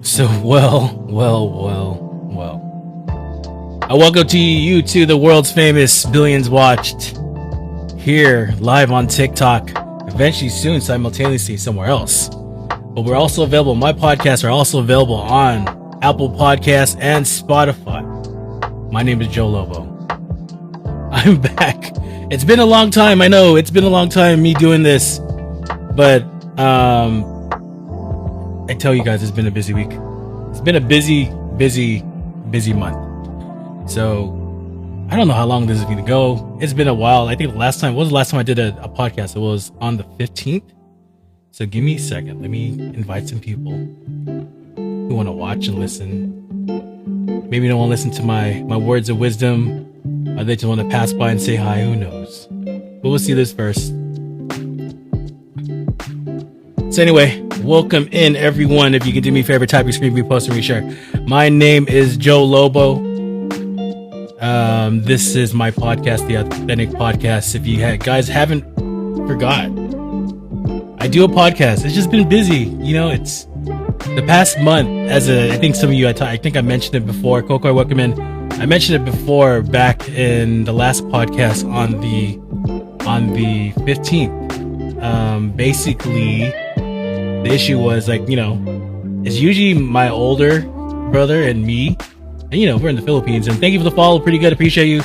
So, I welcome to you to the world's famous billions watched here live on TikTok, eventually soon simultaneously somewhere else. But we're also available, my podcasts are also available on Apple Podcasts and Spotify. My name is Joe Lobo. I'm back. It's been a long time, I know, it's been a long time me doing this, but I tell you guys, it's been a busy week. It's been a busy month. So I don't know how long this is going to go. It's been a while. I think the last time I did a podcast? It was on the 15th. So give me a second. Let me invite some people who want to watch and listen. Maybe don't want to listen to my words of wisdom. Or they just want to pass by and say hi. Who knows? But we'll see this first. So anyway, welcome in everyone. If you can do me a favor, type your screen, repost, and reshare. My name is Joe Lobo. This is my podcast, The Authentic Podcast. If you guys haven't forgot, I do a podcast. It's just been busy. You know, it's the past month. I think some of you, I think I mentioned it before. Coco, welcome in. I mentioned it before back in the last podcast on the 15th. Basically, the issue was it's usually my older brother and me, and we're in the Philippines. And thank you for the follow, pretty good, appreciate you.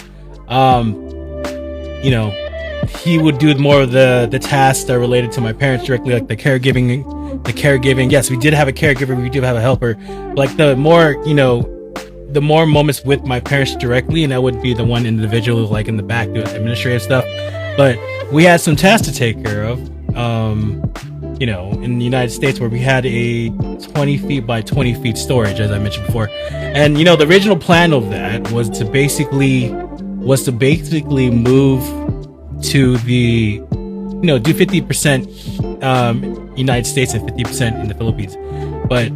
He would do more of the tasks that are related to my parents directly, like the caregiving. Yes, we did have a caregiver, we do have a helper. Like the more moments with my parents directly, and that would be the one individual like in the back doing administrative stuff. But we had some tasks to take care of. In the United States, where we had a 20 feet by 20 feet storage, as I mentioned before. And, the original plan of that was to basically move to the, do 50% United States and 50% in the Philippines. But,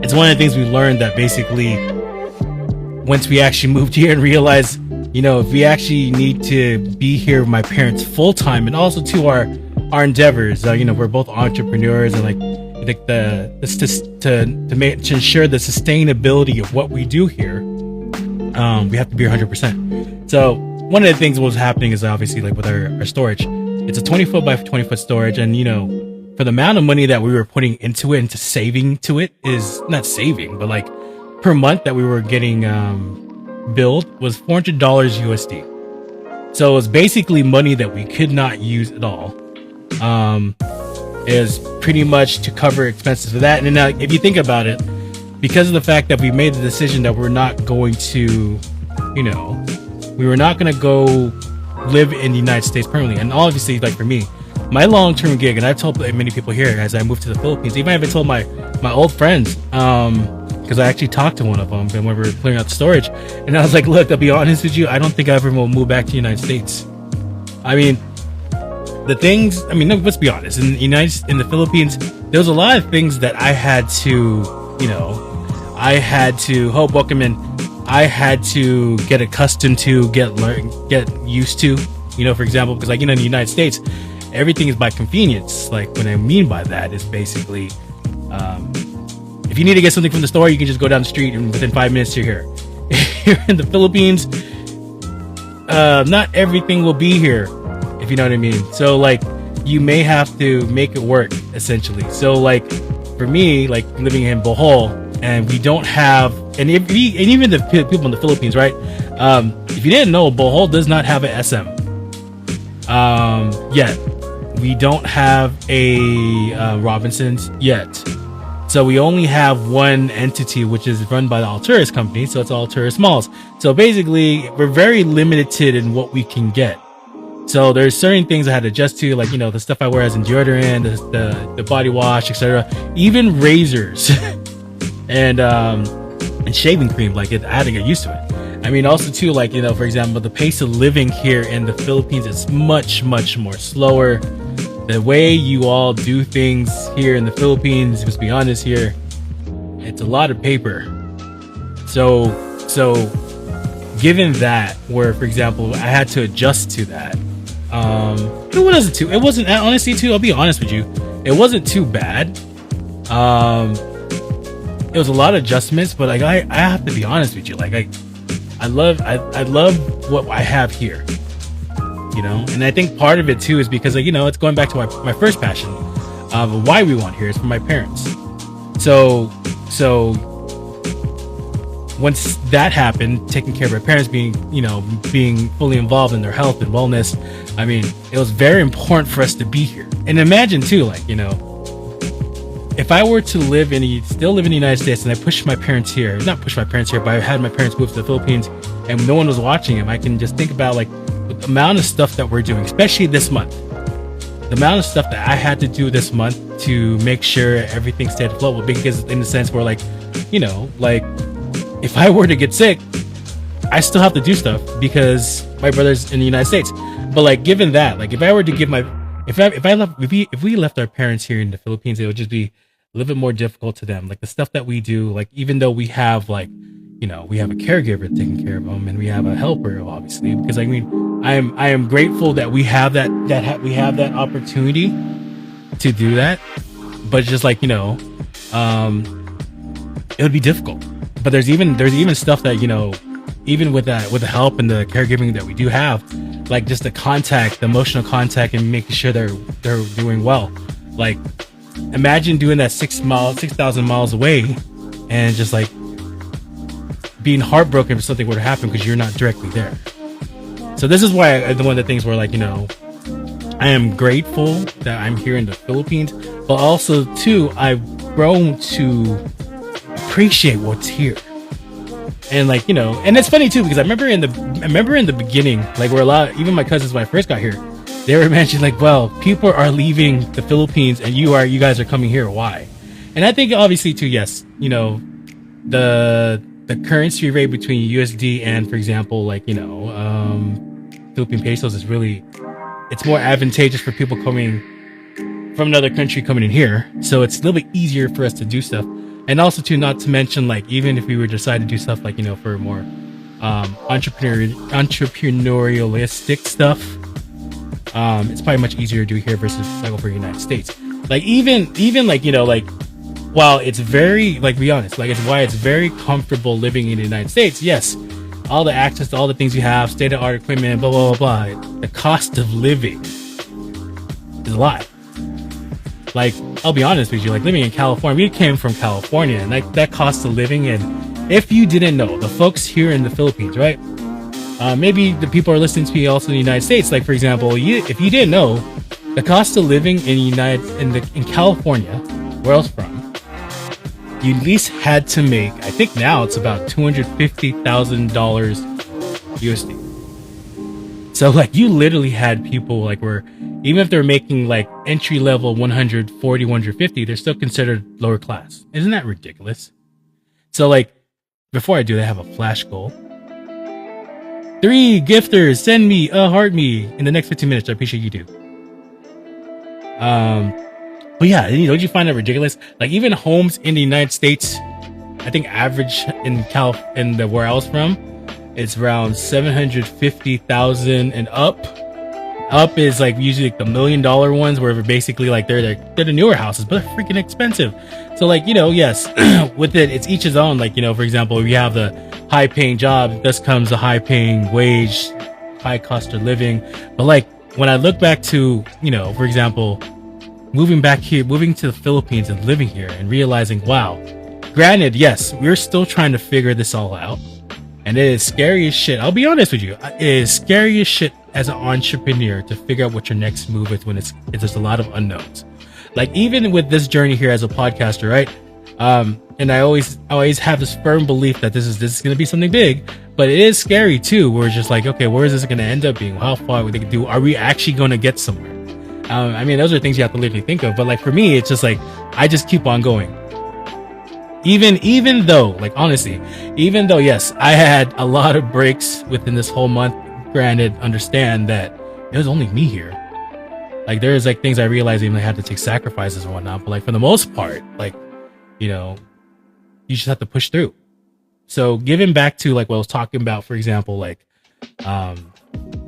it's one of the things we learned, that basically once we actually moved here and realized, if we actually need to be here with my parents full time, and also to our endeavors, we're both entrepreneurs, and to ensure the sustainability of what we do here, we have to be 100%. So one of the things that was happening is obviously with our storage, it's a 20 foot by 20 foot storage, and for the amount of money that we were putting into it, into saving to it, is not saving, but per month that we were getting billed was $400 USD. So it was basically money that we could not use at all. Is pretty much to cover expenses for that. And now, if you think about it, because of the fact that we made the decision that we're not going to, we were not going to go live in the United States permanently. And obviously, for me, my long-term gig, and I've told many people here as I moved to the Philippines, even I've told my old friends, because I actually talked to one of them when we were clearing out the storage, and I was like, look, I'll be honest with you, I don't think I ever will move back to the United States. I mean, let's be honest, in the Philippines, there was a lot of things that I had to, welcome in, I had to get accustomed to, get used to, for example, because in the United States, everything is by convenience. What I mean by that is basically, if you need to get something from the store, you can just go down the street and within 5 minutes you're here. Here in the Philippines, not everything will be here, if you know what I mean. So you may have to make it work, essentially. So for me, living in Bohol, and we don't have, and even the people in the Philippines, right? If you didn't know, Bohol does not have a SM yet. We don't have a Robinsons yet. So we only have one entity, which is run by the Alturas company. So it's Alturas Malls. So basically, we're very limited in what we can get. So there's certain things I had to adjust to, the stuff I wear as in deodorant, the body wash, etc. Even razors and shaving cream. I had to get used to it. I mean, also too, for example, the pace of living here in the Philippines is much, much more slower. The way you all do things here in the Philippines, let's be honest here, it's a lot of paper. So given that, where, for example, I had to adjust to that, it wasn't, honestly, too, I'll be honest with you, it wasn't too bad. it was a lot of adjustments, but like I have to be honest with you, like I love what I have here, you know. And I think part of it too is because, like, you know, it's going back to my first passion of why we want here is for my parents. So once that happened, taking care of my parents, being fully involved in their health and wellness, I mean, it was very important for us to be here. And imagine too, like, you know, if I were to still live in the United States and I pushed my parents here, not push my parents here, but I had my parents move to the Philippines and no one was watching them, I can just think about like the amount of stuff that we're doing, especially this month. The amount of stuff that I had to do this month to make sure everything stayed afloat, because in the sense where, like, you know, like if I were to get sick, I still have to do stuff because my brother's in the United States. But like, given that, like if I were to give if we left our parents here in the Philippines, it would just be a little bit more difficult to them. Like the stuff that we do, like even though we have, like, you know, we have a caregiver taking care of them and we have a helper, obviously, because I mean, I am grateful that we have that opportunity to do that. But it's just like, you know, it would be difficult. But there's even stuff that, you know, even with that, with the help and the caregiving that we do have, like just the emotional contact and making sure they're doing well. Like imagine doing that 6,000 miles away and just like being heartbroken if something were to happen because you're not directly there. So this is why one of the things where, like, you know, I am grateful that I'm here in the Philippines, but also too, I've grown to appreciate what's here. And like, you know, and it's funny too, because I remember in the beginning, like where even my cousins, when I first got here, they were mentioning like, well, people are leaving the Philippines and you guys are coming here. Why? And I think obviously too, yes, you know, the currency rate between USD and, for example, like, you know, Philippine pesos is really, it's more advantageous for people coming from another country coming in here. So it's a little bit easier for us to do stuff. And also too, not to mention, like, even if we were to decide to do stuff like, you know, for more entrepreneurialistic stuff, it's probably much easier to do here versus like over the United States. Like even like, you know, like, while it's very, like, be honest, like, it's why it's very comfortable living in the United States. Yes, all the access to all the things you have, state-of-the-art equipment, blah, blah, blah, blah. The cost of living is a lot. Like, I'll be honest with you, like, living in California, we came from California, and like that cost of living, and if you didn't know, the folks here in the Philippines, right? Maybe the people are listening to me also in the United States. Like, for example, if you didn't know, the cost of living in California, where I was from, you at least had to make, I think now it's about $250,000 USD. So like, you literally had people like where, even if they're making like entry level 140, 150, they're still considered lower class. Isn't that ridiculous? So like, before I do that, I have a flash goal. 3 gifters, send me a heart me in the next 15 minutes. I appreciate you do. But yeah, don't you find that ridiculous? Like, even homes in the United States, I think average in where I was from, it's around 750,000 and up. Up is like usually like the $1 million ones, where basically like they're the newer houses, but they're freaking expensive. So like, you know, yes, with it, it's each his own. Like, you know, for example, if you have the high paying job, thus comes a high paying wage, high cost of living. But like, when I look back to, you know, for example, moving to the Philippines and living here and realizing, wow, granted, yes, we're still trying to figure this all out. And it is scary as shit. I'll be honest with you. It is scary as shit as an entrepreneur to figure out what your next move is when there's a lot of unknowns. Like, even with this journey here as a podcaster, right? And I always have this firm belief that this is going to be something big, but it is scary too. Where it's just like, okay, where is this going to end up being? How far we can do? Are we actually going to get somewhere? I mean, those are things you have to literally think of. But like, for me, it's just like, I just keep on going. Even though, like, honestly, even though, yes, I had a lot of breaks within this whole month, granted, understand that it was only me here. Like, there's like things I realized even I had to take sacrifices and whatnot. But like, for the most part, like, you know, you just have to push through. So giving back to like what I was talking about, for example, like, the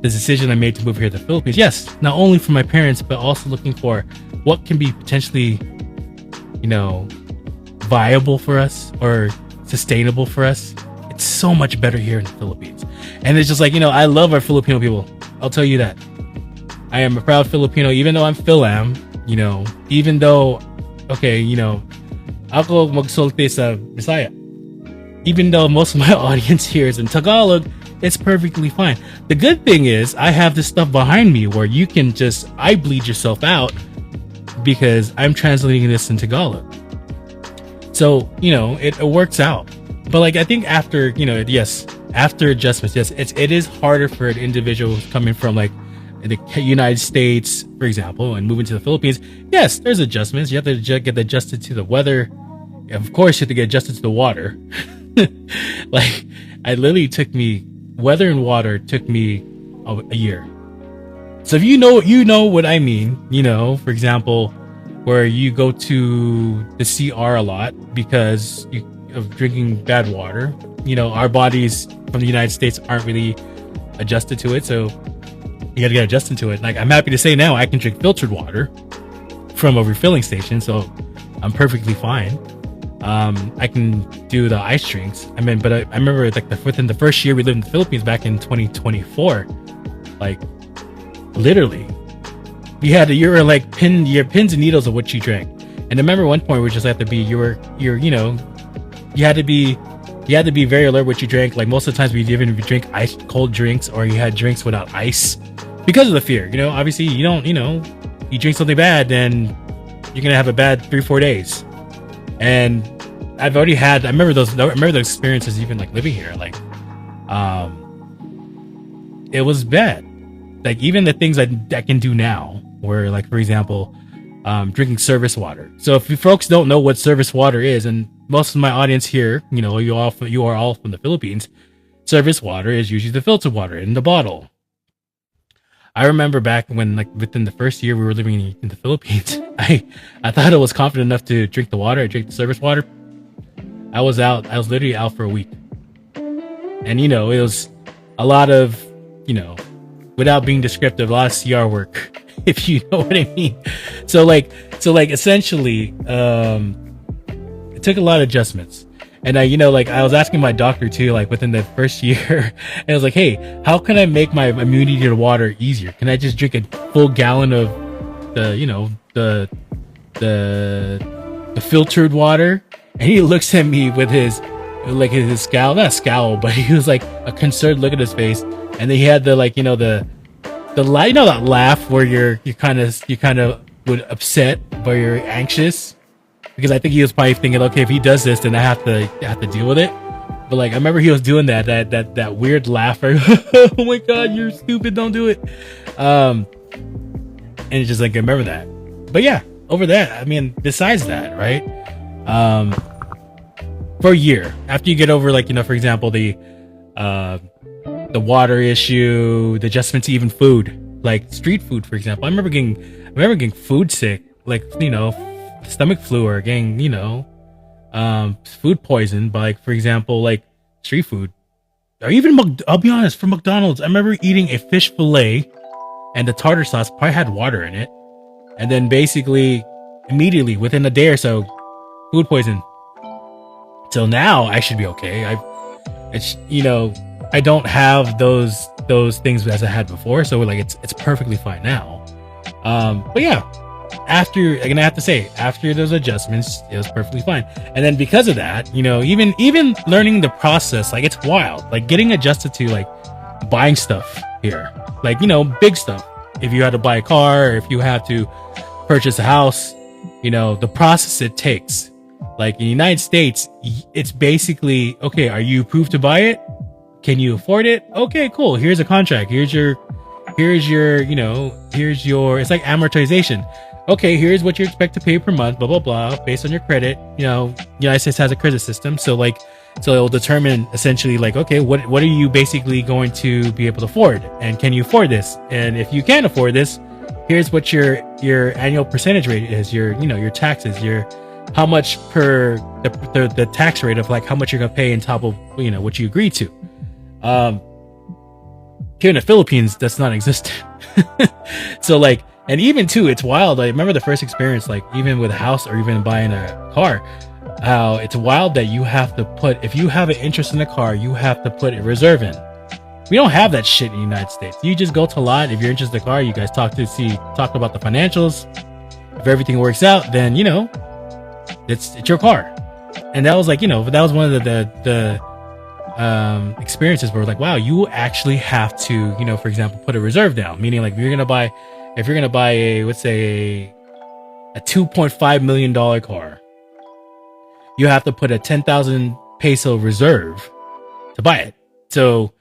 decision I made to move here to the Philippines. Yes, not only for my parents, but also looking for what can be potentially, you know, viable for us or sustainable for us, it's so much better here in the Philippines. And it's just like, I love our Filipino people. I'll tell you that. I am a proud Filipino, even though I'm Philam, even though, okay, ako magsulti sa Bisaya. Even though most of my audience here is in Tagalog, it's perfectly fine. The good thing is I have this stuff behind me where you can just eye bleed yourself out because I'm translating this in Tagalog. So, it works out. But like, I think after, after adjustments, yes, it is harder for an individual coming from like the United States, for example, and moving to the Philippines. Yes, there's adjustments. You have to get adjusted to the weather. Of course, you have to get adjusted to the water. Like, weather and water took me a year. So if you know what I mean, for example, where you go to the CR a lot because of drinking bad water. Our bodies from the United States aren't really adjusted to it, so you gotta get adjusted to it. Like, I'm happy to say now I can drink filtered water from a refilling station, so I'm perfectly fine. I can do the ice drinks. But I remember like within the first year we lived in the Philippines back in 2024, like literally, you were like your pins and needles of what you drank. And I remember one point where just had to be you had to be very alert what you drank. Like most of the times we even drink ice cold drinks, or you had drinks without ice because of the fear. Obviously you don't, you drink something bad, then you're gonna have a bad 3-4 days. And I've already had, I remember those experiences even like living here. Like, it was bad. Like even the things I can do now, where like, for example, drinking service water. So if you folks don't know what service water is, and most of my audience here, you are all from the Philippines, service water is usually the filtered water in the bottle. I remember back when, like, within the first year we were living in the Philippines, I thought I was confident enough to drink the water. I drank the service water. I was literally out for a week. And, it was a lot of, without being descriptive, a lot of CR work, if you know what I mean. So essentially, it took a lot of adjustments. And I was asking my doctor too, like within the first year, and I was like, hey, how can I make my immunity to water easier? Can I just drink a full gallon of the filtered water? And he looks at me with his scowl, not a scowl, but he was like a concerned look at his face. And then he had the that laugh where you kind of would upset, but you're anxious. Because I think he was probably thinking, okay, if he does this, then I have to deal with it. But like, I remember he was doing that weird laugh. Oh my God, you're stupid! Don't do it. And it's just like, I remember that. But yeah, over that, besides that, right? For a year after you get over, like, for example, the water issue, the adjustment to even food, like street food, for example. I remember getting food sick, like, stomach flu, or getting, food poisoned by, like, for example, like street food, or even I'll be honest, for McDonald's. I remember eating a fish fillet, and the tartar sauce probably had water in it, and then basically immediately within a day or so, food poison. Till now, I should be okay. I don't have those things as I had before, so like it's perfectly fine now. But yeah. After those adjustments, it was perfectly fine. And then because of that, even learning the process, like, it's wild, like getting adjusted to like buying stuff here, like, big stuff. If you had to buy a car, or if you have to purchase a house, the process it takes. Like in the United States, it's basically, okay, are you approved to buy it? Can you afford it? Okay, cool. Here's a contract. Here's your, it's like amortization. Okay, here's what you expect to pay per month, blah, blah, blah, based on your credit. United States has a credit system. So it'll determine essentially, like, okay, what are you basically going to be able to afford? And can you afford this? And if you can't afford this, here's what your annual percentage rate is, your taxes, how much per the tax rate of, like, how much you're going to pay on top of, what you agreed to. Here in the Philippines, that's not existent. So, like, and even too, it's wild. I remember the first experience, like, even with a house or even buying a car. how it's wild that you have to put, if you have an interest in a car, you have to put a reserve in. We don't have that shit in the United States. You just go to a lot. If you're interested in the car, you guys talk about the financials. If everything works out, then it's your car. And that was like, that was one of the experiences where like, wow, you actually have to, for example, put a reserve down. Meaning like if you're gonna buy a, let's say a $2.5 million car, you have to put a 10,000 peso reserve to buy it. So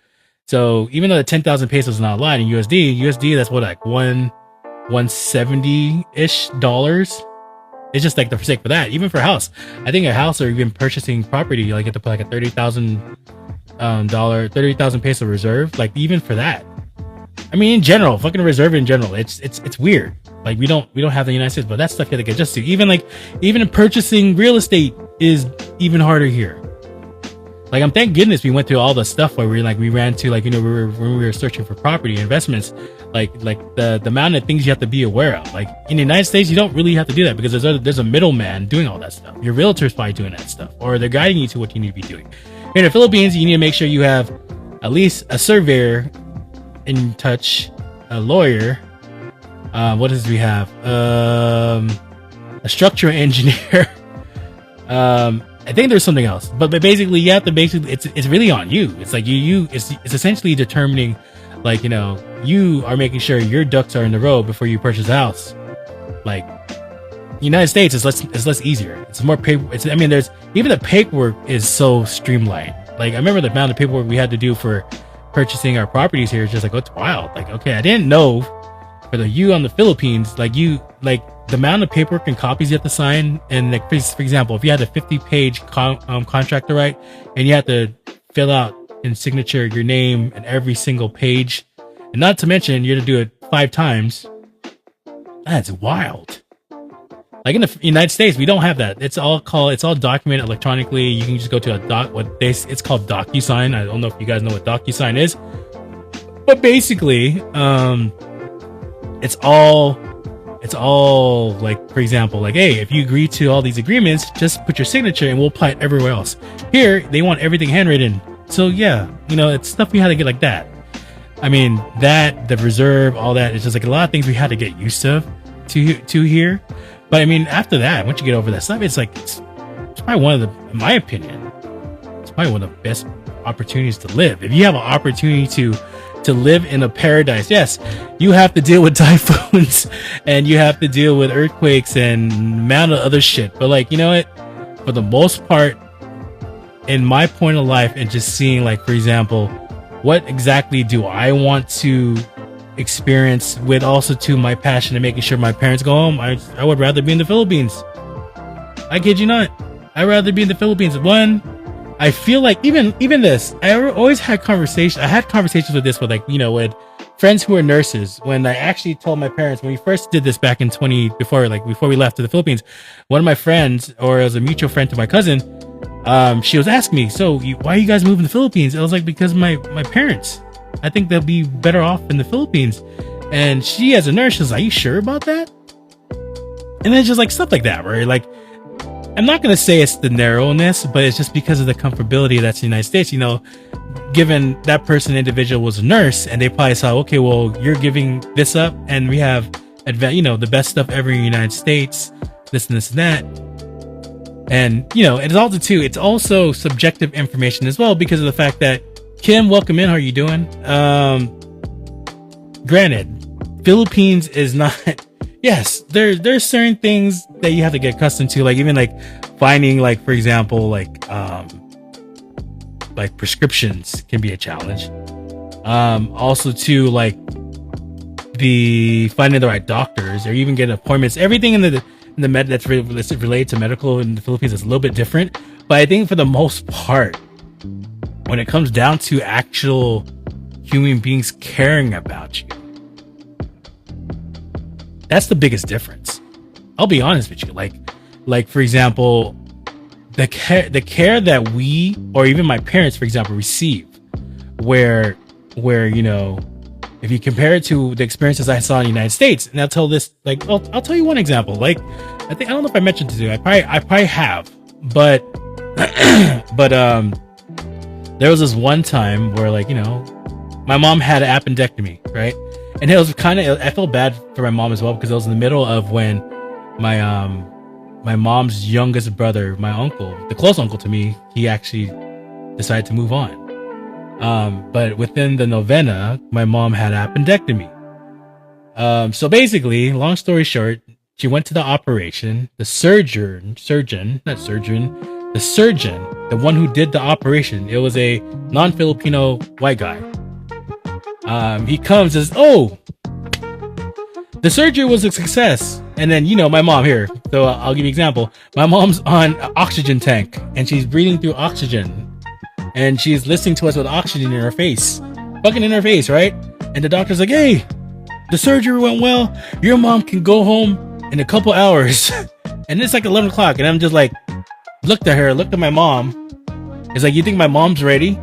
even though the 10,000 pesos is not a lot in USD, that's what, like 170-ish dollars. It's just like the sake for that. Even for a house, I think a house or even purchasing property, like you have to put like a $30,000 peso reserve. Like even for that, I mean, in general, fucking reserve in general, it's weird. Like we don't have the United States, but that stuff you have to get adjusted to. Even in purchasing real estate is even harder here. Like thank goodness we went through all the stuff where we ran to when we were searching for property investments, like the amount of things you have to be aware of. Like in the United States, you don't really have to do that because there's a middleman doing all that stuff. Your realtor's probably doing that stuff, or they're guiding you to what you need to be doing. In the Philippines, you need to make sure you have at least a surveyor in touch, a lawyer. What else do we have? A structural engineer. I think there's something else, but basically you have to it's really on you. It's like it's essentially determining, like, you are making sure your ducks are in the row before you purchase a house. Like United States is less easier. It's more paper. There's even the paperwork is so streamlined. Like I remember the amount of paperwork we had to do for purchasing our properties here is just like, oh, it's wild. Like, okay, I didn't know for the Philippines, the amount of paperwork and copies you have to sign, and like for example, if you had a 50-page contract to write, and you had to fill out in signature your name in every single page, and not to mention you have to do it 5 times. That's wild. Like in the United States, we don't have that. It's all documented electronically. You can just go to it's called DocuSign. I don't know if you guys know what DocuSign is, but basically, it's all like, for example, like, hey, if you agree to all these agreements, just put your signature and we'll apply it everywhere else. Here, they want everything handwritten. So yeah, it's stuff we had to get like that. I mean, the reserve, all that, it's just like a lot of things we had to get used to here. But I mean, after that, once you get over that stuff, it's like, it's probably one of in my opinion, it's probably one of the best opportunities to live. If you have an opportunity to live in a paradise, yes, you have to deal with typhoons and you have to deal with earthquakes and amount of other shit. But like, you know what? For the most part, in my point of life, and just seeing, like, for example, what exactly do I want to experience with also to my passion and making sure my parents go home, I would rather be in the Philippines. I kid you not. I'd rather be in the Philippines. One, I feel like even this, I always had conversations. I had conversations with this with with friends who are nurses. When I actually told my parents, when we first did this back in before we left to the Philippines, one of my friends, or it was a mutual friend to my cousin, she was asking me, so why are you guys moving to the Philippines? I was like, because my parents, I think they'll be better off in the Philippines. And she, as a nurse, was like, are you sure about that? And then just like stuff like that, where like, I'm not going to say it's the narrowness, but it's just because of the comfortability that's in the United States. Given that individual was a nurse, and they probably saw, okay, well, you're giving this up, and we have, the best stuff ever in the United States, this and this and that. And, it's also subjective information as well, because of the fact that, Kim, welcome in. How are you doing? Granted, Philippines is not... Yes, there's certain things that you have to get accustomed to, like even like finding, like, for example, like prescriptions can be a challenge. Also too, like the finding the right doctors or even getting appointments. Everything in the med that's related to medical in the Philippines is a little bit different. But I think for the most part, when it comes down to actual human beings caring about you, that's the biggest difference. I'll be honest with you. Like for example, the care that we, or even my parents, for example, receive, where if you compare it to the experiences I saw in the United States, and I'll tell this, like, I'll tell you one example. Like, I don't know if I mentioned to you, I probably have, but but there was this one time where, like, my mom had an appendectomy, right? And it was I felt bad for my mom as well, because it was in the middle of when my mom's youngest brother, my uncle, the close uncle to me, he actually decided to move on. But within the novena, my mom had appendectomy. So basically, long story short, she went to the operation. The surgeon, the one who did the operation, it was a non-Filipino white guy. He comes and says, "Oh, the surgery was a success." And then, my mom here. So I'll give you an example. My mom's on an oxygen tank and she's breathing through oxygen. And she's listening to us with oxygen in her face. Fucking in her face, right? And the doctor's like, "Hey, the surgery went well. Your mom can go home in a couple hours." And it's like 11 o'clock. And I'm just like, looked at my mom. It's like, you think my mom's ready?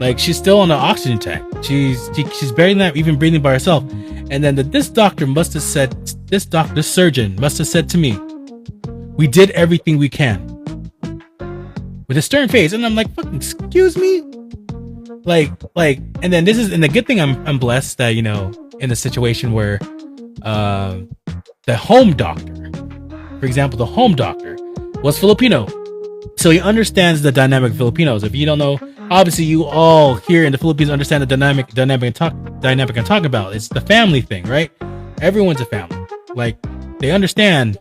Like, she's still on the oxygen tank. She's barely not even breathing by herself. And then this surgeon must have said to me, "We did everything we can." With a stern face. And I'm like, fucking excuse me? Like, and then and the good thing I'm blessed that, in a situation where the home doctor, for example, the home doctor was Filipino. So he understands the dynamic of Filipinos. If you don't know, obviously you all here in the Philippines understand the dynamic I'm talking about. It's the family thing, right? Everyone's a family. Like, they understand.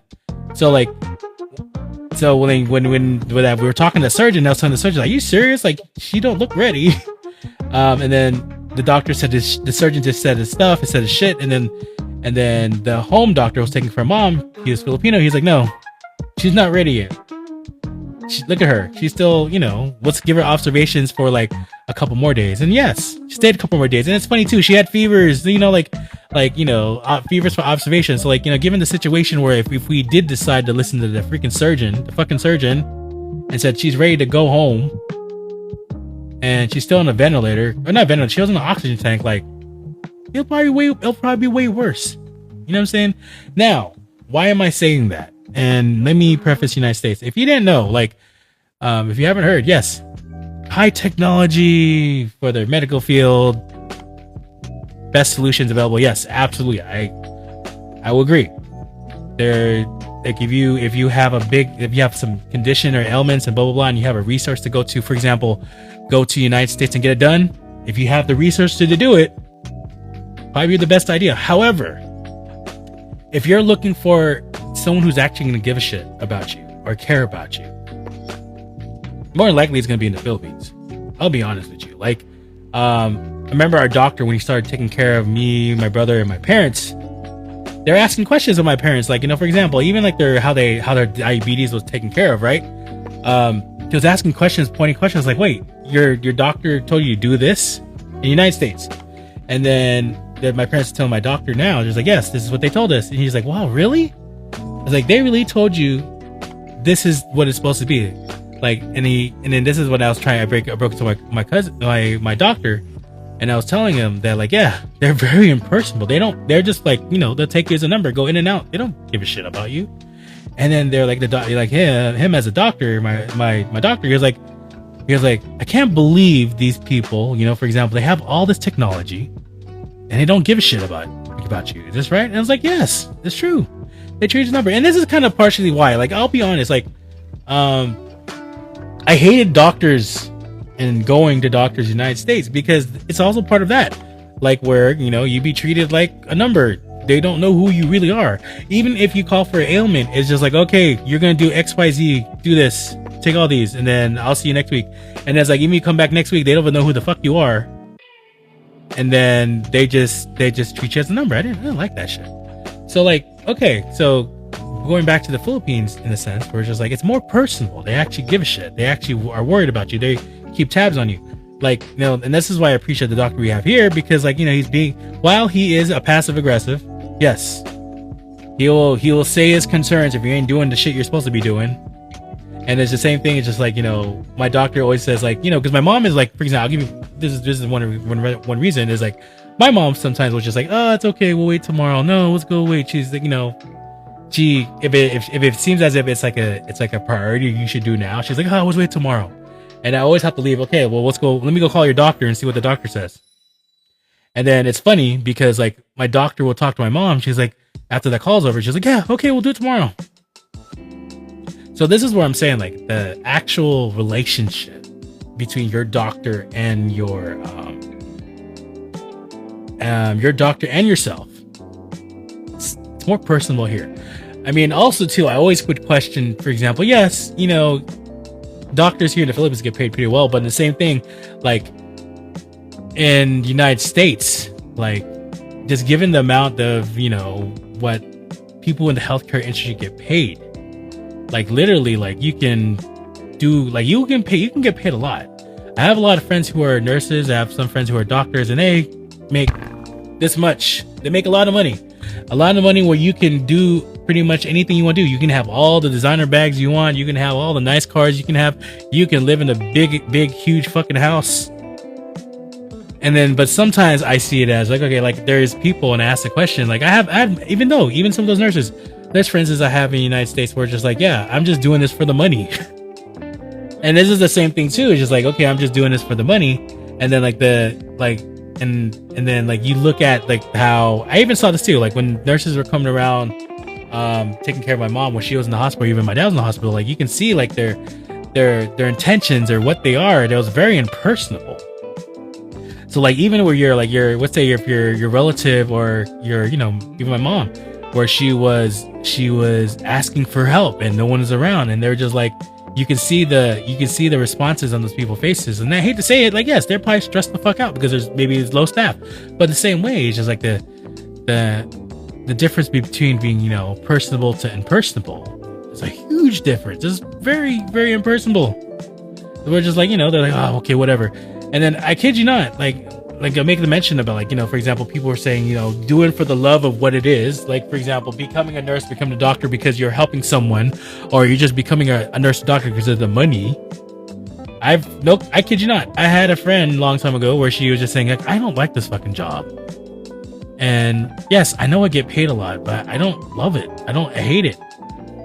So like, when we were talking to the surgeon, I was telling the surgeon, "Are you serious? Like, she don't look ready." And then the doctor said this, the surgeon just said his stuff, he said his shit, and then the home doctor was taking for mom. He was Filipino. He's like, "No, she's not ready yet. Look at her. She's still, let's give her observations for like a couple more days." And yes, she stayed a couple more days. And it's funny too. She had fevers, fevers for observation. So like, given the situation where if we did decide to listen to the fucking surgeon, and said she's ready to go home, and she's still on a ventilator, or not ventilator, she was in an oxygen tank, like, it'll probably be way worse. You know what I'm saying? Now, why am I saying that? And let me preface United States. If you didn't know, like, if you haven't heard, yes, high technology for the medical field, best solutions available. Yes, absolutely. I will agree. There, like, if you have some condition or ailments and blah blah blah, and you have a resource to go to, for example, go to the United States and get it done. If you have the resource to do it, probably the best idea. However, if you're looking for someone who's actually going to give a shit about you or care about you, more than likely it's going to be in the Philippines. I'll be honest with you. Like, I remember our doctor, when he started taking care of me, my brother, and my parents, they're asking questions of my parents. Like, for example, even like how their diabetes was taken care of, right? He was asking questions, pointing questions like, "Wait, your doctor told you to do this in the United States?" And then my parents tell my doctor now, just like, "Yes, this is what they told us." And he's like, "Wow, really?" I was like, "They really told you this is what it's supposed to be?" Like, and then this is what I was trying. I broke it to my cousin, my doctor, and I was telling him that, like, yeah, they're very impersonal. They're just like, they'll take you as a number, go in and out. They don't give a shit about you. And then they're like, him as a doctor, my doctor, he was like, "I can't believe these people, for example, they have all this technology and they don't give a shit about you. Is this right?" And I was like, "Yes, it's true. They changed the number." And this is kind of partially why, like, I'll be honest, like, I hated doctors and going to doctors in the United States, because it's also part of that, like, where, you be treated like a number. They don't know who you really are. Even if you call for an ailment, it's just like, "Okay, you're going to do XYZ, do this, take all these, and then I'll see you next week." And it's like, even if you come back next week, they don't even know who the fuck you are. And then they just treat you as a number. I didn't like that shit. So, like, okay, so going back to the Philippines, in a sense, where it's just like, it's more personal. They actually give a shit. They actually are worried about you. They keep tabs on you. Like, and this is why I appreciate the doctor we have here, because, like, while he is a passive aggressive, yes, he will say his concerns if you ain't doing the shit you're supposed to be doing. And it's the same thing. It's just like, my doctor always says, like, because my mom is like, for example, I'll give you, this is one reason is, like, my mom sometimes was just like, "Oh, it's okay, we'll wait tomorrow. No, let's go wait." She's like, if it seems as if it's like a priority you should do now, she's like, oh, let's wait tomorrow. And I always have to leave. Okay, well, let me go call your doctor and see what the doctor says. And then it's funny because like my doctor will talk to my mom. She's like, after that call's over, she's like, yeah, okay, we'll do it tomorrow. So this is where I'm saying, like, the actual relationship between your doctor and your doctor and yourself. It's more personal here. I mean, also too, I always would question, for example, yes, you know, doctors here in the Philippines get paid pretty well, but in the same thing, like in the United States, like just given the amount of, you know, what people in the healthcare industry get paid, like literally, like you can get paid a lot. I have a lot of friends who are nurses. I have some friends who are doctors, and they make this much. They make a lot of money where you can do pretty much anything you want to do. You can have all the designer bags you want. You can have all the nice cars you can live in a big, huge fucking house. And then, but sometimes I see it as like, okay, like there's people, and I ask the question, like I have, even some of those nurses, there's friends as I have in the United States where it's just like, yeah, I'm just doing this for the money. And this is the same thing too. It's just like, okay, I'm just doing this for the money. And then and then like you look at like how I even saw this too, like when nurses were coming around, taking care of my mom when she was in the hospital, even my dad was in the hospital, like you can see like their intentions or what they are. It was very impersonable. So like even where you're like let's say if your relative or your, you know, even my mom, where she was asking for help and no one is around, and they're just like, you can see the responses on those people's faces. And I hate to say it, like, yes, they're probably stressed the fuck out because there's low staff, but the same way, it's just like the difference between being, you know, personable to impersonable. It's a huge difference. It's very, very impersonable. We're just like, you know, they're like, oh, okay, whatever. And then I kid you not, like I make the mention about, like, you know, for example, people are saying, you know, do it for the love of what it is. Like, for example, becoming a nurse, becoming a doctor because you're helping someone, or you're just becoming a nurse or doctor because of the money. I kid you not. I had a friend a long time ago where she was just saying, like, I don't like this fucking job. And yes, I know I get paid a lot, but I don't love it. I hate it.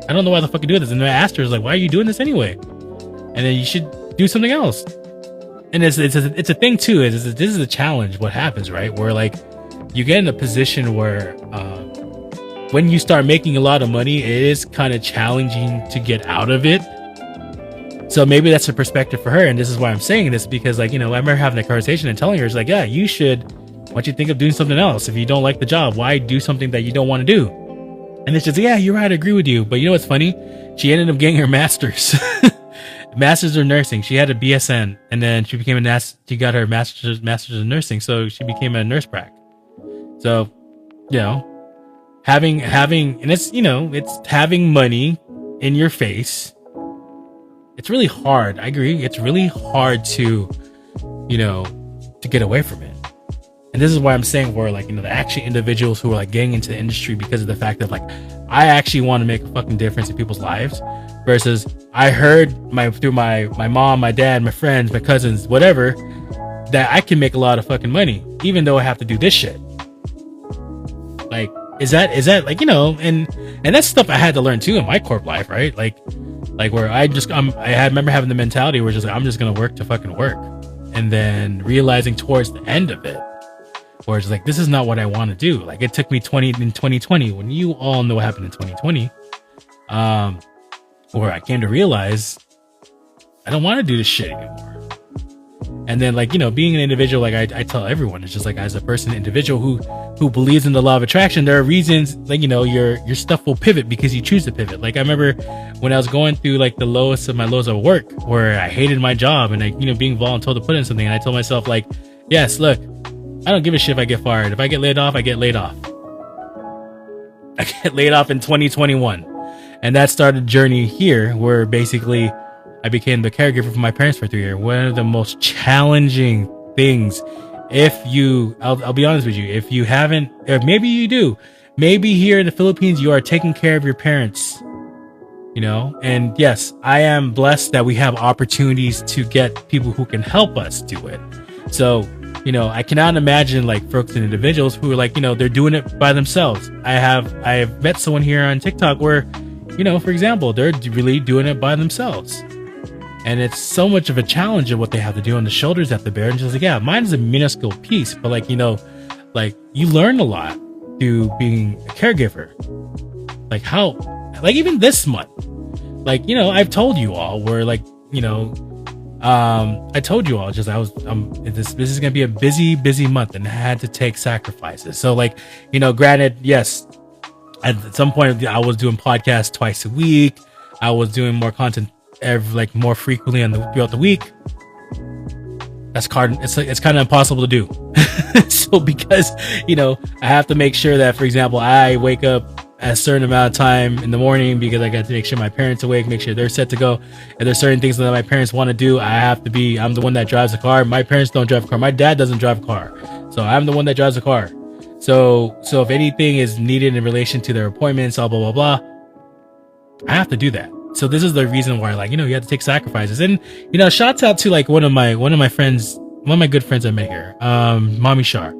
I don't know why the fuck I do this. And then I asked her, like, why are you doing this anyway? And then you should do something else. And it's a thing too. This is a challenge. What happens, right? Where like you get in a position where when you start making a lot of money, it is kind of challenging to get out of it. So maybe that's a perspective for her. And this is why I'm saying this, because like, you know, I remember having a conversation and telling her, it's like, yeah, you should. Why don't you think of doing something else? If you don't like the job, why do something that you don't want to do? And it's just, yeah, you're right. I agree with you. But you know what's funny? She ended up getting her master's. Master's of nursing. She had a BSN, and then she became she got her master's of nursing, so she became a nurse prac. So, you know, having and it's, you know, it's having money in your face. It's really hard. I agree. It's really hard to, you know, to get away from it. And this is why I'm saying, where like, you know, the actual individuals who are like getting into the industry because of the fact that like, I actually want to make a fucking difference in people's lives, versus I heard through my mom, my dad, my friends, my cousins, whatever, that I can make a lot of fucking money, even though I have to do this shit. Like, is that like, you know, and that's stuff I had to learn too in my corp life, right? Like where I remember having the mentality where just like, I'm just going to work to fucking work. And then realizing towards the end of it, where it's like, this is not what I want to do. Like it took me in 2020, when you all know what happened in 2020, where I came to realize I don't want to do this shit anymore. And then like, you know, being an individual, like I tell everyone, it's just like, as a person, individual who believes in the law of attraction, there are reasons, like, you know, your stuff will pivot because you choose to pivot. Like I remember when I was going through like the lowest of my lows of work, where I hated my job and I, you know, being voluntold to put in something, and I told myself like, yes, look, I don't give a shit if I get fired. If I get laid off, I get laid off. I get laid off in 2021. And that started a journey here where basically I became the caregiver for my parents for 3 years. One of the most challenging things. I'll be honest with you, if you haven't, or maybe you do, maybe here in the Philippines, you are taking care of your parents, you know? And yes, I am blessed that we have opportunities to get people who can help us do it. So I cannot imagine like folks and individuals who are like, they're doing it by themselves. I have met someone here on TikTok where, for example, they're really doing it by themselves. And it's so much of a challenge of what they have to do on the shoulders that they bear. And just like, yeah, mine is a minuscule piece, but like, like you learn a lot through being a caregiver. Like how, like even this month, like, I've told you all where like, I told you all just this is gonna be a busy month and I had to take sacrifices. So like, granted, yes, at some point I was doing podcasts twice a week. I was doing more content more frequently throughout the week. That's it's kind of impossible to do. So because I have to make sure that, for example, I wake up a certain amount of time in the morning because I got to make sure my parents are awake, make sure they're set to go. And there's certain things that my parents want to do. I'm the one that drives the car. My parents don't drive a car. My dad doesn't drive a car. So I'm the one that drives the car. So if anything is needed in relation to their appointments, blah, blah, blah, blah, I have to do that. So this is the reason why, like, you have to take sacrifices. And, shouts out to like one of my good friends I met here, Mommy Shar.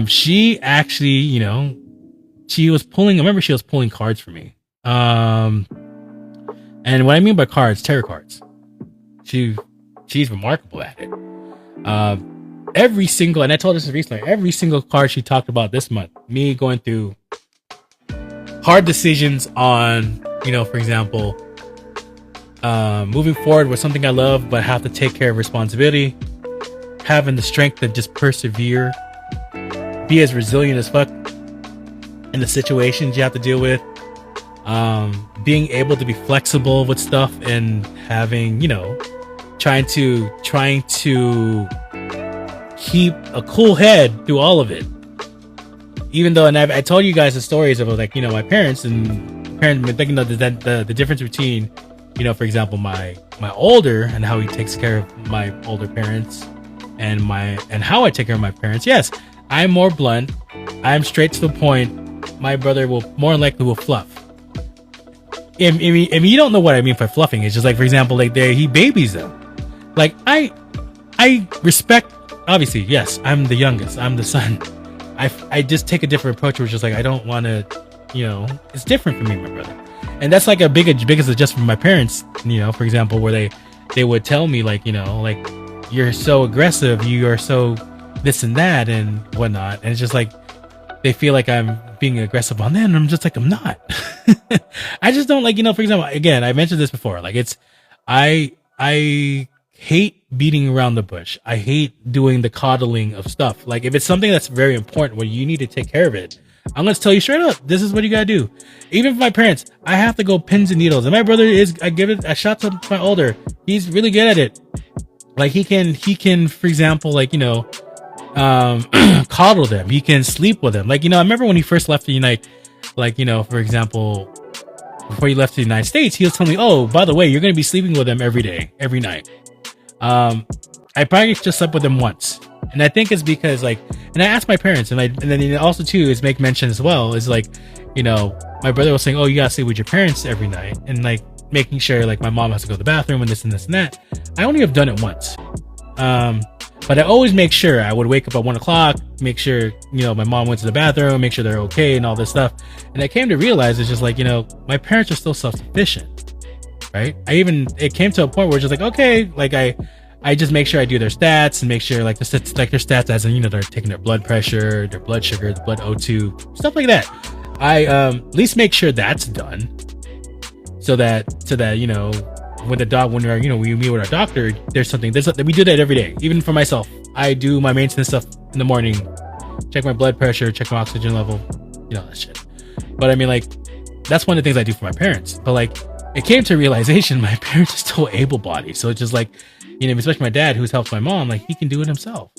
She actually, she was pulling cards for me. And what I mean by cards, tarot cards. She's remarkable at it. Every single, and I told this recently, every single card she talked about this month, me going through hard decisions on, for example, moving forward with something I love, but have to take care of responsibility, having the strength to just persevere, be as resilient as fuck in the situations you have to deal with, being able to be flexible with stuff and having, trying to keep a cool head through all of it. Even though, and I told you guys the stories about like, my parents thinking of the difference between, for example, my older and how he takes care of my older parents and how I take care of my parents. Yes, I'm more blunt. I'm straight to the point. My brother will more likely will fluff. I mean, you don't know what I mean by fluffing. It's just like, for example, like he babies them. Like I respect, obviously, yes, I'm the youngest. I'm the son. I just take a different approach, which is like, I don't want to, it's different for me and my brother. And that's like a biggest adjustment from my parents, for example, where they would tell me like, like you're so aggressive, you are so this and that and whatnot. And it's just like, they feel like I'm being aggressive on them. And I'm just like, I'm not. I just don't like, for example, again, I mentioned this before, like I hate beating around the bush. I hate doing the coddling of stuff. Like if it's something that's very important where you need to take care of it, I'm going to tell you straight up, this is what you got to do. Even for my parents, I have to go pins and needles. And my brother I give it a shot to my older. He's really good at it. Like he can, for example, like, coddle them. He can sleep with them. Like, I remember when he first left the United, like, for example, before he left the United States, he was telling me, oh, by the way, you're going to be sleeping with them every day, every night. I probably just slept with them once. And I think it's because like, and I asked my parents and then also too is make mention as well is like, my brother was saying, oh, you gotta sleep with your parents every night. And like making sure like my mom has to go to the bathroom and this and this and that. I only have done it once. But I always make sure I would wake up at 1 o'clock, make sure, my mom went to the bathroom, make sure they're okay and all this stuff. And I came to realize it's just like, my parents are still self-sufficient, right? It came to a point where it's just like, okay, like I just make sure I do their stats and make sure like their stats as in, they're taking their blood pressure, their blood sugar, the blood O2, stuff like that. I at least make sure that's done so that, when we meet with our doctor, there's something we do that every day. Even for myself, I do my maintenance stuff in the morning, check my blood pressure, check my oxygen level, that shit. But I mean, like, that's one of the things I do for my parents. But like, it came to realization my parents are still able-bodied. So it's just like, especially my dad, who's helped my mom, like he can do it himself.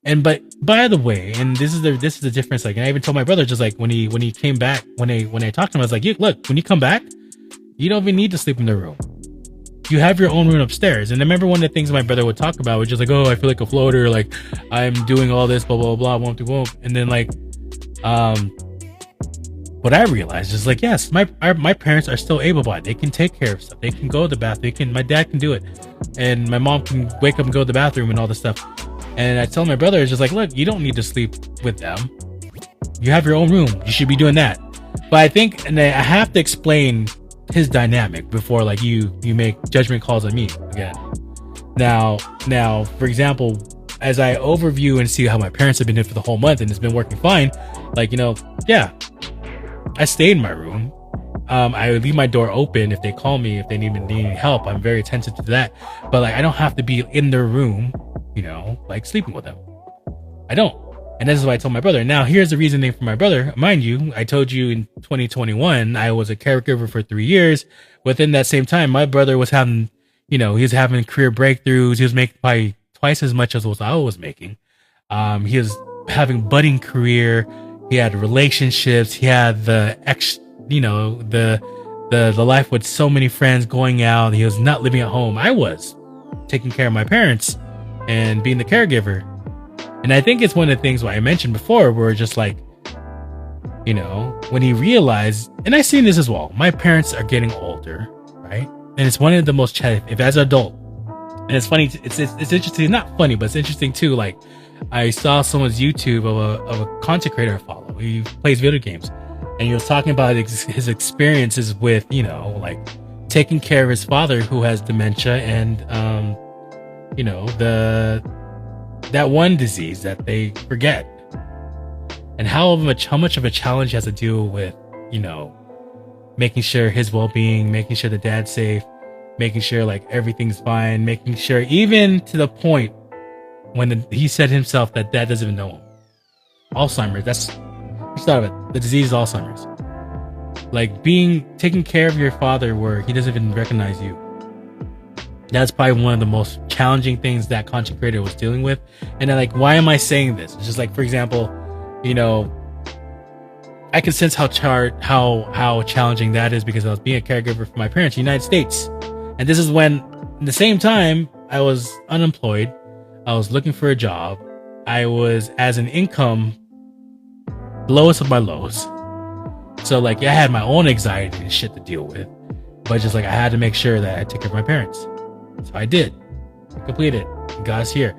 But by the way, and this is the difference. Like, and I even told my brother, just like when he came back, when I talked to him, I was like, look, when you come back, you don't even need to sleep in the room. You have your own room upstairs. And I remember one of the things my brother would talk about was just like, oh, I feel like a floater. Like I'm doing all this, blah, blah, blah, won't. And then like, what I realized is like, yes, my parents are still able-bodied. They can take care of stuff. They can go to the bathroom. My dad can do it. And my mom can wake up and go to the bathroom and all this stuff. And I tell my brother, it's just like, look, you don't need to sleep with them. You have your own room. You should be doing that. But I think, and I have to explain his dynamic before like you make judgment calls on me again. Now, for example, as I overview and see how my parents have been here for the whole month and it's been working fine, like, yeah, I stayed in my room. I would leave my door open if they call me, if they need help. I'm very attentive to that. But like, I don't have to be in their room, like sleeping with them. I don't. And this is why I told my brother. Now, here's the reasoning for my brother. Mind you, I told you in 2021, I was a caregiver for 3 years. Within that same time, my brother was having, he was having career breakthroughs. He was making probably twice as much as what I was making. He was having budding career. He had relationships. He had the the life with so many friends, going out. He was not living at home. I was taking care of my parents and being the caregiver. And I think it's one of the things I mentioned before, where just like, when he realized, and I've seen this as well, my parents are getting older, right? And it's one of the most, if as an adult, and it's funny, it's interesting, not funny, but it's interesting too. Like, I saw someone's YouTube of a content creator I follow. He plays video games, and he was talking about his experiences with, like taking care of his father who has dementia and, that one disease that they forget, and how much of a challenge he has to deal with, making sure his well-being, making sure the dad's safe, making sure like everything's fine, making sure, even to the point when he said himself that dad doesn't even know him. Alzheimer's, just thought of it. The disease is Alzheimer's. Like taking care of your father where he doesn't even recognize you. That's probably one of the most challenging things that content creator was dealing with. And then, like, why am I saying this? It's just like, for example, I can sense how challenging that is, because I was being a caregiver for my parents in the United States. And this is when, at the same time, I was unemployed. I was looking for a job. I was, as an income, lowest of my lows. So, like, I had my own anxiety and shit to deal with. But just like, I had to make sure that I took care of my parents. So I did. I completed. Got us here.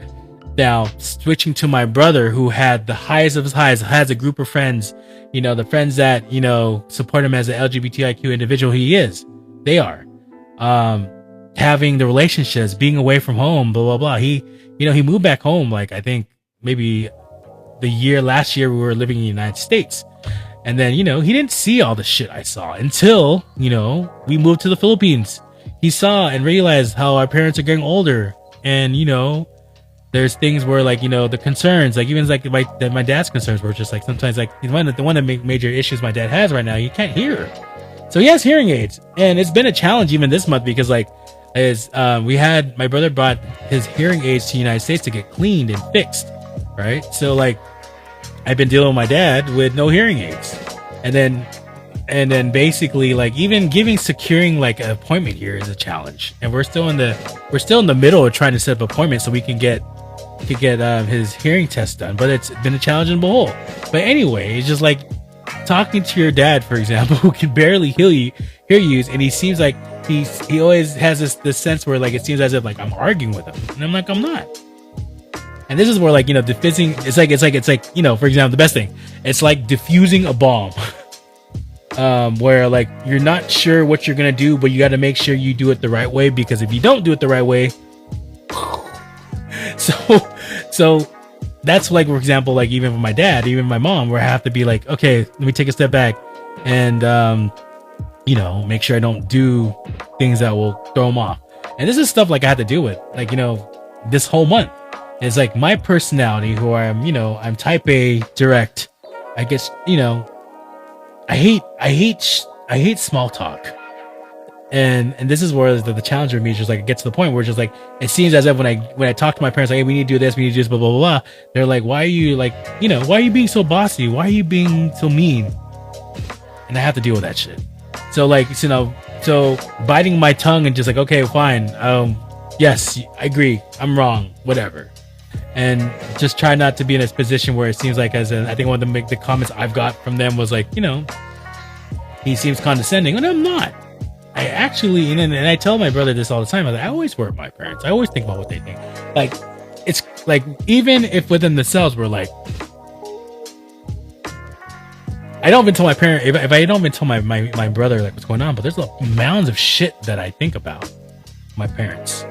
Now, switching to my brother, who had the highest of his highs, has a group of friends, the friends that, support him as an LGBTIQ individual he is. They are. Having the relationships, being away from home, blah, blah, blah. He moved back home, like, I think maybe last year we were living in the United States. And then, he didn't see all the shit I saw until, we moved to the Philippines. He saw and realized how our parents are getting older. And, there's things where, like, the concerns, like, even like my dad's concerns were just like, sometimes, like, one of the major issues my dad has right now, he can't hear. So he has hearing aids. And it's been a challenge even this month, because, like, my brother brought his hearing aids to the United States to get cleaned and fixed. Right. So, like, I've been dealing with my dad with no hearing aids. And then basically, like, even securing like an appointment here is a challenge. And we're still in the middle of trying to set up appointments so we can get his hearing test done. But it's been a challenge and behold. But anyway, it's just like talking to your dad, for example, who can barely hear you, and he seems like he always has this sense where, like, it seems as if, like, I'm arguing with him, and I'm like, I'm not. And this is where, like, diffusing, it's like, for example, the best thing, it's like diffusing a bomb. Where, like, you're not sure what you're gonna do, but you got to make sure you do it the right way, because if you don't do it the right way, so that's, like, for example, like, even with my dad, even my mom, where I have to be like, okay, let me take a step back and make sure I don't do things that will throw them off. And this is stuff, like, I had to deal with, like, this whole month. It's like my personality, who I'm type A, direct. I guess, I hate small talk. And this is where the challenge with me is just like, it gets to the point where it's just like, it seems as if when I talk to my parents, like, hey, we need to do this, we need to do this, blah, blah, blah, blah. They're like, why are you, like, why are you being so bossy? Why are you being so mean? And I have to deal with that shit. So, like, so biting my tongue and just like, okay, fine. Yes, I agree. I'm wrong. Whatever. And just try not to be in a position where it seems like, I think one of the comments I've got from them was like, he seems condescending, and I'm not. I actually, and I tell my brother this all the time. I always work with my parents. I always think about what they think. Like, it's like, even if within themselves we're like, I don't even tell my parent, if I don't even tell my brother like what's going on, but there's mounds of shit that I think about my parents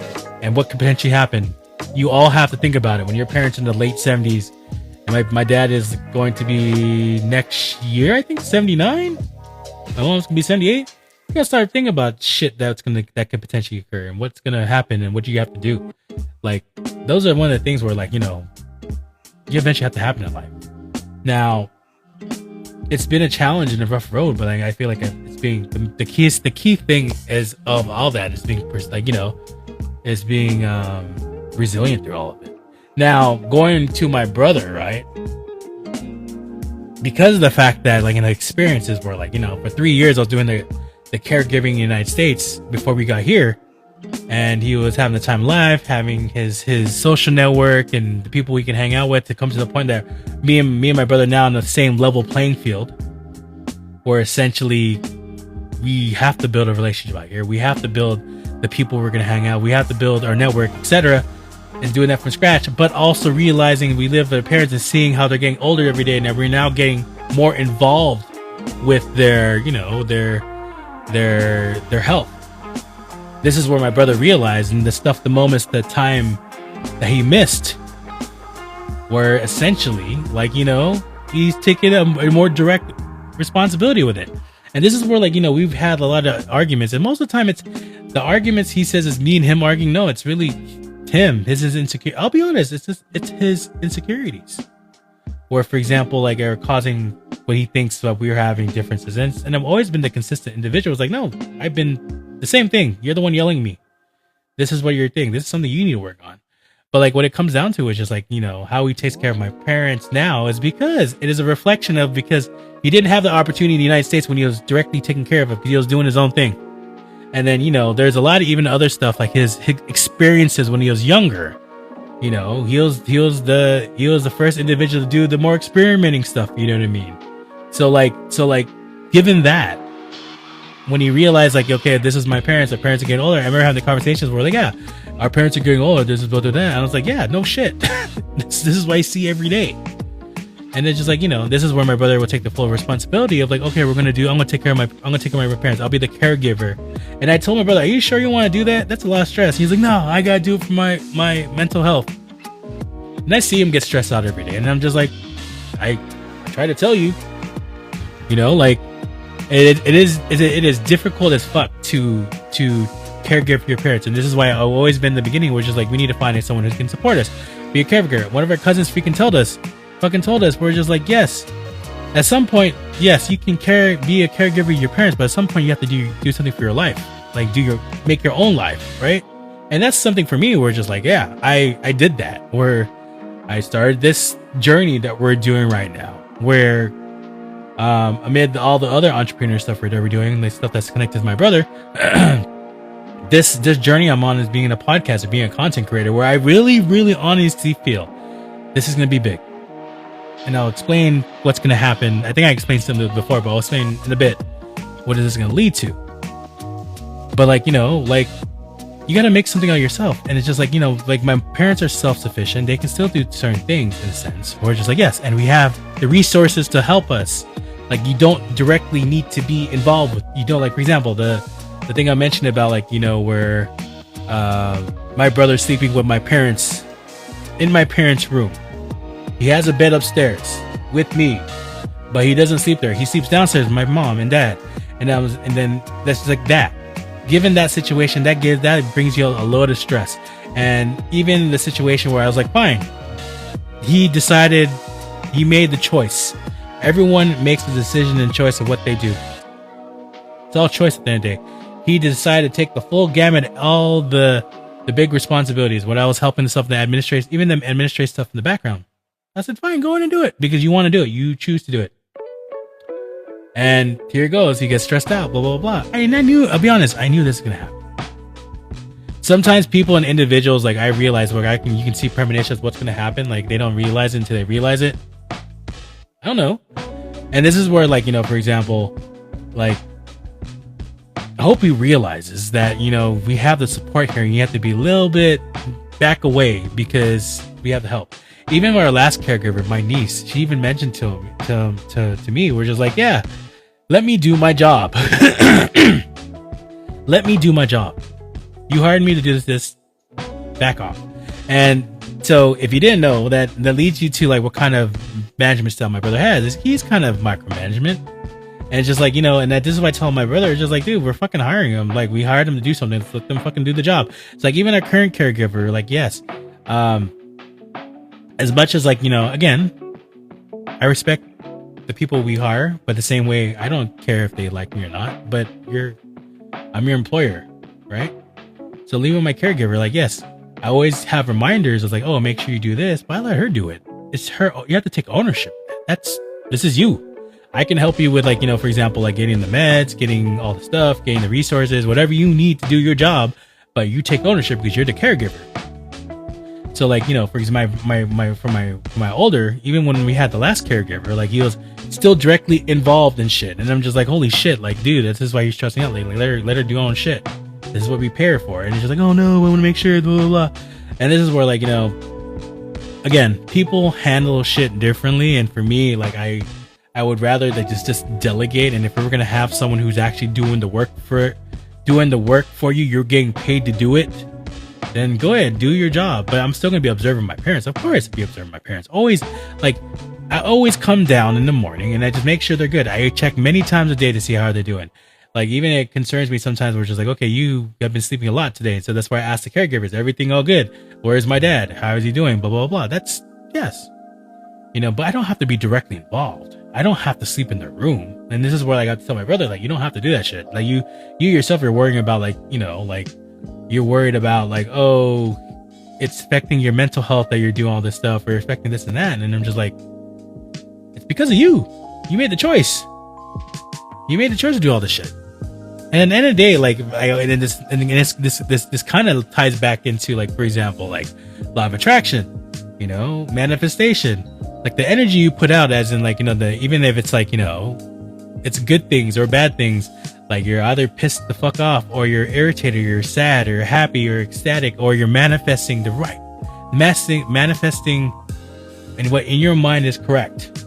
and what could potentially happen. You all have to think about it when your parents in the late 70s, and my dad is going to be next year, I think 79. My mom's gonna be 78. You gotta start thinking about shit that could potentially occur and what's gonna happen and what you have to do. Like, those are one of the things where, like, you know, you eventually have to happen in life. Now, it's been a challenge and a rough road, but like, I feel like it's being the key thing is of all that is being like, you know, is being resilient through all of it. Now, going to my brother, right? Because of the fact that, like, in the experiences where, like, you know, for 3 years I was doing the caregiving in the United States before we got here, and he was having the time of life, having his social network and the people we can hang out with, to come to the point that me and my brother now on the same level playing field, where essentially we have to build a relationship out here. We have to build the people we're going to hang out. We have to build our network, etc. And doing that from scratch, but also realizing we live with our parents and seeing how they're getting older every day, and that we're now getting more involved with their, you know, their health. This is where my brother realized, and the moments, the time that he missed, were essentially, like, you know, he's taking a more direct responsibility with it. And this is where, like, you know, we've had a lot of arguments, and most of the time it's the arguments he says is me and him arguing. No, it's really him, his insecurity. I'll be honest, it's his insecurities, or, for example, like, are causing what he thinks that we're having differences. And I've always been the consistent individual. It's like, no, I've been the same thing. You're the one yelling at me. This is what you're thinking. This is something you need to work on. But, like, what it comes down to is just, like, you know, how he takes care of my parents now is because it is a reflection of, because he didn't have the opportunity in the United States when he was directly taking care of it, because he was doing his own thing. And then, you know, there's a lot of even other stuff, like his experiences when he was younger. You know, he was the first individual to do the more experimenting stuff. You know what I mean? So like, given that, when he realized, like, okay, this is my parents. Our parents are getting older. I remember having the conversations where, like, yeah, our parents are getting older. This is what they're doing. And I was like, yeah, no shit. this is what I see every day. And it's just like, you know, this is where my brother will take the full responsibility of, like, okay, I'm gonna take care of my parents. I'll be the caregiver. And I told my brother, are you sure you want to do that? That's a lot of stress. He's like, no, I gotta do it for my mental health. And I see him get stressed out every day, and I'm just like, I try to tell you, you know, like, it is difficult as fuck to caregive for your parents. And this is why I've always been in the beginning, which is like, we need to find someone who can support us, be a caregiver. One of our cousins fucking told us, we're just like, yes, at some point, yes, you can be a caregiver of your parents, but at some point you have to do something for your life, like make your own life, right? And that's something for me where just like, yeah, I did that, where I started this journey that we're doing right now, where amid all the other entrepreneur stuff we're doing, the stuff that's connected to my brother, this journey I'm on is being a podcaster, being a content creator, where I really, really honestly feel this is going to be big. And I'll explain what's going to happen. I think I explained something before, but I'll explain in a bit what is this going to lead to. But, like, you know, like, you got to make something out of yourself. And it's just like, you know, like, my parents are self-sufficient. They can still do certain things in a sense. Or just like, yes, and we have the resources to help us. Like, you don't directly need to be involved with, you know, like, for example, the thing I mentioned about, like, you know, where my brother's sleeping with my parents in my parents' room. He has a bed upstairs with me, but he doesn't sleep there. He sleeps downstairs with my mom and dad. And then that's like that. Given that situation, that brings you a load of stress. And even the situation where I was like, fine, he decided, he made the choice. Everyone makes the decision and choice of what they do. It's all choice at the end of the day. He decided to take the full gamut, all the big responsibilities. When I was helping stuff, the administration, even the administrative stuff in the background. I said, fine, go in and do it, because you want to do it. You choose to do it. And here goes. He gets stressed out, blah, blah, blah. I'll be honest, I knew this was going to happen. Sometimes people and individuals, like, I realize where you can see premonitions of what's going to happen. Like, they don't realize it until they realize it. I don't know. And this is where, like, you know, for example, like, I hope he realizes that, you know, we have the support here, and you have to be a little bit back away because we have the help. Even our last caregiver, my niece, she even mentioned to me, we're just like, yeah, let me do my job. Let me do my job. You hired me to do this, back off. And so if you didn't know, that leads you to like what kind of management style my brother has. Is he's kind of micromanagement. And it's just like, and this is why I tell my brother, it's just like, dude, we're fucking hiring him. Like, we hired him to do something. Let's let them fucking do the job. It's like, even our current caregiver, like, yes, as much as like, again, I respect the people we hire, but the same way, I don't care if they like me or not, but I'm your employer, right? So leaving my caregiver, like, yes, I always have reminders of like, oh, make sure you do this, but I let her do it. It's her. You have to take ownership. This is you. I can help you with like, for example, like getting the meds, getting all the stuff, getting the resources, whatever you need to do your job, but you take ownership because you're the caregiver. So like, for example, my older, even when we had the last caregiver, like he was still directly involved in shit. And I'm just like, holy shit, like, dude, this is why he's trusting out lately. Let her do her own shit. This is what we pay her for. And he's just like, oh no, I want to make sure, blah, blah, blah. And this is where like, again, people handle shit differently. And for me, like I would rather like just delegate. And if we're going to have someone who's actually doing the work for you, you're getting paid to do it, then go ahead, do your job. But I'm still going to be observing my parents. Of course, be observing my parents. Always, like, I always come down in the morning and I just make sure they're good. I check many times a day to see how they're doing. Like, even it concerns me sometimes. We're just like, okay, you have been sleeping a lot today. So that's why I ask the caregivers, everything all good? Where's my dad? How is he doing? Blah, blah, blah. That's, yes. But I don't have to be directly involved. I don't have to sleep in their room. And this is where I got to tell my brother, like, you don't have to do that shit. Like, you yourself are worrying about, like, like, you're worried about, like, oh, it's affecting your mental health that you're doing all this stuff, or affecting this and that. And I'm just like, it's because of you. You made the choice. You made the choice to do all this shit. And at the end of the day, like, this kind of ties back into, like, for example, like law of attraction, manifestation, like the energy you put out, as in, like, even if it's like, it's good things or bad things, like you're either pissed the fuck off, or you're irritated, or you're sad, or you're happy, or ecstatic, or you're manifesting manifesting and what in your mind is correct.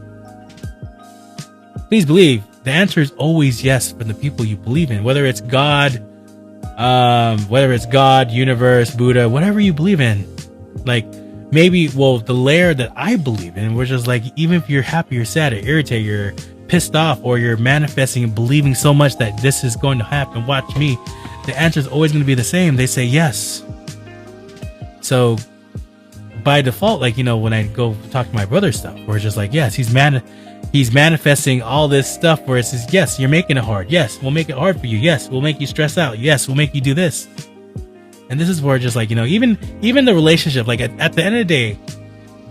Please believe the answer is always yes for the people you believe in, whether it's God, universe, Buddha, whatever you believe in. Like, maybe, the layer that I believe in, which is like, even if you're happy, you're sad, or irritated, you're pissed off, or you're manifesting and believing so much that this is going to happen, watch me, the answer is always going to be the same. They say yes. So by default, like, when I go talk to my brother stuff, where it's just like, yes, he's manifesting all this stuff where it says, yes, you're making it hard. Yes, we'll make it hard for you. Yes, we'll make you stress out. Yes, we'll make you do this. And this is where just like, even the relationship, like at the end of the day,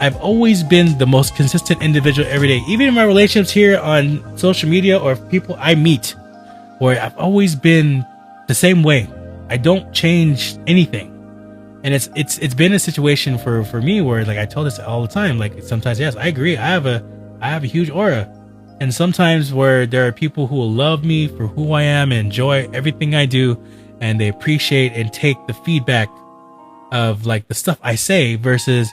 I've always been the most consistent individual every day. Even in my relationships here on social media or people I meet, where I've always been the same way. I don't change anything. And it's been a situation for me where, like, I tell this all the time, like, sometimes, yes, I agree. I have a huge aura. And sometimes where there are people who will love me for who I am and enjoy everything I do, and they appreciate and take the feedback of like the stuff I say, versus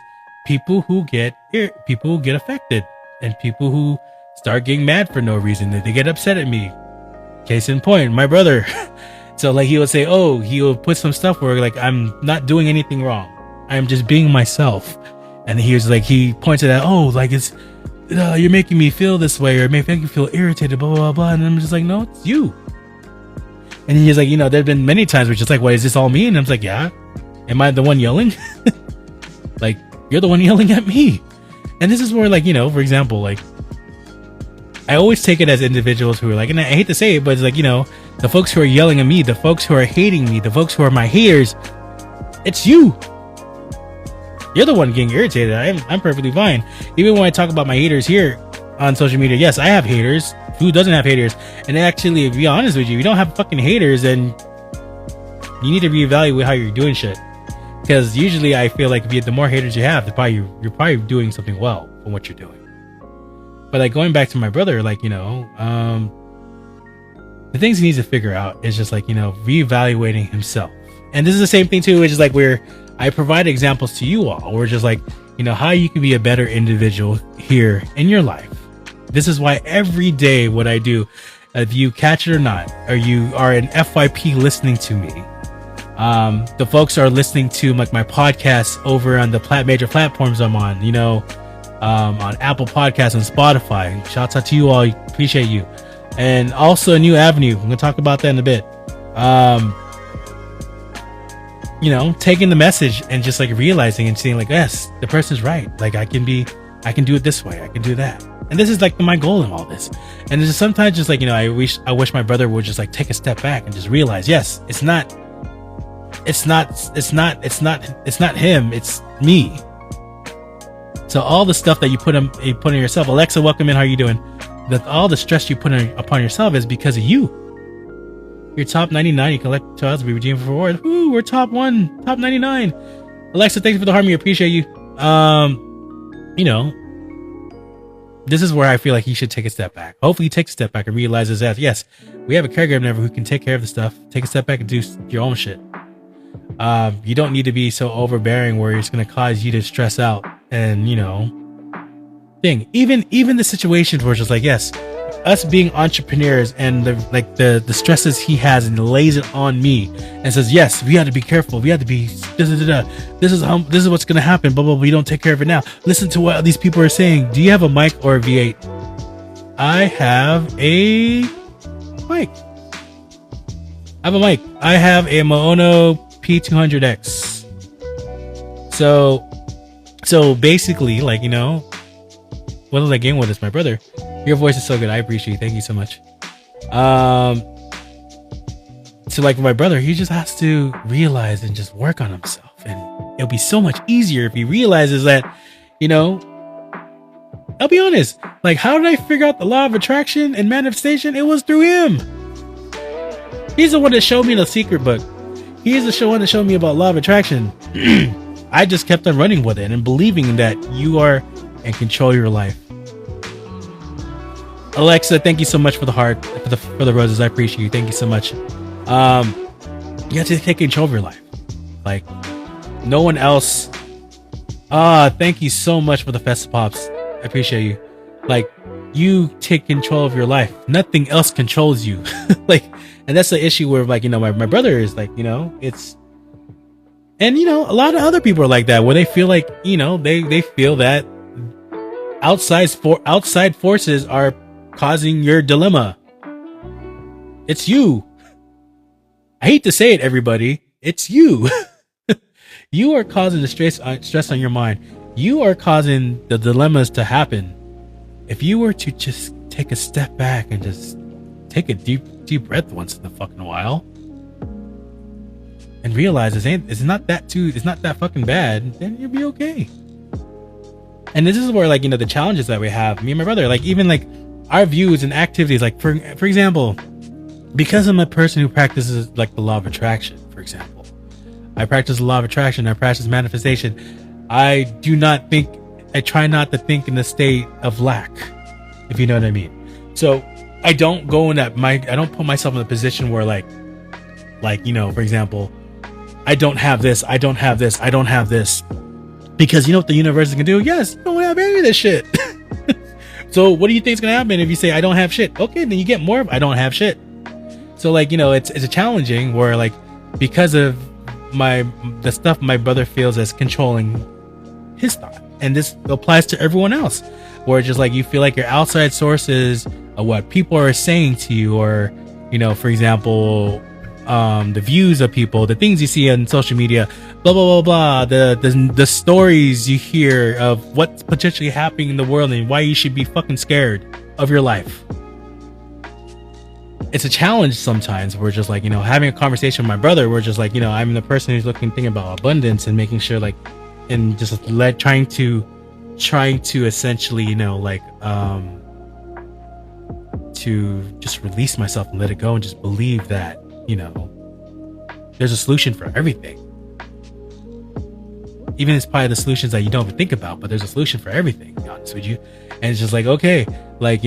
people who get affected, and people who start getting mad for no reason, that they get upset at me. Case in point, my brother. So like, he would say, he would put some stuff where like, I'm not doing anything wrong, I'm just being myself. And he was like, he pointed out, like, it's you're making me feel this way, or making me feel irritated, blah, blah, blah. And I'm just like, no, it's you. And he's like, there've been many times where it's just like, what, is this all me? And I'm like, yeah. Am I the one yelling? Like, you're the one yelling at me. And this is where, like, for example, like, I always take it as individuals who are like, and I hate to say it, but it's like, the folks who are yelling at me, the folks who are hating me, the folks who are my haters, it's you. You're the one getting irritated. I'm perfectly fine. Even when I talk about my haters here on social media, yes, I have haters. Who doesn't have haters? And actually, to be honest with you, if you don't have fucking haters, then you need to reevaluate how you're doing shit. Because usually I feel like the more haters you have, you're probably doing something well from what you're doing. But like, going back to my brother, like, the things he needs to figure out is just like, reevaluating himself. And this is the same thing too, which is like, I provide examples to you all. We're just like, how you can be a better individual here in your life. This is why every day what I do, if you catch it or not, or you are an FYP listening to me, the folks are listening to like my podcast over on the major platforms I'm on, on Apple Podcasts and Spotify. Shouts out to you all. Appreciate you. And also a new avenue. I'm going to talk about that in a bit. Taking the message and just like realizing and seeing like, yes, the person's right. Like I can do it this way. I can do that. And this is like my goal in all this. And it's just sometimes just like, I wish my brother would just like take a step back and just realize, yes, it's not him. It's me. So all the stuff that you put on yourself, Alexa, welcome in. How are you doing? All the stress you put upon yourself is because of you. You're top 99. You collect to be redeemed for rewards. Woo, we're top 99. Alexa, thanks for the harmony. Appreciate you. This is where I feel like he should take a step back. Hopefully he takes a step back and realizes that, yes, we have a caregiver member who can take care of the stuff. Take a step back and do your own shit. You don't need to be so overbearing where it's going to cause you to stress out and, even the situations where it's just like, yes, us being entrepreneurs and the stresses he has and lays it on me and says, yes, we have to be careful. We have to be, this is what's going to happen. Blah, blah, blah. We don't take care of it now. Listen to what these people are saying. Do you have a mic or a V8? I have a mic. I have a Maono P200X. So basically, like, what was I getting with this? My brother, your voice is so good. I appreciate you. Thank you so much. So like my brother, he just has to realize and just work on himself. And it'll be so much easier if he realizes that, I'll be honest. Like, how did I figure out the law of attraction and manifestation? It was through him. He's the one that showed me the secret book. He's the one that showed me about law of attraction. I just kept on running with it and believing that you are in control of your life. Alexa, thank you so much for the heart, for the roses. I appreciate you. Thank you so much. You have to take control of your life. Like, no one else. Thank you so much for the Festa Pops. I appreciate you. Like, you take control of your life. Nothing else controls you. And that's the issue where, like, my brother is like, it's, and a lot of other people are like that, where they feel like, they feel that outside forces are causing your dilemma. It's you. I hate to say it, everybody. It's you. You are causing the stress on your mind. You are causing the dilemmas to happen. If you were to just take a step back and just take a deep breath once in a fucking while and realize it's not that fucking bad, then you'll be okay. And this is where, like, the challenges that we have, me and my brother, like, even like our views and activities, like for example, because I'm a person who practices like the law of attraction, for example, I practice the law of attraction, I practice manifestation. I try not to think in the state of lack, if you know what I mean. So I don't go in I don't put myself in a position where like, for example, I don't have this, because you know what the universe is gonna do? Yes, you don't have any of this shit. So what do you think is gonna happen if you say I don't have shit? Okay, then you get more of I don't have shit. So like, it's a challenging where, like, because of the stuff my brother feels as controlling his thought, and this applies to everyone else, where it's just like you feel like your outside sources of what people are saying to you, or for example, the views of people, the things you see on social media, blah blah blah blah, the stories you hear of what's potentially happening in the world and why you should be fucking scared of your life. It's a challenge sometimes. We're just like, having a conversation with my brother, we're just like, I'm the person who's thinking about abundance and making sure, like, and just trying to essentially, to just release myself and let it go and just believe that, there's a solution for everything. Even it's probably the solutions that you don't even think about, but there's a solution for everything, to be honest with you. And it's just like, okay, like,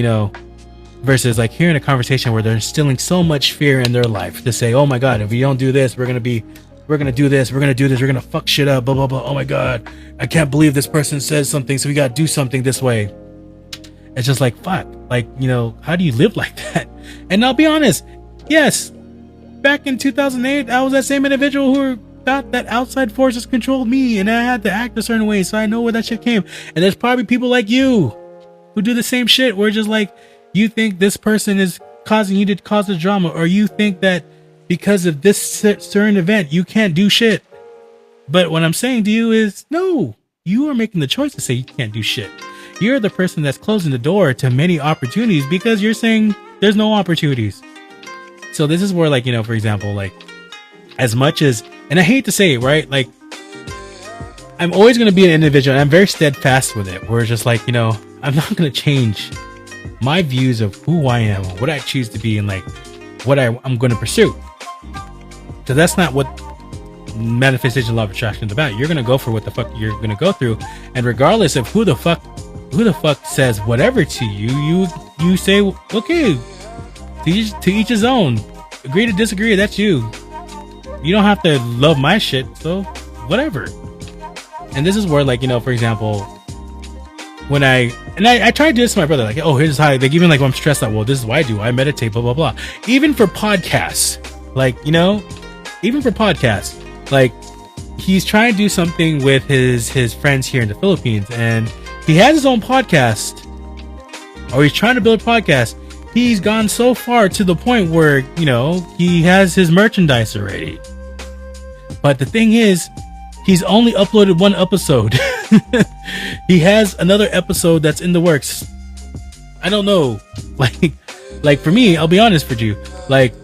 versus like hearing a conversation where they're instilling so much fear in their life to say, oh my God, if we don't do this, we're going to be we're gonna do this, we're gonna fuck shit up, blah blah blah. Oh my god, I can't believe this person says something, so we gotta do something this way. It's just like, fuck, like, how do you live like that? And I'll be honest, yes, back in 2008, I was that same individual who thought that outside forces controlled me and I had to act a certain way, so I know where that shit came. And there's probably people like you who do the same shit, where just like, you think this person is causing you to cause the drama, or you think that because of this certain event you can't do shit. But what I'm saying to you is, no, you are making the choice to say you can't do shit. You're the person that's closing the door to many opportunities because you're saying there's no opportunities. So this is where, like, for example, like, as much as, and I hate to say it, right, like, I'm always going to be an individual, and I'm very steadfast with it, where it's just like, I'm not going to change my views of who I am, what I choose to be, and like what I'm going to pursue. So that's not what manifestation law of attraction is about. You're going to go for what the fuck you're going to go through, and regardless of who the fuck says whatever to you, you say, okay, to each his own. Agree to disagree, that's you. You don't have to love my shit, so whatever. And this is where, like, for example, when I try to do this to my brother, like, oh, here's how, like, even like when I'm stressed out, well, this is what I do, I meditate, blah blah blah. Even for podcasts, like, even for podcasts, like, he's trying to do something with his friends here in the Philippines, and he has his own podcast, or he's trying to build a podcast. He's gone so far to the point where, he has his merchandise already. But the thing is, he's only uploaded one episode. He has another episode that's in the works. I don't know. Like for me, I'll be honest with you. Like,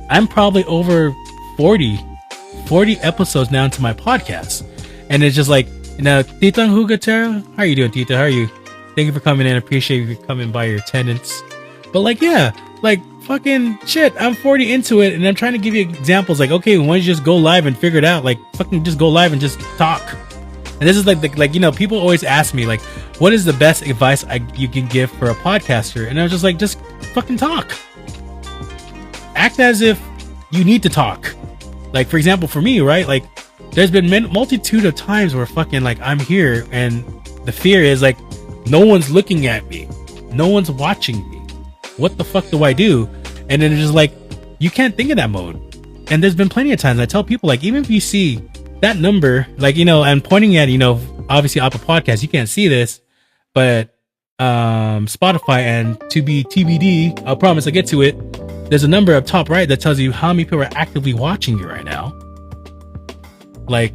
I'm probably over 40 episodes now into my podcast. And it's just like, Tita Hugatera, how are you doing, Tita? How are you? Thank you for coming in. Appreciate you coming by your attendance. But like, yeah, like, fucking shit, I'm 40 into it, and I'm trying to give you examples, like, okay, why don't you just go live and figure it out? Like, fucking just go live and just talk. And this is like people always ask me, like, what is the best advice you can give for a podcaster? And I was just like, just fucking talk. Act as if you need to talk. Like, for example, for me, right, like, there's been multitude of times where fucking, like, I'm here, and the fear is, like, no one's looking at me, no one's watching me. What the fuck do I do? And then it's just like, you can't think in that mode. And there's been plenty of times I tell people, like, even if you see that number, like, I'm pointing at, obviously Apple Podcasts, you can't see this, but Spotify and to be TBD, I'll promise I'll get to it. There's a number up top right that tells you how many people are actively watching you right now. Like,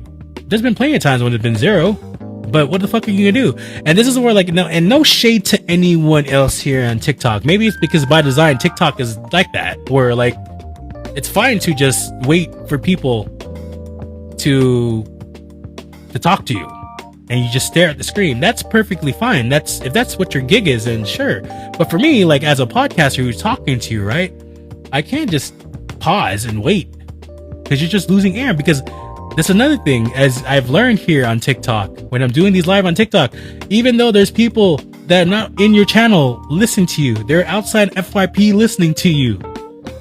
there's been plenty of times when it's been 0. But what the fuck are you gonna do? And this is where, like, no shade to anyone else here on TikTok. Maybe it's because by design TikTok is like that, where, like, it's fine to just wait for people to talk to you, and you just stare at the screen. That's perfectly fine. If that's what your gig is, then sure. But for me, like, as a podcaster who's talking to you, right, I can't just pause and wait, because you're just losing air. Because that's another thing, as I've learned here on TikTok, when I'm doing these live on TikTok, even though there's people that are not in your channel listening to you, they're outside FYP listening to you.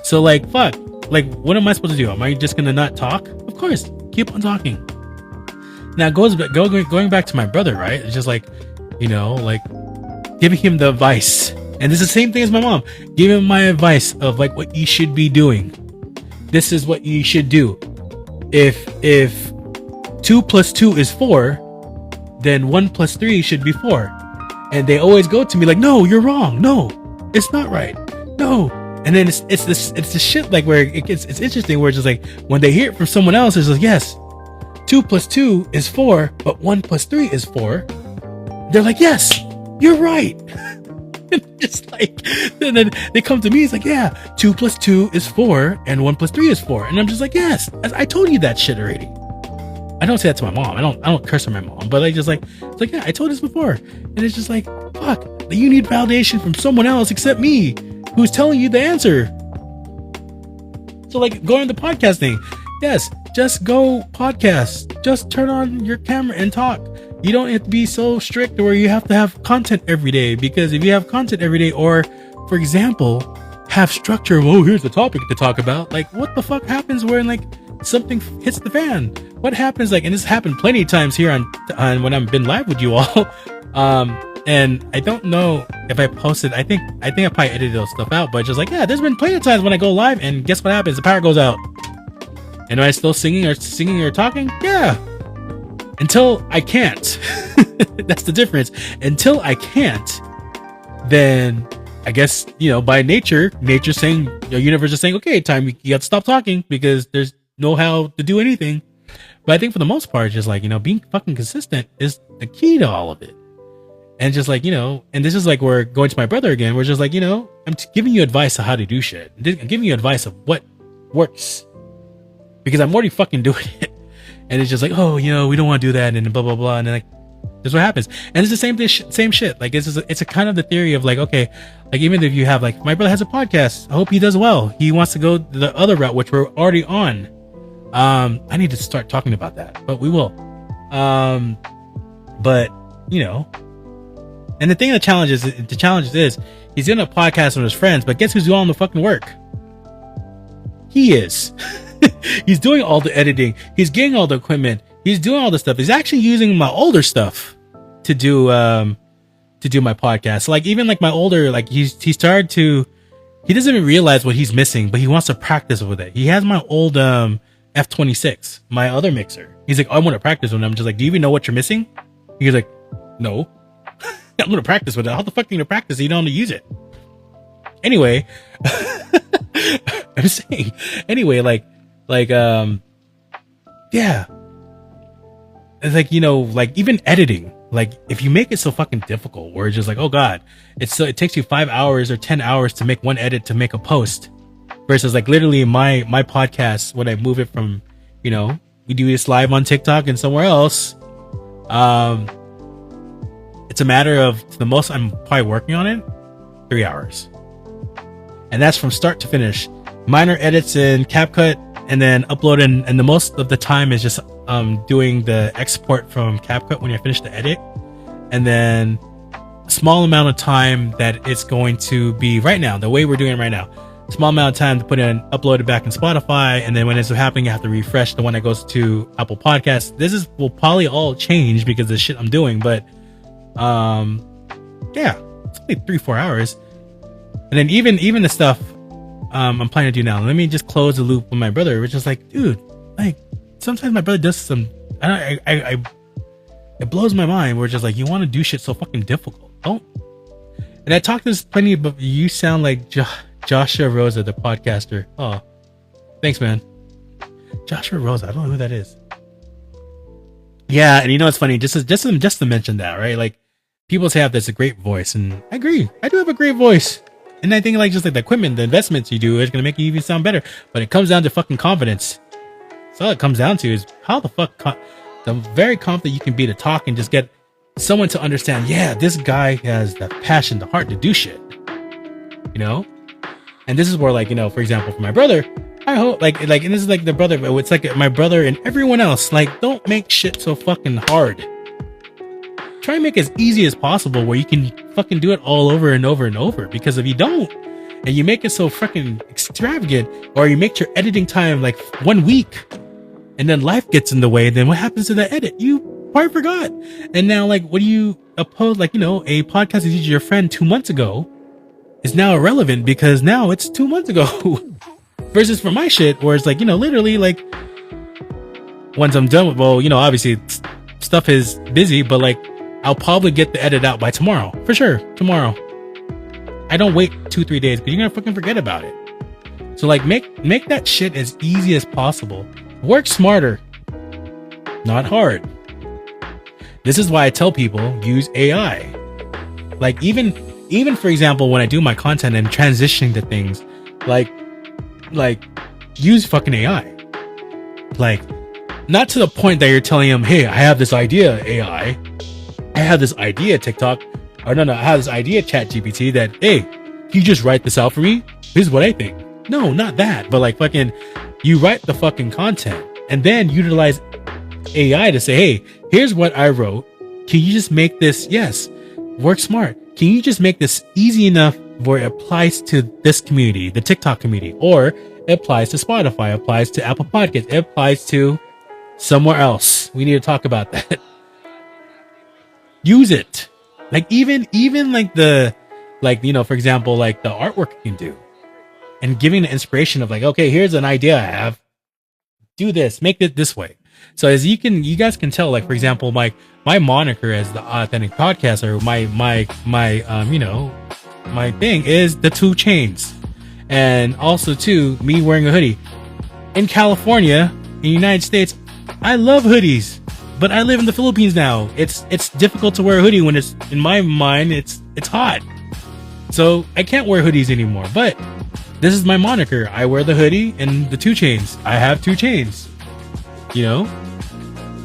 So, like, fuck, like, what am I supposed to do? Am I just gonna not talk? Of course, keep on talking. Now, going back to my brother, right? It's just like, like, giving him the advice, and this is the same thing as my mom. Give him my advice of, like, what you should be doing. This is what you should do. If 2 + 2 is 4, then 1 + 3 should be 4. And they always go to me like, no, you're wrong. No, it's not right. No. And then it's the shit, like, where it's interesting, where it's just like, when they hear it from someone else, it's like, yes, 2 + 2 is 4, but 1 + 3 is 4. They're like, yes, you're right. Just like, and then they come to me, it's like, yeah, 2 + 2 is 4 and 1 + 3 is 4. And I'm just like, yes, I told you that shit already. I don't say that to my mom. I don't curse at my mom, but I just, like, it's like, yeah, I told this before. And it's just like, fuck, you need validation from someone else except me, who's telling you the answer. So, like, going to podcasting, yes, just go podcast. Just turn on your camera and talk. You don't have to be so strict where you have to have content every day, because if you have content every day, or, for example, have structure, oh, here's the topic to talk about, like, what the fuck happens when, like, something hits the fan. What happens? Like, and this happened plenty of times here on when I've been live with you all. And I don't know if I posted. I think I probably edited those stuff out. But just like, yeah, there's been plenty of times when I go live and guess what happens? The power goes out. And am I still singing or talking? Yeah. Until I can't. That's the difference. Until I can't, then I guess, by nature's saying, the universe is saying, okay, time, you got to stop talking because there's no how to do anything. But I think for the most part, just like, being fucking consistent is the key to all of it. And just like, and this is like, we're going to my brother again. We're just like, I'm giving you advice on how to do shit. I'm giving you advice of what works because I'm already fucking doing it. And it's just like, oh, we don't want to do that. And blah, blah, blah. And then like, that's what happens. And it's the same shit. Like, it's a kind of the theory of like, okay, like even if you have like, my brother has a podcast. I hope he does well. He wants to go the other route, which we're already on. I need to start talking about that, but we will. But and the thing, the challenge is he's doing a podcast with his friends, but guess who's doing all the fucking work? He is. He's doing all the editing. He's getting all the equipment. He's doing all the stuff. He's actually using my older stuff to do my podcast. Like even like my older, like he started to, he doesn't even realize what he's missing, but he wants to practice with it. He has my old F26, my other mixer. He's like, oh, I want to practice with it. I'm just like, do you even know what you're missing? He's like, no. I'm going to practice with it. How the fuck are you going to practice if you don't know how to use it? Anyway, I'm saying, anyway, yeah. It's like, like even editing, like if you make it so fucking difficult where it's just like, oh God, it takes you 5 hours or 10 hours to make one edit to make a post versus like literally my podcast, when I move it from, we do this live on TikTok and somewhere else. It's a matter of the most I'm probably working on it 3 hours, and that's from start to finish. Minor edits in CapCut and then upload, and the most of the time is just doing the export from CapCut when you finish the edit, and then a small amount of time that it's going to be right now, the way we're doing it right now, small amount of time to put in, upload it back in Spotify, and then when it's happening, you have to refresh the one that goes to Apple Podcasts. Will probably all change because of the shit I'm doing, but yeah, it's only 3-4 hours. And then even the stuff I'm planning to do now, let me just close the loop with my brother. We're just like, dude, like sometimes my brother does some, it blows my mind. We're just like, you want to do shit so fucking difficult, don't. And I talked this plenty, but you sound like Joshua Rosa, the podcaster. Oh, thanks, man. Joshua Rosa, I don't know who that is. Yeah, and it's funny, just to mention that, right? Like, people say I have this a great voice, and I agree. I do have a great voice. And I think like just like the equipment, the investments you do is gonna make you even sound better. But it comes down to fucking confidence. So all it comes down to is how the fuck the very confident you can be to talk and just get someone to understand, yeah, this guy has the passion, the heart to do shit. And this is where, like, for example, for my brother, I hope like and this is like the brother, but it's like my brother and everyone else, like, don't make shit so fucking hard. Try and make it as easy as possible where you can fucking do it all over and over and over, because if you don't and you make it so fucking extravagant, or you make your editing time like 1 week and then life gets in the way, then what happens to the edit? You probably forgot. And now, like, what do you oppose? Like, a podcast that you did your friend 2 months ago is now irrelevant because now it's 2 months ago. Versus for my shit, where it's like, literally, like, once I'm done with, well, obviously stuff is busy, but like, I'll probably get the edit out by tomorrow. For sure. Tomorrow. I don't wait 2-3 days because you're gonna fucking forget about it. So like, make that shit as easy as possible. Work smarter, not hard. This is why I tell people use AI. Like, even for example, when I do my content and transitioning to things, like use fucking AI. Like, not to the point that you're telling them, hey, I have this idea, AI. I have this idea, TikTok. Or no, I have this idea, ChatGPT, that, hey, can you just write this out for me? This is what I think. No, not that. But like, fucking, you write the fucking content and then utilize AI to say, hey, here's what I wrote. Can you just make this, yes, work smart. Can you just make this easy enough where it applies to this community, the TikTok community? Or It applies to Spotify. It applies to Apple Podcasts. It applies to somewhere else. We need to talk about that. Use it. Like even like the, like, you know, for example, like the artwork you can do, and giving the inspiration of like, okay, here's an idea I have. Do this, make it this way. So as you guys can tell, like, for example, my moniker as the Authentic Podcaster, my you know, my thing is the 2 chains. And also too, me wearing a hoodie. In California, in the United States, I love hoodies, but I live in the Philippines now. It's difficult to wear a hoodie when it's, in my mind, it's hot. So I can't wear hoodies anymore, but this is my moniker. I wear the hoodie and the 2 chains. I have 2 chains, you know?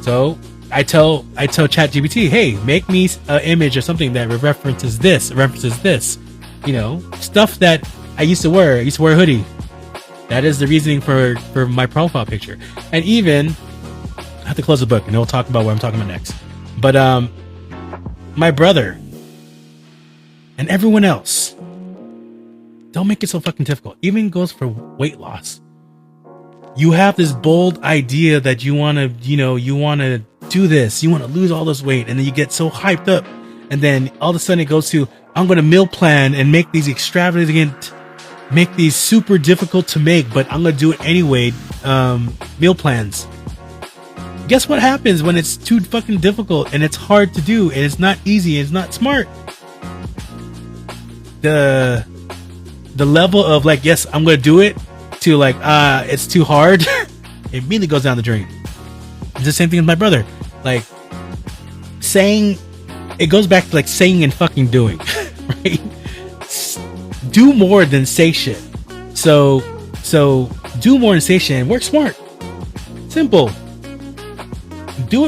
So I tell ChatGPT, hey, make me an image or something that references this, you know, stuff that I used to wear. I used to wear a hoodie. That is the reasoning for my profile picture. And even, I have to close the book and we'll talk about what I'm talking about next. But my brother and everyone else, don't make it so fucking difficult. Even goes for weight loss. You have this bold idea that you want to, you know, you want to do this. You want to lose all this weight. And then you get so hyped up. And then all of a sudden it goes to, I'm going to meal plan and make these extravagant, make these super difficult to make, but I'm going to do it anyway. Meal plans. Guess what happens when it's too fucking difficult and it's hard to do and it's not easy and it's not smart? The level of like, yes, I'm going to do it, to like, it's too hard. It immediately goes down the drain. It's the same thing with my brother. Like, saying, it goes back to like saying and fucking doing, right? Do more than say shit. So do more than say shit and work smart. Simple. Do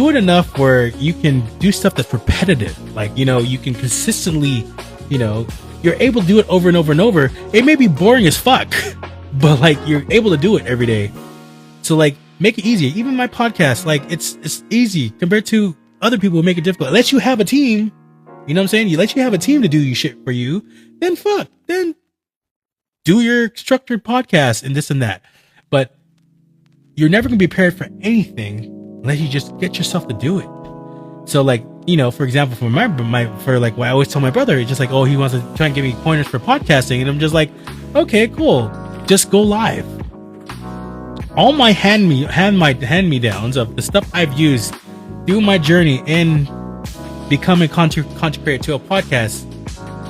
it enough where you can do stuff that's repetitive. Like, you know, you can consistently, you know, you're able to do it over and over and over. It may be boring as fuck, but like you're able to do it every day. So like, make it easier. Even my podcast, like it's easy compared to other people who make it difficult. Unless you have a team, you know what I'm saying? You let you have a team to do your shit for you, then do your structured podcast and this and that. But you're never gonna be prepared for anything unless you just get yourself to do it. So like, you know, for example, for like what I always tell my brother, it's just like, oh, he wants to try and give me pointers for podcasting, and I'm just like, okay, cool, just go live. All my hand me downs of the stuff I've used through my journey in becoming content creator to a podcast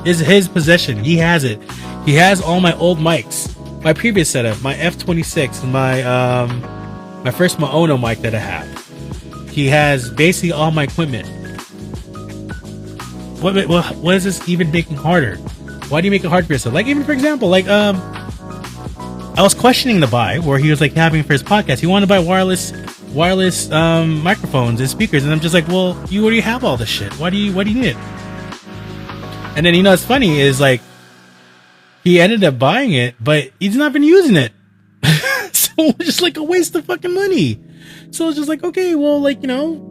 is his possession. He has it. He has all my old mics, my previous setup, my F26, my first Maono mic that I have. He has basically all my equipment. What is this even making harder? Why do you make it hard for yourself? Like, even for example, like I was questioning the buy where he was like having for his podcast. He wanted to buy wireless microphones and speakers, and I'm just like, well, you already have all this shit. Why do you need it? And then, you know, what's funny is like he ended up buying it, but he's not been using it. So it's just like a waste of fucking money. So it's just like, okay, well, like, you know,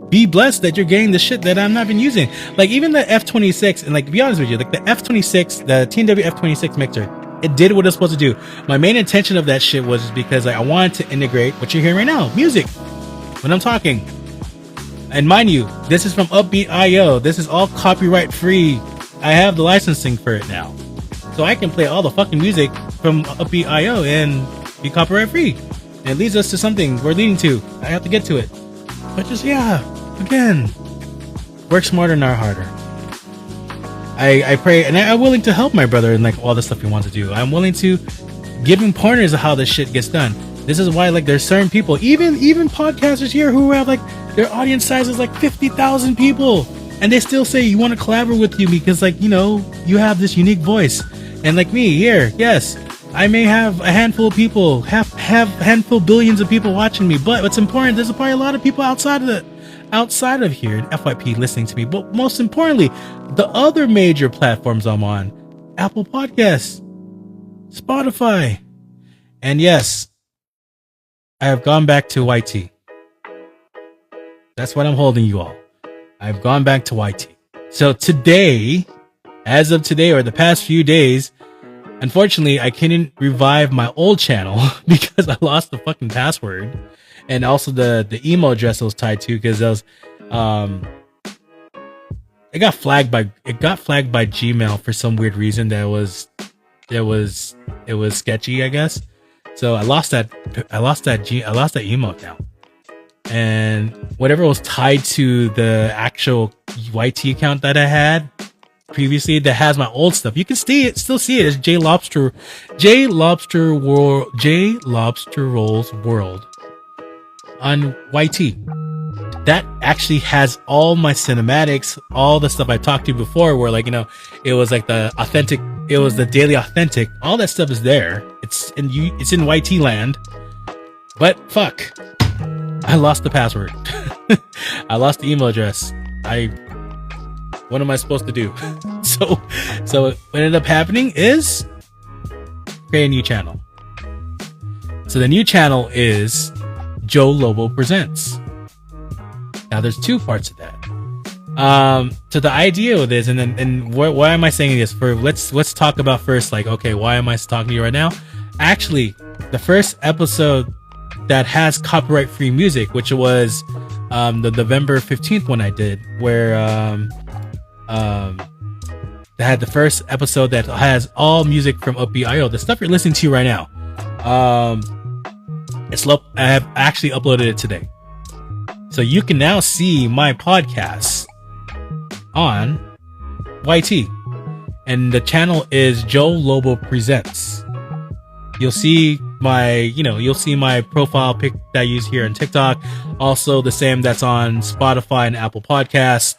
be blessed that you're getting the shit that I'm not been using. Like even the F26, and like, to be honest with you, like the F26, the TNW F26 mixer, it did what it's supposed to do. My main intention of that shit was because I wanted to integrate what you're hearing right now, music, when I'm talking. And mind you, this is from Upbeat.io. This is all copyright free. I have the licensing for it now. So I can play all the fucking music from Upbeat.io and be copyright free. And it leads us to something we're leading to. I have to get to it. But just, yeah, again, work smarter, not harder. I pray, and I'm willing to help my brother in like all the stuff he wants to do. I'm willing to give him pointers of how this shit gets done. This is why, like, there's certain people, even podcasters here who have like their audience size is like 50,000 people, and they still say you want to collaborate with you because, like, you know, you have this unique voice. And like me here, yes, I may have a handful of people, have a handful billions of people watching me, but what's important, there's probably a lot of people outside of here in FYP listening to me. But most importantly, the other major platforms I'm on, Apple Podcasts, Spotify, and yes, I have gone back to YT. That's what I'm holding you all. I've gone back to YT. So today, as of today, or the past few days, Unfortunately, I couldn't revive my old channel because I lost the fucking password, and also the email address it was tied to, because um it got flagged by Gmail for some weird reason that was sketchy, I guess. So I lost that email account, and whatever was tied to the actual YT account that I had previously that has my old stuff, you can still see it as J Lobster Rolls World on YT. That actually has all my cinematics, all the stuff I talked to you before, where like, it was like it was the daily authentic. All that stuff is there. It's in YT land. But fuck, I lost the password. I lost the email address. What am I supposed to do? So what ended up happening is create a new channel. So the new channel is Joe Lobo Presents. Now there's two parts of that. So the idea of this, and why am I saying this? Let's talk about first, like, okay, why am I talking to you right now? Actually, the first episode that has copyright free music, which was the November 15th one I did, where they had the first episode that has all music from Up.io, the stuff you're listening to right now. I have actually uploaded it today. So you can now see my podcast on YT, and the channel is Joe Lobo Presents. You'll see my profile pic that I use here on TikTok, also the same that's on Spotify and Apple Podcasts.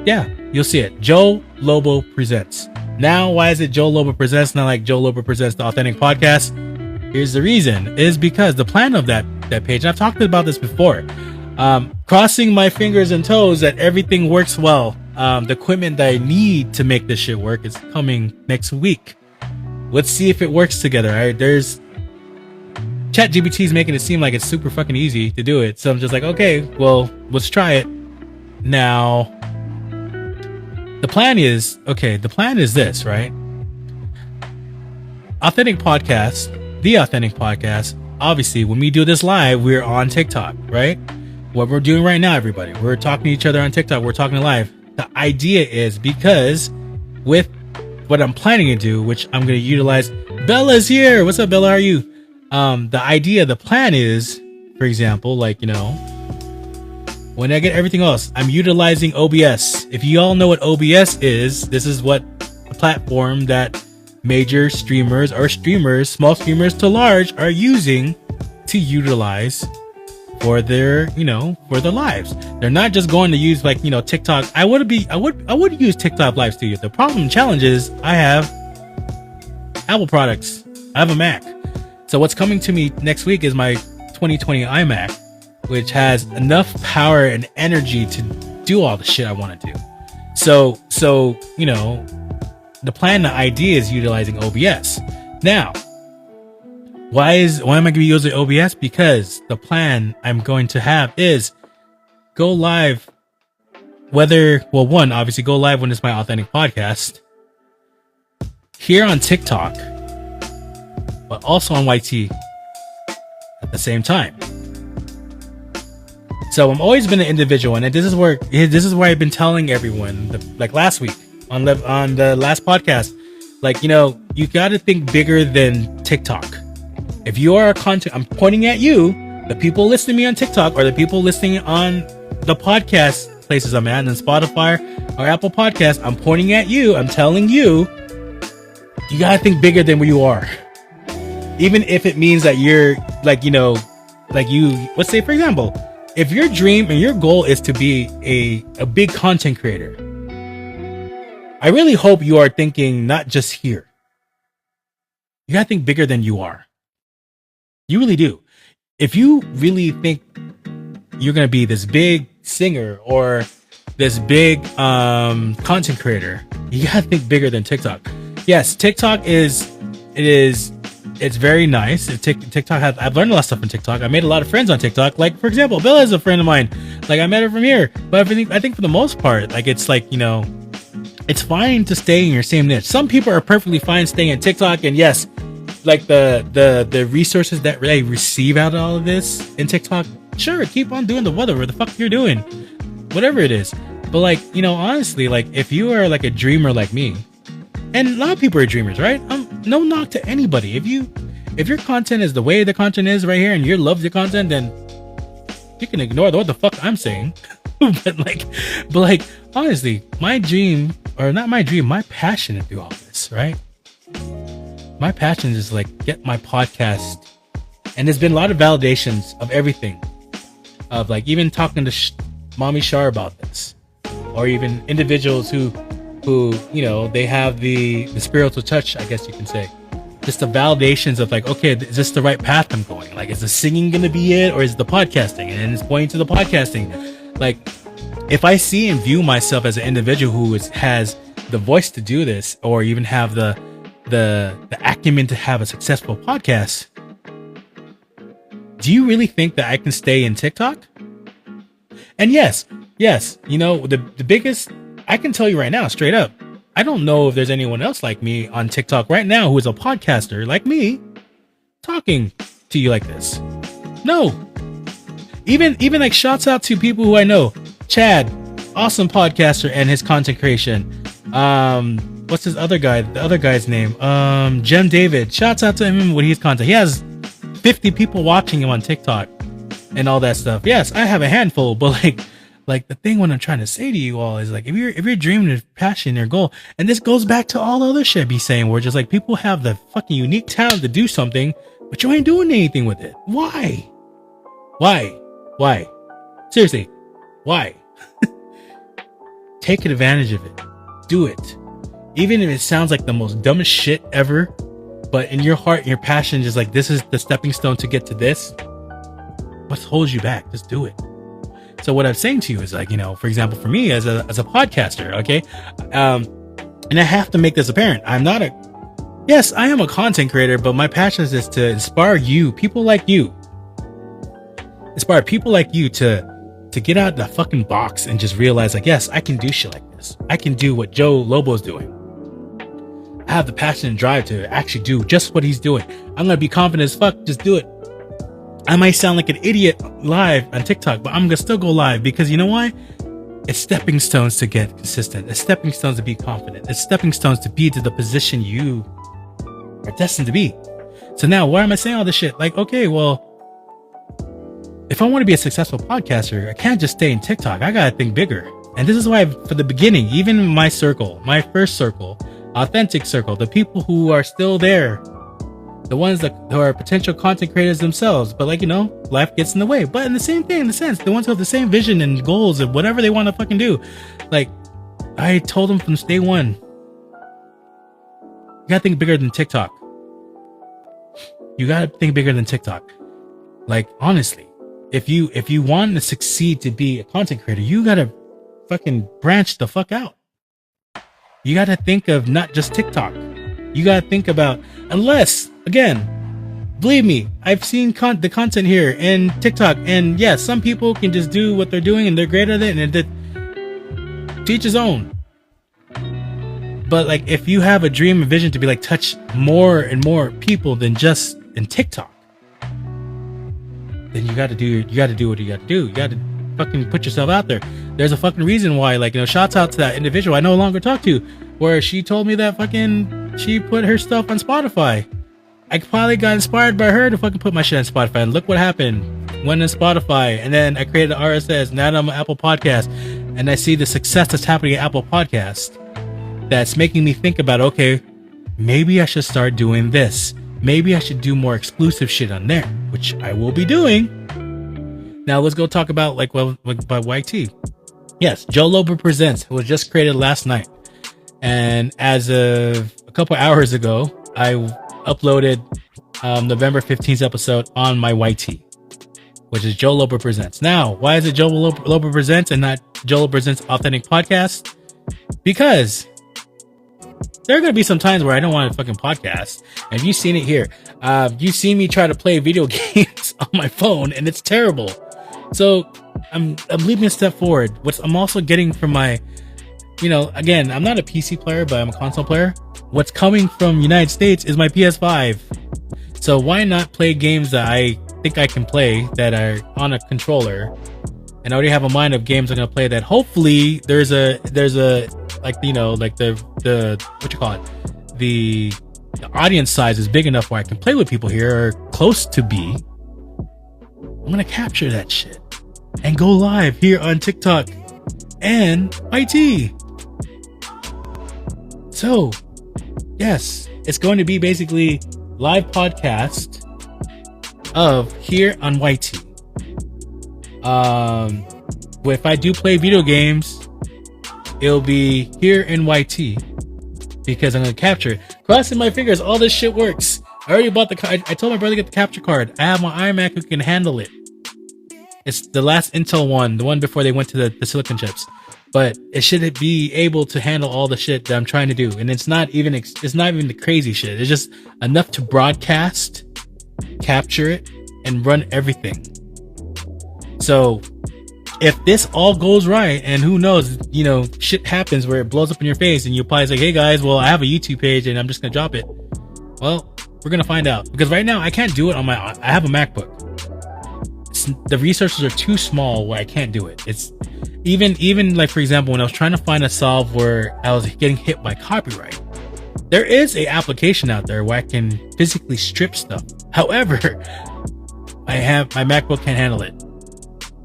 Yeah, you'll see it. Joe Lobo Presents. Now, why is it Joe Lobo Presents, not like Joe Lobo Presents the Authentic Podcast? Here's the reason, is because the plan of that page, and I've talked about this before, crossing my fingers and toes that everything works well. The equipment that I need to make this shit work is coming next week. Let's see if it works together. Right? There's ChatGPT is making it seem like it's super fucking easy to do it. So I'm just like, okay, well, let's try it. Now, the plan is this, right? The Authentic Podcast. Obviously, when we do this live, we're on TikTok, right? What we're doing right now, everybody, we're talking to each other on TikTok. We're talking live. The idea is, because with what I'm planning to do, which I'm going to utilize. Bella's here. What's up, Bella? How are you? The plan is, for example, like, when I get everything else, I'm utilizing OBS. If you all know what OBS is, this is what the platform that major streamers or small streamers to large, are using to utilize for their lives. They're not just going to use TikTok. I would use TikTok Live Studio. The challenge is I have Apple products. I have a Mac. So what's coming to me next week is my 2020 iMac, which has enough power and energy to do all the shit I want to do. So the plan, the idea is utilizing OBS. Now, why am I going to be using OBS? Because the plan I'm going to have is go live, obviously go live when it's my Authentic Podcast here on TikTok, but also on YT at the same time. So I've always been an individual, and this is where I've been telling everyone, like last week on the last podcast, you got to think bigger than TikTok. If you are a content, I'm pointing at you, the people listening to me on TikTok, or the people listening on the podcast places I'm at, and Spotify or Apple Podcasts, I'm pointing at you. I'm telling you, you got to think bigger than where you are. Even if it means that you're let's say, for example, if your dream and your goal is to be a big content creator, I really hope you are thinking not just here. You gotta think bigger than you are. You really do. If you really think you're gonna be this big singer or this big content creator, you gotta think bigger than TikTok. Yes, TikTok it's very nice. TikTok I've learned a lot of stuff on TikTok. I made a lot of friends on TikTok. Like, for example, Bella is a friend of mine. Like, I met her from here. But I think for the most part, it's fine to stay in your same niche. Some people are perfectly fine staying in TikTok, and yes, like the resources that they receive out of all of this in TikTok, sure, keep on doing whatever the fuck you're doing, whatever it is. But like, you know, honestly, like if you are like a dreamer like me, and a lot of people are dreamers, right? No knock to anybody. If your content is the way the content is right here, and you love your content, then you can ignore what the fuck I'm saying. but like, honestly, my dream, or not my dream, my passion to do all this, right? My passion is like get my podcast, and there's been a lot of validations of everything, of like even talking to Mommy Shar about this, or even individuals who you know, they have the spiritual touch, I guess you can say. Just the validations of like, okay, is this the right path I'm going? Like, is the singing gonna be it, or is it the podcasting? And it's pointing to the podcasting. Like, if I see and view myself as an individual who has the voice to do this, or even have the acumen to have a successful podcast, do you really think that I can stay in TikTok? And yes, you know, the biggest, I can tell you right now, straight up, I don't know if there's anyone else like me on TikTok right now who is a podcaster like me talking to you like this. No. Even like shouts out to people who I know. Chad, awesome podcaster, and his content creation. What's his other guy? The other guy's name? Jem David. Shouts out to him when he's content. He has 50 people watching him on TikTok and all that stuff. Yes, I have a handful, but like the thing what I'm trying to say to you all is like, if you're dreaming of passion, your goal, and this goes back to all the other shit I be saying, where just like people have the fucking unique talent to do something, but you ain't doing anything with it. Why? Seriously, why? Take advantage of it. Do it. Even if it sounds like the most dumbest shit ever, but in your heart, your passion is like, this is the stepping stone to get to this. What holds you back? Just do it. So what I'm saying to you is like, you know, for example, for me as a podcaster, okay, and I have to make this apparent. Yes, I am a content creator, but my passion is to inspire you, people like you, to get out of the fucking box and just realize like, yes, I can do shit like this. I can do what Joe Lobo's doing. I have the passion and drive to actually do just what he's doing. I'm going to be confident as fuck. Just do it. I might sound like an idiot live on TikTok, but I'm going to still go live because you know why? It's stepping stones to get consistent. It's stepping stones to be confident. It's stepping stones to be to the position you are destined to be. So now, why am I saying all this shit? Like, okay, well, if I want to be a successful podcaster, I can't just stay in TikTok. I got to think bigger. And this is why, for the beginning, even my circle, my first circle, authentic circle, the people who are still there, the ones that who are potential content creators themselves, but like, you know, life gets in the way. But in the same thing, in the sense, the ones who have the same vision and goals and whatever they want to fucking do. Like, I told them from day one, you gotta think bigger than TikTok. You gotta think bigger than TikTok. Like, honestly, if you want to succeed to be a content creator, you gotta fucking branch the fuck out. You gotta think of not just TikTok. You gotta think about, unless, again, believe me, I've seen the content here in TikTok, and yes, some people can just do what they're doing and they're great at it, and to each his own. But like, if you have a dream and vision to be like touch more and more people than just in TikTok, then you gotta do what you gotta do. You gotta fucking put yourself out there. There's a fucking reason why, like, you know, shouts out to that individual I no longer talk to, where she told me that fucking she put her stuff on Spotify. I probably got inspired by her to fucking put my shit on Spotify, and look what happened. Went on Spotify, and then I created an RSS. Now I'm on Apple Podcast, and I see the success that's happening at Apple Podcast. That's making me think about, okay, maybe I should start doing this. Maybe I should do more exclusive shit on there, which I will be doing. Now let's go talk about by YT. Yes, Joe Lobo Presents was just created last night, and as of a couple hours ago, I uploaded November 15th episode on my YT, which is Joe Lobo Presents. Now, why is it Joe Lobo Presents and not Joe Lobo Presents Authentic Podcast? Because there are going to be some times where I don't want to fucking podcast. And you've seen it here. You've seen me try to play video games on my phone, and it's terrible. So I'm leaving a step forward. What I'm also getting from my again, I'm not a PC player, but I'm a console player. What's coming from United States is my PS5. So why not play games that I think I can play that are on a controller? And I already have a mind of games I'm gonna play that hopefully there's a like the what you call it, the audience size is big enough where I can play with people here or close to be. I'm gonna capture that shit and go live here on TikTok and YT. So yes, it's going to be basically live podcast of here on YT. If I do play video games, it'll be here in YT because I'm gonna capture it. Crossing my fingers, all this shit works. I already bought I told my brother to get the capture card. I have my iMac who can handle it. It's the last Intel one, the one before they went to the silicon chips. But it should be able to handle all the shit that I'm trying to do, and it's not even the crazy shit. It's just enough to broadcast, capture it, and run everything. So if this all goes right, and who knows, shit happens where it blows up in your face, and you probably say, "Hey guys, well I have a YouTube page, and I'm just gonna drop it." Well, we're gonna find out because right now I can't do it on I have a MacBook. The resources are too small where I can't do it. It's even like, for example, when I was trying to find a solve where I was getting hit by copyright, there is a application out there where I can physically strip stuff. However, my MacBook can't handle it.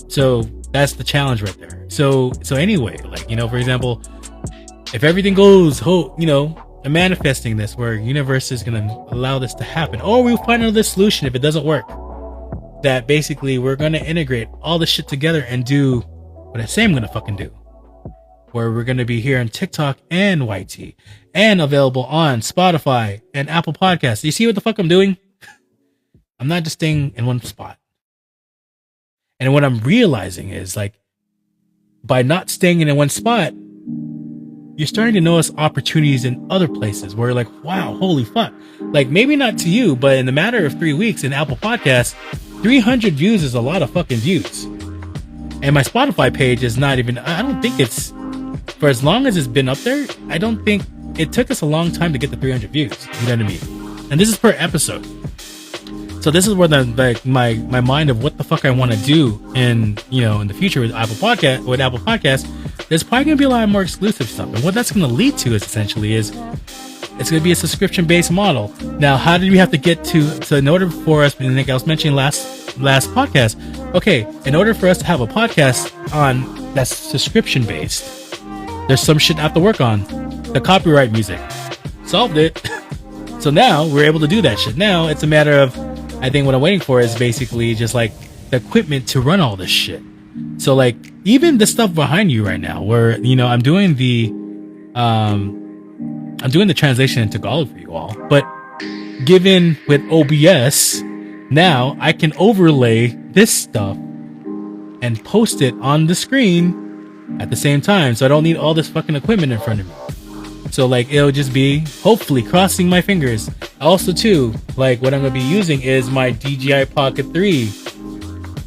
So that's the challenge right there. So anyway, like, for example, if everything goes, I'm manifesting this where universe is going to allow this to happen, or we'll find another solution if it doesn't work, that basically we're going to integrate all this shit together and do what I say I'm going to fucking do, where we're going to be here on TikTok and YT and available on Spotify and Apple Podcasts. You see what the fuck I'm doing? I'm not just staying in one spot. And what I'm realizing is, like, by not staying in one spot, you're starting to notice opportunities in other places where you're like, wow, holy fuck. Like, maybe not to you, but in the matter of 3 weeks in Apple Podcasts, 300 views is a lot of fucking views. And my Spotify page is not even, I don't think it's, for as long as it's been up there, I don't think it took us a long time to get the 300 views. You know what I mean? And this is per episode. So this is where my mind of what the fuck I want to do in the future with Apple Podcasts, there's probably going to be a lot more exclusive stuff. And what that's going to lead to is essentially it's going to be a subscription based model. Now, how did we have to get to in order for us, I think I was mentioning last podcast, okay, in order for us to have a podcast on that's subscription based, there's some shit I have to work on. The copyright music. Solved it. So now we're able to do that shit. Now it's a matter of, I think what I'm waiting for is basically just like the equipment to run all this shit. So like even the stuff behind you right now, where I'm doing the translation into Tagalog for you all, but given with OBS, now I can overlay this stuff and post it on the screen at the same time, so I don't need all this fucking equipment in front of me. So like it'll just be, hopefully, crossing my fingers. Also too, like what I'm gonna be using is my DJI Pocket 3.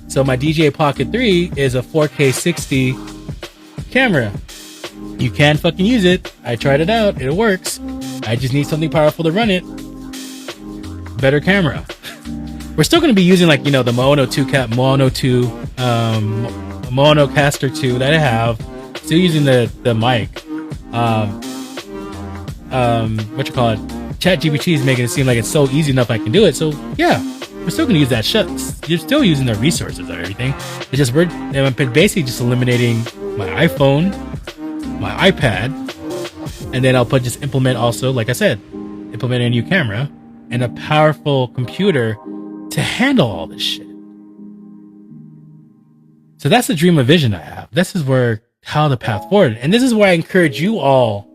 So my DJI Pocket 3 is a 4K 60 camera. You can fucking use it. I tried it out. It works. I just need something powerful to run it. Better camera. We're still gonna be using like the Mono 2 Monocaster 2 that I have. Still using the mic. ChatGPT is making it seem like it's so easy enough I can do it. So yeah, we're still gonna use that shit. You're still using the resources and everything. It's just I'm basically just eliminating my iPhone, my iPad, and then I'll just implement also, like I said, implement a new camera and a powerful computer to handle all this shit. So that's the dream of vision I have. This is how the path forward. And this is why I encourage you all,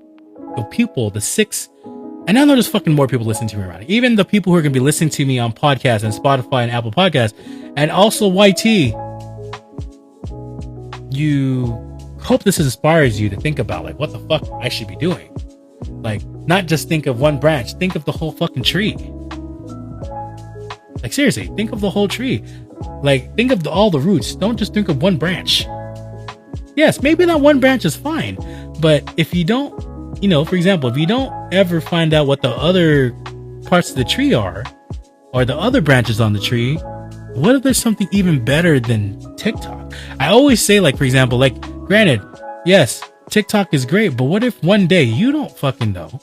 the people, the 6, and I know there's fucking more people listening to me around. Even the people who are going to be listening to me on podcasts and Spotify and Apple Podcasts, and also YT. You hope this inspires you to think about like what the fuck I should be doing. Like, not just think of one branch, think of the whole fucking tree. Like seriously, think of the whole tree. Like, think of all the roots. Don't just think of one branch. Yes, maybe that one branch is fine, But if you don't, for example, if you don't ever find out what the other parts of the tree are, or the other branches on the tree, what if there's something even better than TikTok? I always say, like, for example, like, granted, yes, TikTok is great, but what if one day you don't fucking know?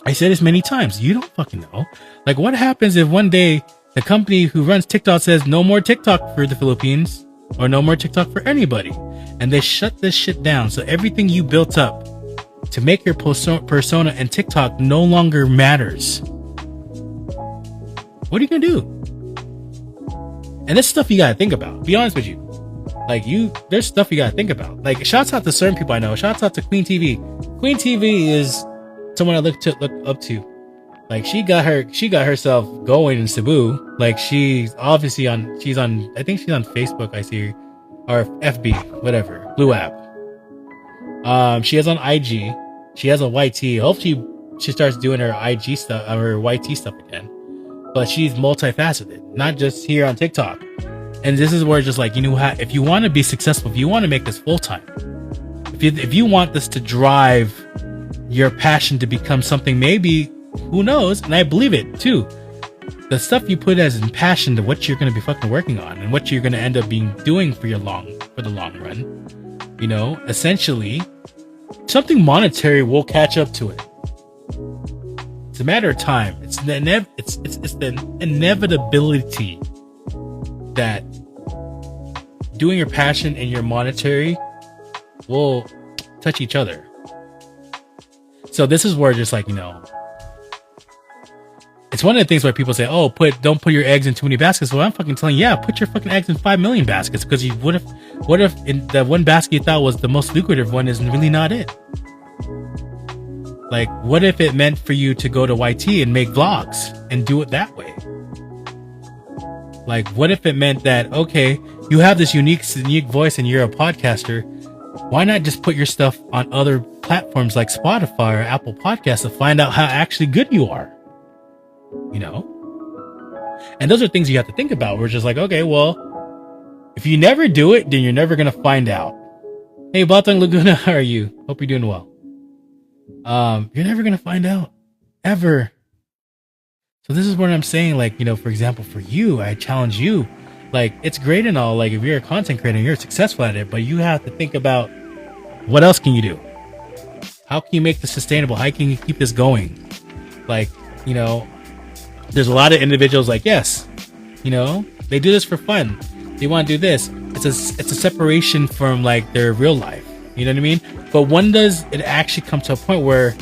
I said this many times, you don't fucking know. Like, what happens if one day the company who runs TikTok says no more TikTok for the Philippines, or no more TikTok for anybody, and they shut this shit down, so everything you built up to make your persona and TikTok no longer matters? What are you gonna do? And this stuff you gotta think about. Be honest with you. Like, there's stuff you gotta think about. Like, shouts out to certain people I know. Shouts out to Queen TV. Queen TV is someone I look up to. Like, she got herself going in Cebu. Like, she's obviously I think she's on Facebook, I see her, or FB, whatever, Blue app. She is on IG. She has a YT. Hopefully she starts doing her IG stuff, her YT stuff again. But she's multifaceted, not just here on TikTok. And this is where it's just like, if you want to be successful, if you want to make this full time, if you want this to drive your passion to become something, maybe, who knows? And I believe it too. The stuff you put as in passion to what you're going to be fucking working on and what you're going to end up doing for the long run, essentially something monetary will catch up to it. It's a matter of time. It's the inevitability that doing your passion and your monetary will touch each other. So this is where just like, it's one of the things where people say, "Oh, don't put your eggs in too many baskets." Well, I'm fucking telling you, yeah, put your fucking eggs in 5 million baskets, because what if in the one basket you thought was the most lucrative one is really not it? Like, what if it meant for you to go to YT and make vlogs and do it that way? Like, what if it meant that, okay, you have this unique voice and you're a podcaster. Why not just put your stuff on other platforms like Spotify or Apple Podcasts to find out how actually good you are? And those are things you have to think about. We're just like, okay, well, if you never do it, then you're never going to find out. Hey, Batang Laguna, how are you? Hope you're doing well. You're never going to find out. Ever. So this is what I'm saying. Like, for example, for you, I challenge you. Like, it's great and all. Like, if you're a content creator and you're successful at it, but you have to think about what else can you do? How can you make this sustainable? How can you keep this going? Like, there's a lot of individuals like, yes, they do this for fun. They want to do this. It's a separation from like their real life. You know what I mean? But when does it actually come to a point where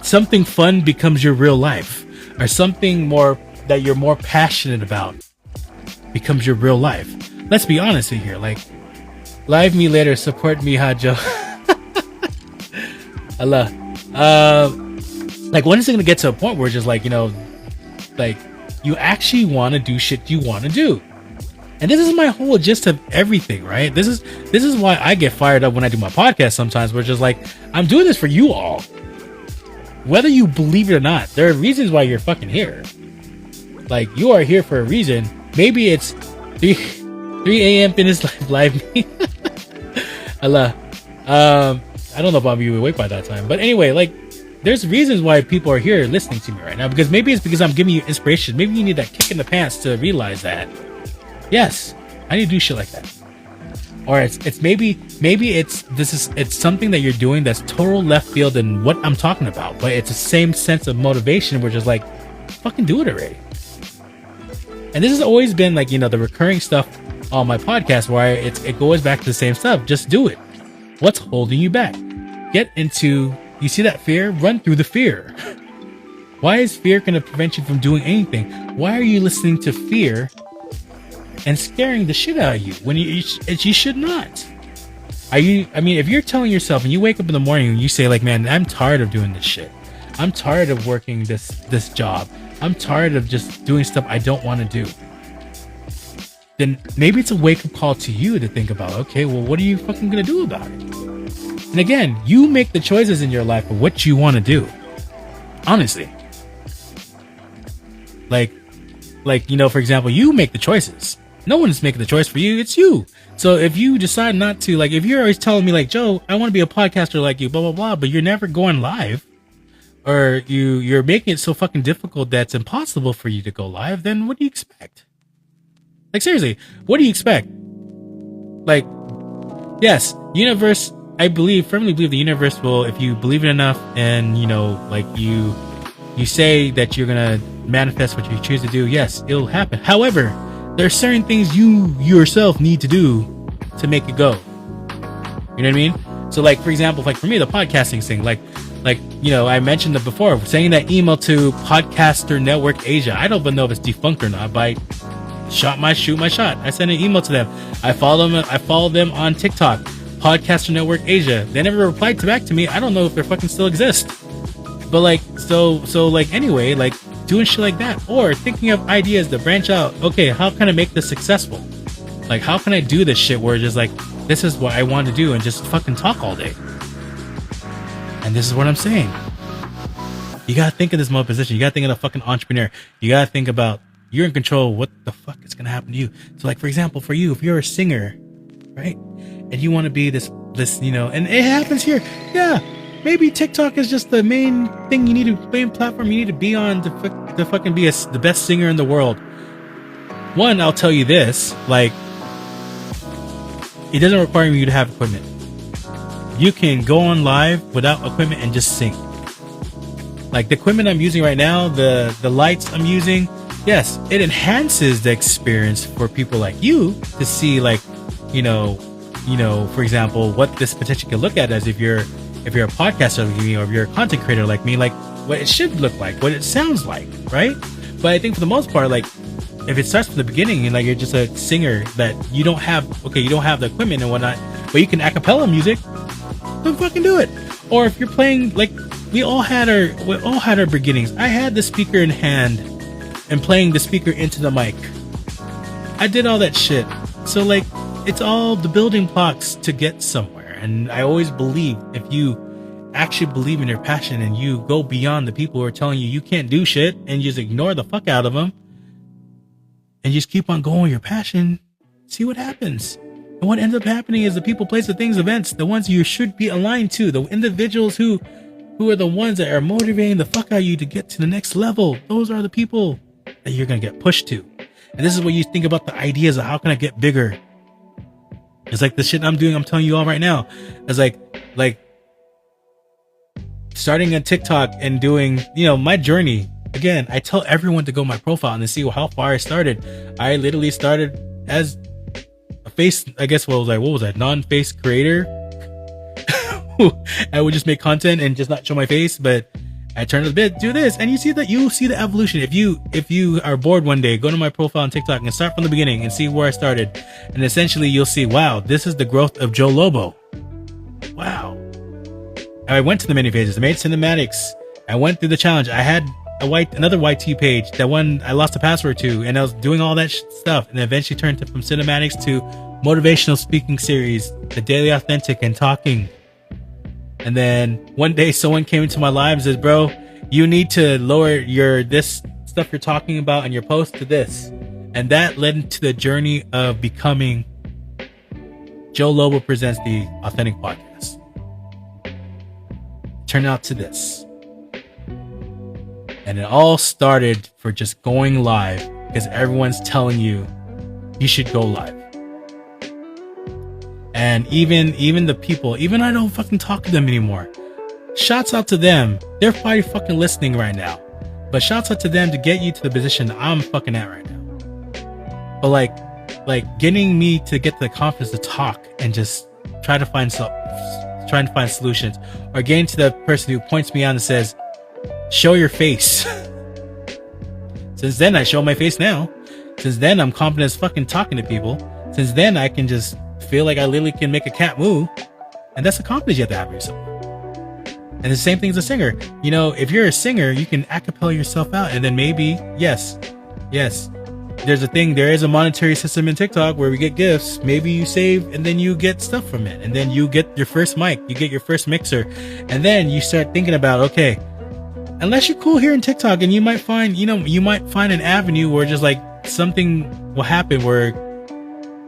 something fun becomes your real life, or something more that you're more passionate about becomes your real life? Let's be honest in here. Like, live me later, support me, Hajo. Allah. Like, when is it gonna get to a point where it's just like, like, you actually want to do shit you want to do? And this is my whole gist of everything, right? This is why I get fired up when I do my podcast sometimes, where it's just like, I'm doing this for you all. Whether you believe it or not, there are reasons why you're fucking here. Like, you are here for a reason. Maybe it's 3 a.m. Fitness live me. Allah. I don't know if I'll be awake by that time. But anyway, like, there's reasons why people are here listening to me right now. Because maybe it's because I'm giving you inspiration. Maybe you need that kick in the pants to realize that, yes, I need to do shit like that. Or it's maybe it's something that you're doing that's total left field than what I'm talking about. But it's the same sense of motivation, which is like, fucking do it already. And this has always been like, the recurring stuff on my podcast, where it goes back to the same stuff. Just do it. What's holding you back? Get into, you see that fear? Run through the fear. Why is fear going to prevent you from doing anything? Why are you listening to fear and scaring the shit out of you when you should not? If you're telling yourself, and you wake up in the morning and you say like, man, I'm tired of doing this shit. I'm tired of working this job. I'm tired of just doing stuff I don't want to do. Then maybe it's a wake-up call to you to think about, okay, well, what are you fucking gonna do about it? And again, you make the choices in your life of what you want to do. Honestly. Like, for example, you make the choices. No one's making the choice for you. It's you. So if you decide not to, like, if you're always telling me like, Joe, I want to be a podcaster like you, blah blah blah, but you're never going live, or you're making it so fucking difficult that it's impossible for you to go live, then what do you expect? Like, seriously, what do you expect? Like, yes, universe, I firmly believe the universe will, if you believe it enough, and like you say that you're gonna manifest what you choose to do, yes, it'll happen. However, there are certain things you yourself need to do to make it go. You know what I mean? So, like, for example, like for me, the podcasting thing, like I mentioned it before, sending that email to Podcaster Network Asia. I don't even know if it's defunct or not, but I shoot my shot. I sent an email to them. I follow them on TikTok, Podcaster Network Asia. They never replied back to me. I don't know if they fucking still exist. But like, so like, anyway, like, doing shit like that, or thinking of ideas to branch out. Okay, how can I make this successful? Like, how can I do this shit where just like, this is what I want to do, and just fucking talk all day? And this is what I'm saying. You gotta think of this mode position. You gotta think of the fucking entrepreneur. You gotta think about, you're in control. What the fuck is gonna happen to you? So, like, for example, for you, if you're a singer, right, and you want to be this, and it happens here, yeah. Maybe TikTok is just the main thing you need to, main platform you need to be on to fucking be the best singer in the world. One, I'll tell you this, like, it doesn't require you to have equipment. You can go on live without equipment and just sing. Like, the equipment I'm using right now, the lights I'm using, yes, it enhances the experience for people like you to see, like, for example, what this potentially could look at as if you're a podcaster like me, or if you're a content creator like me, like what it should look like, what it sounds like, right? But I think for the most part, like, if it starts from the beginning and like you're just a singer that you don't have the equipment and whatnot, but you can a cappella music, then fucking do it. Or if you're playing, like, we all had our beginnings. I had the speaker in hand and playing the speaker into the mic. I did all that shit. So, like, it's all the building blocks to get somewhere. And I always believe, if you actually believe in your passion and you go beyond the people who are telling you can't do shit, and you just ignore the fuck out of them, and you just keep on going with your passion, see what happens. And what ends up happening is the people, places, things, events, the ones you should be aligned to, the individuals who are the ones that are motivating the fuck out of you to get to the next level, those are the people that you're going to get pushed to. And this is what you think about the ideas of how can I get bigger. It's like the shit I'm doing, I'm telling you all right now. It's like starting a TikTok and doing, my journey. Again, I tell everyone to go my profile and to see how far I started. I literally started as a face, I guess, what was I? Non-face creator. I would just make content and just not show my face, but I turned a bit, do this, and you see the evolution. If you are bored one day, go to my profile on TikTok and start from the beginning and see where I started. And essentially you'll see, wow, this is the growth of Joe Lobo. Wow. I went to the many phases. I made cinematics. I went through the challenge. I had another YT page, that one I lost the password to, and I was doing all that stuff, and eventually turned from cinematics to motivational speaking series, the Daily Authentic, and talking. And then one day someone came into my live and says, bro, you need to lower this stuff you're talking about in your post to this. And that led into the journey of becoming Joe Lobo Presents the Authentic Podcast. Turned out to this. And it all started for just going live because everyone's telling you should go live. And even the people, even I don't fucking talk to them anymore. Shouts out to them. They're probably fucking listening right now. But shouts out to them to get you to the position I'm fucking at right now. But like getting me to get the confidence to talk and just trying to find solutions, or getting to the person who points me out and says, show your face. Since then, I show my face now. Since then, I'm confident as fucking talking to people. Since then, I can just feel like I literally can make a cat move. And that's the confidence you have to have for yourself. And the same thing as a singer. If you're a singer, you can acapella yourself out. And then maybe, yes, there's a thing. There is a monetary system in TikTok where we get gifts. Maybe you save and then you get stuff from it. And then you get your first mic. You get your first mixer. And then you start thinking about, okay, unless you're cool here in TikTok, and you might find an avenue where just like something will happen where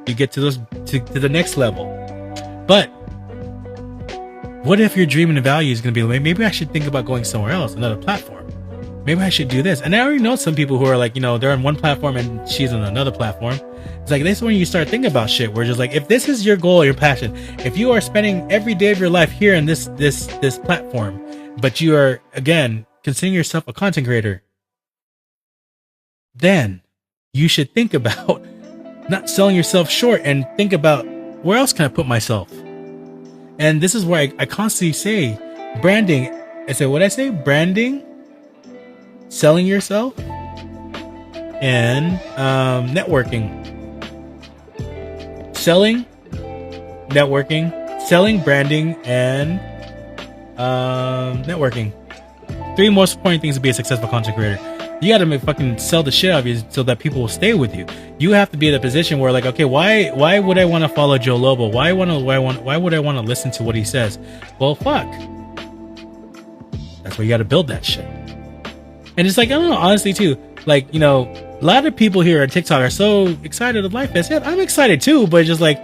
You get to those to the next level. But what if your dream and value is going to be like, maybe I should think about going somewhere else, another platform. Maybe I should do this. And I already know some people who are like, they're on one platform and she's on another platform. It's like, this is when you start thinking about shit. Where just like, if this is your goal, your passion, if you are spending every day of your life here in this platform, but you are, again, considering yourself a content creator, then you should think about not selling yourself short and think about, where else can I put myself? And this is why I constantly say branding. I say, what I say? Branding, selling yourself, and networking. Selling, branding, and networking. 3 most important things to be a successful content creator. You got to fucking sell the shit out of you so that people will stay with you. You have to be in a position where, like, okay, why would I want to follow Joe Lobo? Why would I want to listen to what he says? Well, fuck. That's why you got to build that shit. And it's like, I don't know, honestly too, like, a lot of people here on TikTok are so excited of Life Fest. Yeah, I'm excited too, but just like,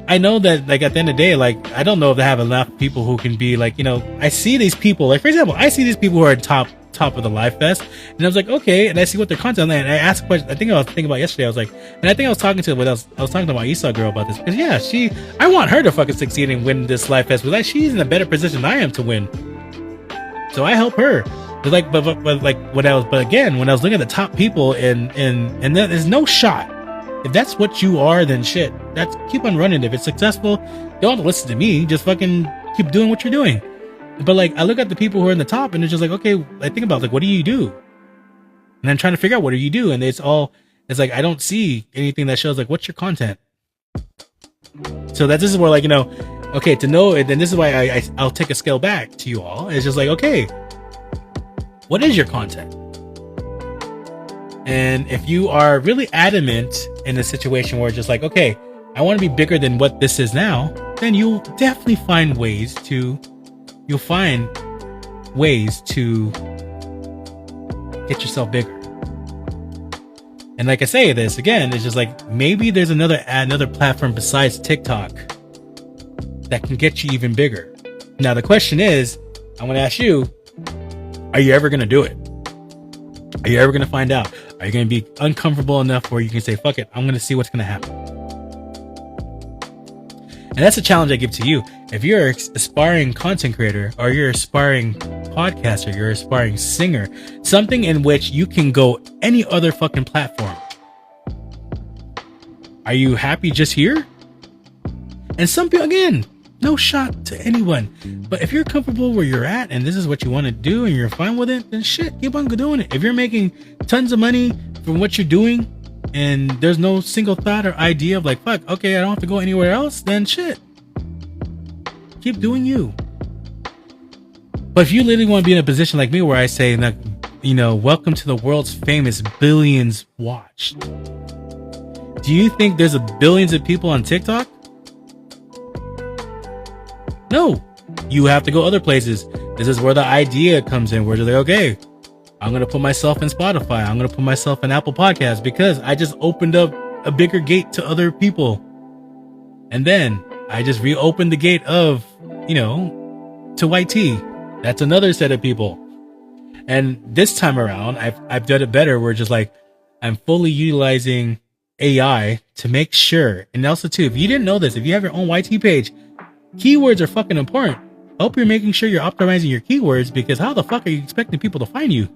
I know that, like, at the end of the day, like, I don't know if they have enough people who can be like, I see these people, like, for example, I see these people who are top of the Life Fest, and I was like, okay, and I see what their content, and I asked questions. I think I was thinking about yesterday. I was like, and I think I was talking to my Esau girl about this, because yeah, I want her to fucking succeed and win this Life Fest, because she's in a better position than I am to win. So I help her. But like, but again, when I was looking at the top people, and there's no shot. If that's what you are, then shit. Keep on running. If it's successful, you don't have to listen to me. Just fucking keep doing what you're doing. But like, I look at the people who are in the top, and it's just like, okay, I think about, like, what do you do? And I'm trying to figure out, what do you do? And it's like, I don't see anything that shows, like, what's your content? So this is where, like, okay, to know it, then this is why I'll take a scale back to you all. It's just like, okay, what is your content? And if you are really adamant in a situation where it's just like, okay, I want to be bigger than what this is now, then you'll definitely find ways to get yourself bigger. And like I say this again, it's just like, maybe there's another platform besides TikTok that can get you even bigger. Now the question is, I'm going to ask you, are you ever going to do it? Are you ever going to find out? Are you going to be uncomfortable enough where you can say, fuck it, I'm going to see what's going to happen? And that's a challenge I give to you. If you're an aspiring content creator, or you're an aspiring podcaster, you're an aspiring singer, something in which you can go any other fucking platform. Are you happy just here? And some people, again, no shot to anyone. But if you're comfortable where you're at, and this is what you want to do, and you're fine with it, then shit, keep on doing it. If you're making tons of money from what you're doing, and there's no single thought or idea of like, fuck, okay, I don't have to go anywhere else, then shit, keep doing you. But if you literally want to be in a position like me where I say that, welcome to the world's famous billions watched. Do you think there's billions of people on TikTok? No. You have to go other places. This is where the idea comes in, where you're like, okay, I'm going to put myself in Spotify. I'm going to put myself in Apple Podcasts, because I just opened up a bigger gate to other people. And then I just reopened the gate of, to YT. That's another set of people. And this time around, I've done it better, where just like, I'm fully utilizing AI to make sure. And also too, if you didn't know this, if you have your own YT page, keywords are fucking important. I hope you're making sure you're optimizing your keywords, because how the fuck are you expecting people to find you?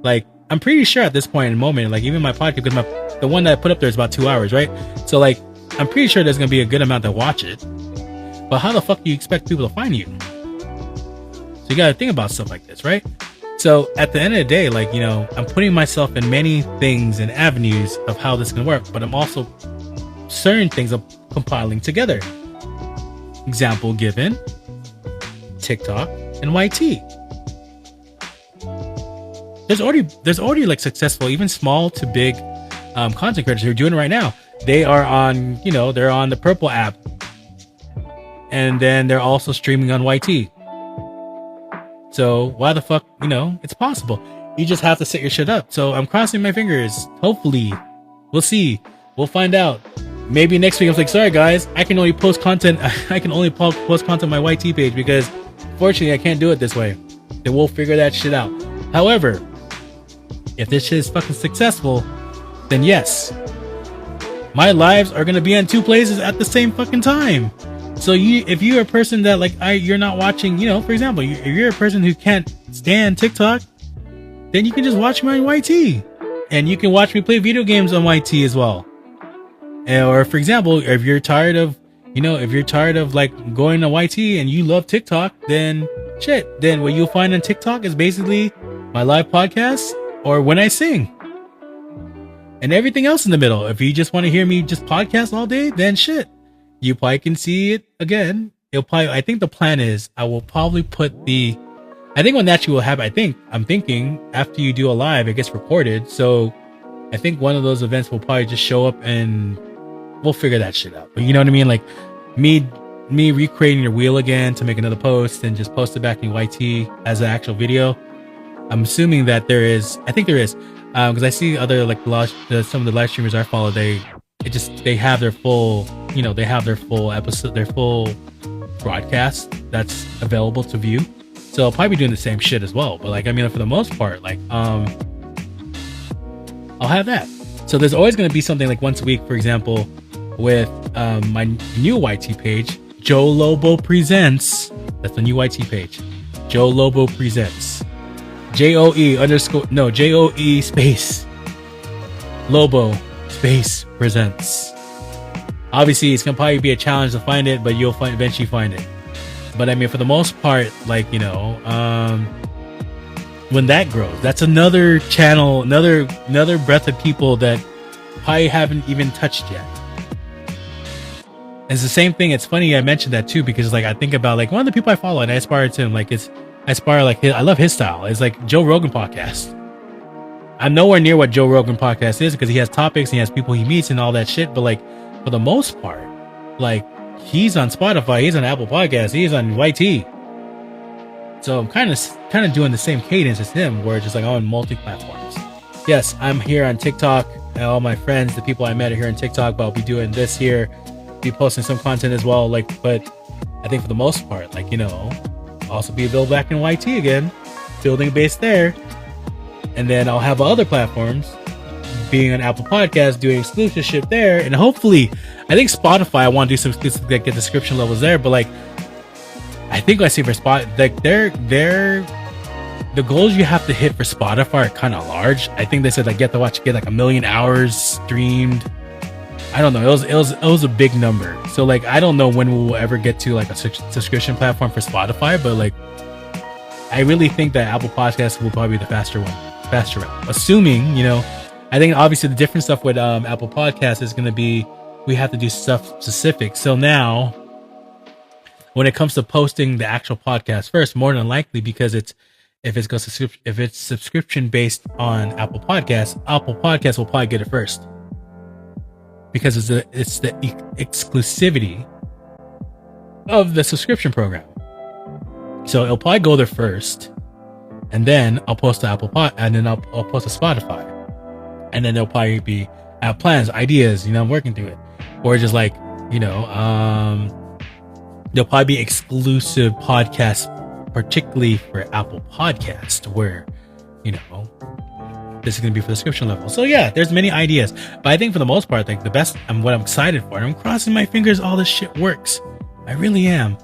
Like, I'm pretty sure at this point in the moment, like, even my podcast, because the one that I put up there is about 2 hours, right? So like, I'm pretty sure there's going to be a good amount that watch it. But how the fuck do you expect people to find you? So you got to think about stuff like this, right? So at the end of the day, like, I'm putting myself in many things and avenues of how this can work, but I'm also certain things I'm compiling together. Example given, TikTok and YT. There's already like successful, even small to big content creators who are doing it right now. They are on, they're on the Purple app, and then they're also streaming on YT. So why the fuck, it's possible. You just have to set your shit up. So I'm crossing my fingers. Hopefully, we'll see. We'll find out. Maybe next week I'm like, sorry guys, I can only post content. I can only post content on my YT page because, fortunately, I can't do it this way. Then we'll figure that shit out. However, if this shit is fucking successful, then yes, my lives are gonna be on 2 places at the same fucking time. So if you're a person that you're not watching, for example, if you're a person who can't stand TikTok, then you can just watch me on YT, and you can watch me play video games on YT as well. Or for example, if you're tired of going to YT and you love TikTok, then what you'll find on TikTok is basically my live podcast or when I sing. And everything else in the middle. If you just want to hear me just podcast all day, then you probably can see it again. I think the plan is I will probably I think what naturally will happen, I'm thinking after you do a live, it gets recorded. So I think one of those events will probably just show up and we'll figure that shit out. But you know what I mean? Like me recreating your wheel again to make another post and just post it back in YT as an actual video. I'm assuming that there is. I think there is. Because I see other some of the live streamers I follow, they have their full, they have their full episode, their full broadcast that's available to view. So I'll probably be doing the same shit as well. But for the most part, I'll have that. So there's always going to be something like once a week, for example, with my new YT page, Joe Lobo Presents. That's the new YT page. Joe Lobo Presents. JOE space Lobo space presents. Obviously, it's gonna probably be a challenge to find it, but you'll eventually find it. But for the most part, when that grows, that's another channel, another breadth of people that probably haven't even touched yet. It's the same thing. It's funny I mentioned that too, because I think about one of the people I follow and I aspire to him. I love his style. It's like Joe Rogan podcast. I'm nowhere near what Joe Rogan podcast is because he has topics, and he has people he meets and all that shit. But for the most part, he's on Spotify, he's on Apple Podcasts, he's on YT. So I'm kind of doing the same cadence as him, where it's just on multi-platforms. Yes, I'm here on TikTok. And all my friends, the people I met are here on TikTok, but I'll be doing this here, be posting some content as well. But I think for the most part, also be available back in YT again, building a base there. And then I'll have other platforms, being on Apple Podcasts, doing exclusive shit there. And hopefully, I think Spotify, I want to do some exclusive, get description levels there. But I think I see for the goals you have to hit for Spotify are kind of large. I think they said get 1 million hours streamed. I don't know. It was a big number. So I don't know when we will ever get to a subscription platform for Spotify, but I really think that Apple Podcasts will probably be the faster route. Assuming, I think obviously the different stuff with Apple Podcasts is going to be we have to do stuff specific. So now, when it comes to posting the actual podcast first, more than likely, because if it's subscription based on Apple Podcasts will probably get it first. Because it's the exclusivity of the subscription program. So it'll probably go there first, and then I'll post to Apple Pod, and then I'll post to Spotify, and then there'll probably be plans, ideas. I'm working through it, or just there'll probably be exclusive podcasts, particularly for Apple Podcast, where this is going to be for the subscription level. So yeah, there's many ideas, but I think for the most part, the best and what I'm excited for, and I'm crossing my fingers all this shit works, I really am,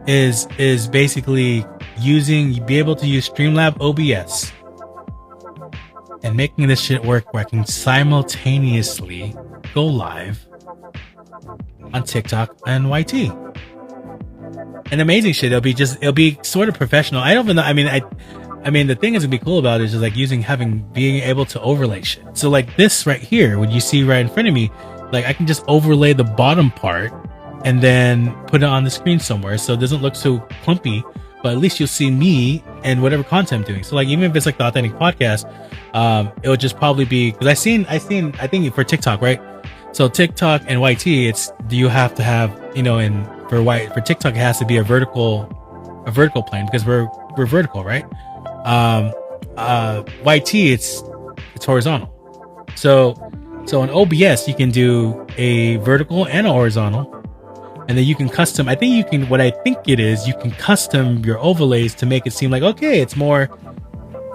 is basically be able to use Streamlab OBS and making this shit work where I can simultaneously go live on TikTok and YT. And amazing shit. It'll be sort of professional. I don't even know. I mean, the thing that's gonna be cool about it is just being able to overlay shit. So this right here, what you see right in front of me, I can just overlay the bottom part and then put it on the screen somewhere, so it doesn't look so clumpy. But at least you'll see me and whatever content I'm doing. So even if it's the authentic podcast, it would just probably be because I think for TikTok, right? So TikTok and YT, you have to have for TikTok it has to be a vertical plane because we're vertical, right? YT it's horizontal. So So in OBS, you can do a vertical and a horizontal. And then you can custom, I think you can, what I think it is, you can custom your overlays to make it seem like, okay, it's more,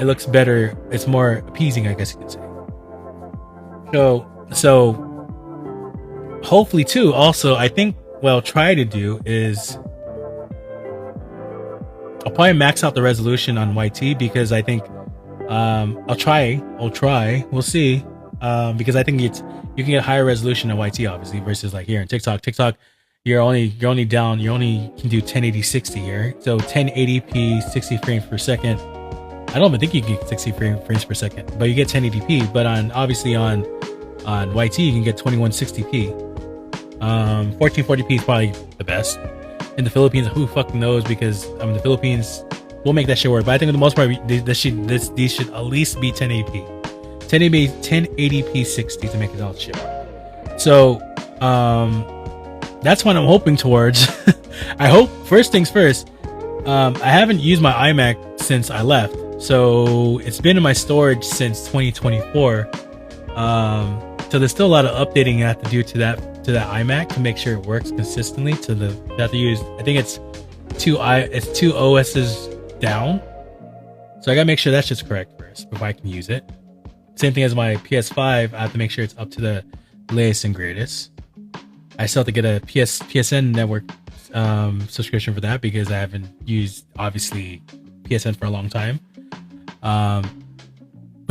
it looks better. It's more appeasing, I guess you could say. So hopefully too, also, I think what I'll try to do is I'll probably max out the resolution on YT because I think, I'll try, we'll see. Because I think you can get higher resolution in YT obviously versus like here in TikTok, you're only can do 1080 60 here. So 1080p 60 frames per second. I don't even think you can get 60 frames per second, but you get 1080p. But on YT you can get 2160p. 1440p is probably the best. In the Philippines, who fucking knows? Because the Philippines will make that shit work. But I think for the most part, these should at least be 1080p. 1080p 60 to make it all shit work. So that's what I'm hoping towards. I hope, first things first, I haven't used my iMac since I left, so it's been in my storage since 2024. So there's still a lot of updating I have to do to that iMac to make sure it works consistently. I have to use, I think it's two OSs down, so I gotta make sure that shit's correct first before I can use it. Same thing as my PS5, I have to make sure it's up to the latest and greatest. I still have to get a PSN network subscription for that because I haven't used, obviously, PSN for a long time. But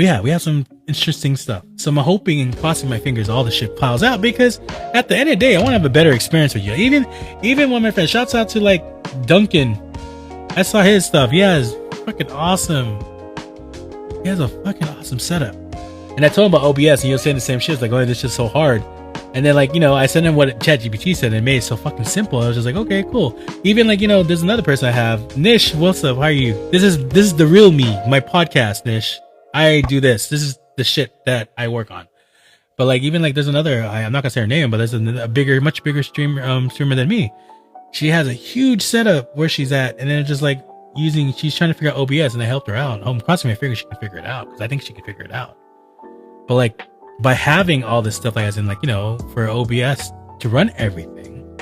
yeah, we have some interesting stuff. So I'm hoping and crossing my fingers all the shit piles out because at the end of the day, I want to have a better experience with you. Even when my friend, shouts out to like Duncan. I saw his stuff. He has fucking awesome. He has a fucking awesome setup. And I told him about OBS and he was saying the same shit. It's like, oh, this is just so hard. And then, like, I sent him what ChatGPT said and it made it so fucking simple. I was just like, okay, cool. Even like, there's another person I have. Nish, what's up? How are you? This is the real me, my podcast, Nish. I do this. This is the shit that I work on. But like, even like, there's another, I'm not gonna say her name, but there's a much bigger streamer than me. She has a huge setup where she's at. And then it's just like she's trying to figure out OBS and I helped her out. I'm crossing my fingers she can figure it out because I think she can figure it out. But like, by having all this stuff, like as in like, for OBS to run everything,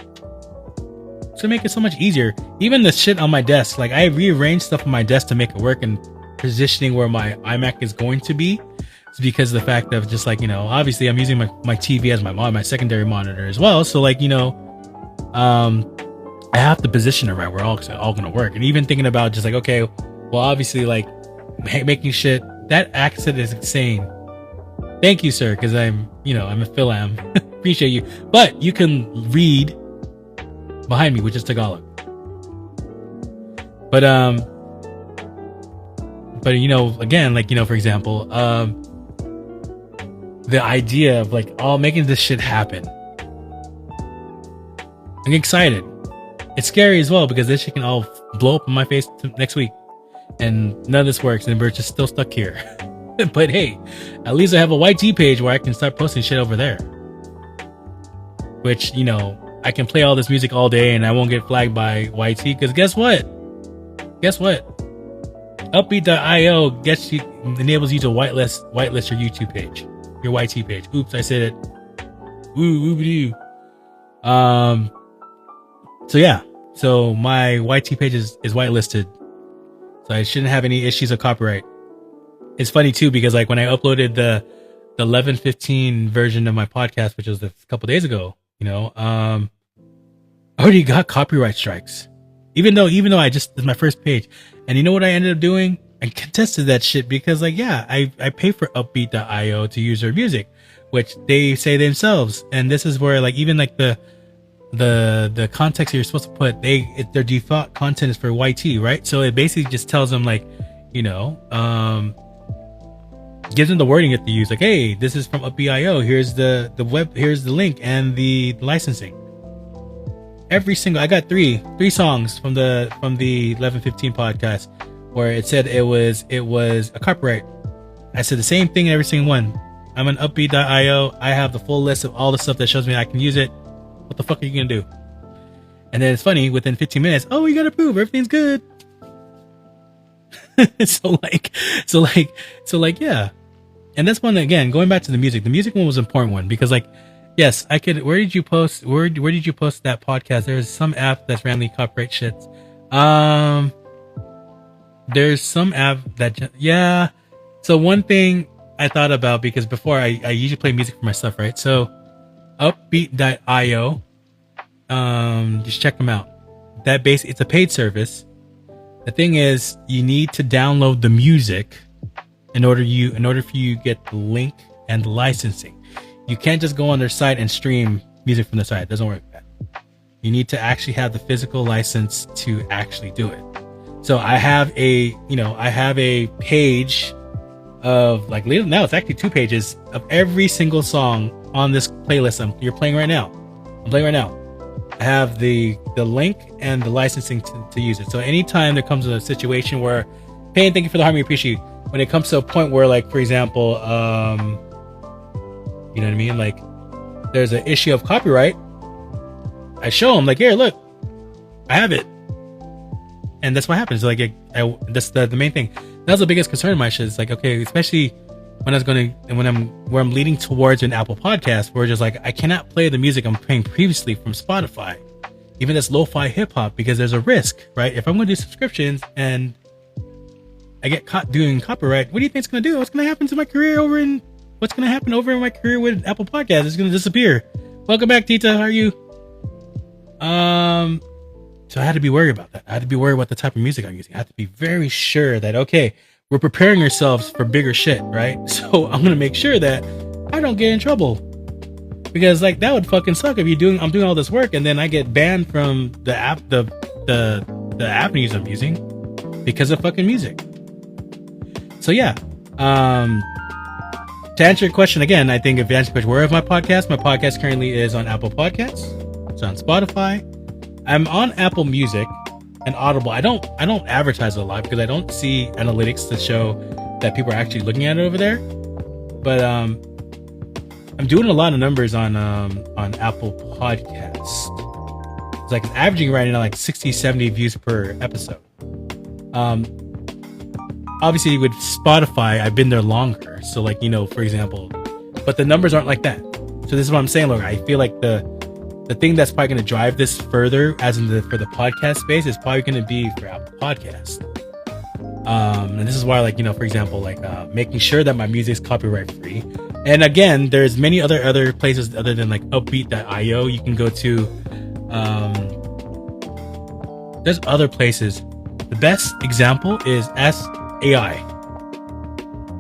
it's gonna make it so much easier. Even the shit on my desk, like I rearranged stuff on my desk to make it work and positioning where my iMac is going to be. It's because of the fact of just like, obviously I'm using my TV as my secondary monitor as well. So like, I have to position it right where all gonna work. And even thinking about just like, okay, well, obviously like making shit, that accent is insane. Thank you, sir, because I'm a Philam. Appreciate you. But you can read behind me, which is Tagalog. But again, like, for example, the idea of like all making this shit happen. I'm excited. It's scary as well because this shit can all blow up in my face next week. And none of this works and we're just still stuck here. But hey, at least I have a YT page where I can start posting shit over there. Which, I can play all this music all day and I won't get flagged by YT because guess what? Upbeat.io enables you to whitelist your YouTube page, your YT page. Oops, I said it. Woo. So yeah, so my YT page is whitelisted, so I shouldn't have any issues of copyright. It's funny too because like when I uploaded the 11:15 version of my podcast, which was a couple days ago, I already got copyright strikes. Even though it's my first page, and you know what I ended up doing? I contested that shit because like I pay for Upbeat.io to use their music, which they say themselves, and this is where like even like the context you're supposed to put, their default content is for YT, right? So it basically just tells them like, gives them the wording that they use, like, hey, this is from Upbeat.io. Here's the web, here's the link and the licensing. Every single, I got three songs from the 11:15 podcast where it said it was a copyright. I said the same thing in every single one. I'm on Upbeat.io. I have the full list of all the stuff that shows me I can use it. What the fuck are you gonna do? And then it's funny, within 15 minutes, oh, you got approved, everything's good. so yeah. And that's one, again, going back to the music one was an important one because, like, yes, I could. Where did you post? Where did you post that podcast? There's some app that's randomly copyright shits. There's some app that, yeah. So one thing I thought about, because before I usually play music for my stuff, right? So upbeat.io, just check them out. It's a paid service. The thing is, you need to download the music in order for you to get the link and the licensing. You can't just go on their site and stream music from the site. It doesn't work like that. You need to actually have the physical license to actually do it. So I have a page of, like, now it's actually 2 pages of every single song on this playlist you're playing right now. I'm playing right now. I have the link and the licensing to use it. So anytime there comes a situation where, hey, thank you for the harmony, appreciate you. When it comes to a point where, like, for example, you know what I mean? Like, there's an issue of copyright. I show them, like, here, look, I have it. And that's what happens. Like, that's the main thing. That's the biggest concern of my shit. It's like, okay, especially when I'm leading towards an Apple podcast, where just like, I cannot play the music I'm playing previously from Spotify, even this lo-fi hip hop, because there's a risk, right? If I'm going to do subscriptions and I get caught doing copyright, what do you think it's going to do? What's going to happen to my career what's going to happen over in my career with Apple Podcasts? It's going to disappear. Welcome back, Tita. How are you? So I had to be worried about that. I had to be worried about the type of music I'm using. I had to be very sure that, okay, we're preparing ourselves for bigger shit, right? So I'm going to make sure that I don't get in trouble. Because, like, that would fucking suck if I'm doing all this work and then I get banned from the app, the avenues I'm using because of fucking music. So yeah, to answer your question again, I think if you answer the question, where is my podcast currently is on Apple Podcasts. It's on Spotify. I'm on Apple Music and Audible. I don't advertise a lot because I don't see analytics to show that people are actually looking at it over there. But I'm doing a lot of numbers on Apple Podcasts. It's like, it's averaging right now like 60, 70 views per episode. Obviously with Spotify, I've been there longer. So, like, you know, for example, but the numbers aren't like that. So this is what I'm saying, Logan. I feel like the thing that's probably going to drive this further, as in for the podcast space, is probably going to be for Apple Podcasts. And this is why, like, you know, for example, like, making sure that my music is copyright free. And again, there's many other places other than like upbeat.io. You can go to, there's other places. The best example is AI.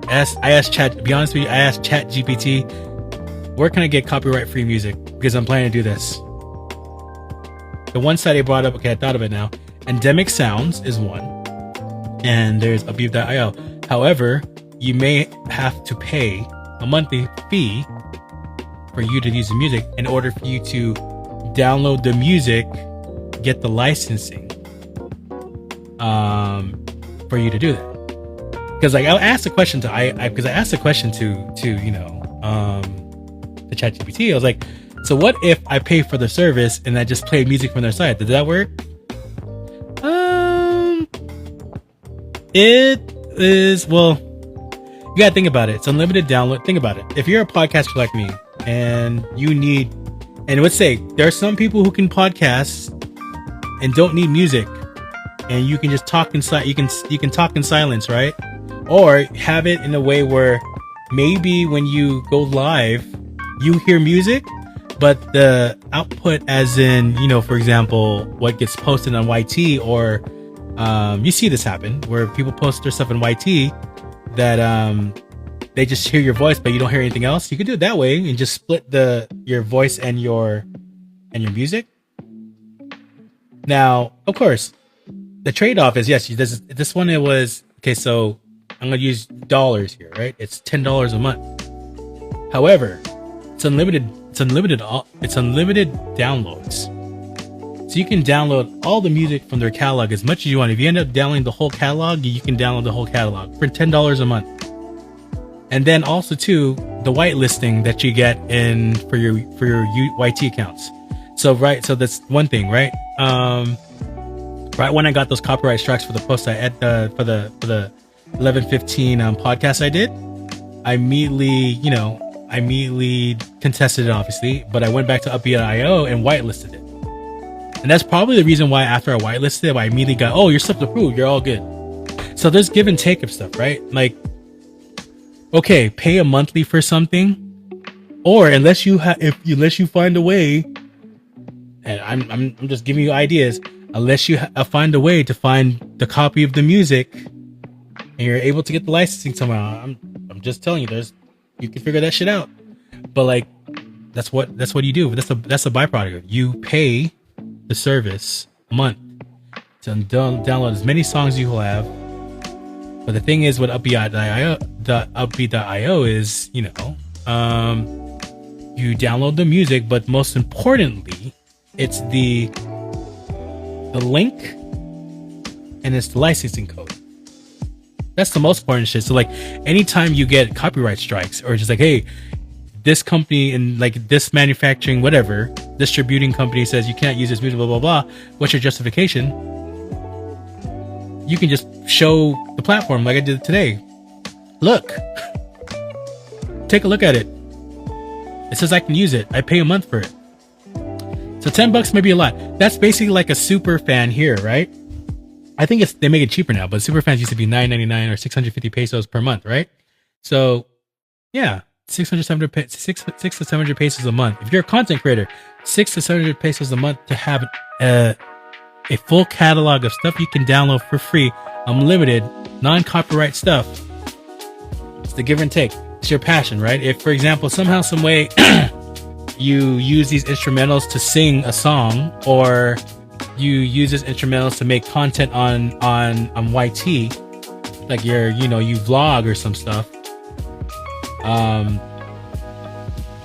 I asked Chat, to be honest with you, I asked ChatGPT, where can I get copyright free music? Because I'm planning to do this. The one site I brought up, okay, I thought of it now. Endemic Sounds is one. And there's upbeat.io. However, you may have to pay a monthly fee for you to use the music in order for you to download the music, get the licensing, for you to do that. Because, like, I asked the question to you know, to ChatGPT. I was like, so what if I pay for the service and I just play music from their site? Does that work? It is, well, you gotta think about it. It's unlimited download. Think about it. If you're a podcaster like me and you need, and let's say there are some people who can podcast and don't need music, and you can just talk inside. You can talk in silence, right? Or have it in a way where maybe when you go live, you hear music, but the output, as in, you know, for example, what gets posted on YT, or you see this happen where people post their stuff in YT that they just hear your voice, but you don't hear anything else. You could do it that way and just split your voice and your music. Now, of course, the trade-off is, yes, this one, it was, okay, so I'm going to use dollars here, right? It's $10 a month. However, it's unlimited downloads. So you can download all the music from their catalog as much as you want. If you end up downloading the whole catalog, you can download the whole catalog for $10 a month. And then also too, the whitelisting that you get in for your YT accounts. So that's one thing, right? Right when I got those copyright strikes for the post for the 11:15 podcast I did, I immediately contested it, obviously, but I went back to Upbeat.io and whitelisted it. And that's probably the reason why after I whitelisted it, I immediately got, oh, your stuff's approved, you're all good. So there's give and take of stuff, right? Like, okay, pay a monthly for something, or unless you find a way, and I'm just giving you ideas, unless you find a way to find the copy of the music, and you're able to get the licensing somehow. I'm just telling you, you can figure that shit out. But like, that's what you do. That's a byproduct. You pay the service a month to download as many songs you will have. But the thing is, with Upbeat.io is, you download the music, but most importantly, it's the link and it's the licensing code. That's the most important shit. So like, anytime you get copyright strikes, or just like, hey, this company and like this manufacturing, whatever, distributing company says you can't use this music, blah, blah, blah. What's your justification? You can just show the platform like I did today. Look, take a look at it. It says I can use it. I pay a month for it. So $10 may be a lot. That's basically like a super fan here, right? I think they make it cheaper now, but super fans used to be $9.99 or 650 pesos per month, right? So yeah, 600 to 700 pesos a month. If you're a content creator, 600 to 700 pesos a month to have a full catalog of stuff you can download for free, unlimited, non-copyright stuff. It's the give and take. It's your passion, right? If, for example, somehow, some way you use these instrumentals to sing a song, or you use these instrumentals to make content on YT, like you vlog or some stuff,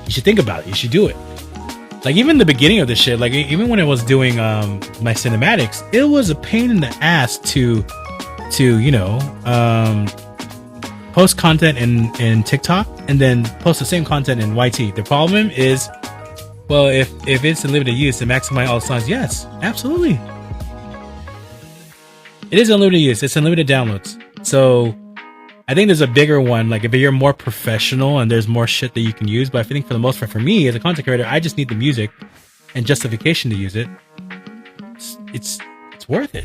you should think about it. You should do it. Like, even the beginning of this shit, like even when I was doing my cinematics, it was a pain in the ass to post content in TikTok and then post the same content in YT. The problem is, well, if it's in limited use to maximize all the songs, yes, absolutely. It is unlimited use. It's unlimited downloads. So I think there's a bigger one, like if you're more professional and there's more shit that you can use. But I think for the most part, for me as a content creator, I just need the music and justification to use it. It's worth it.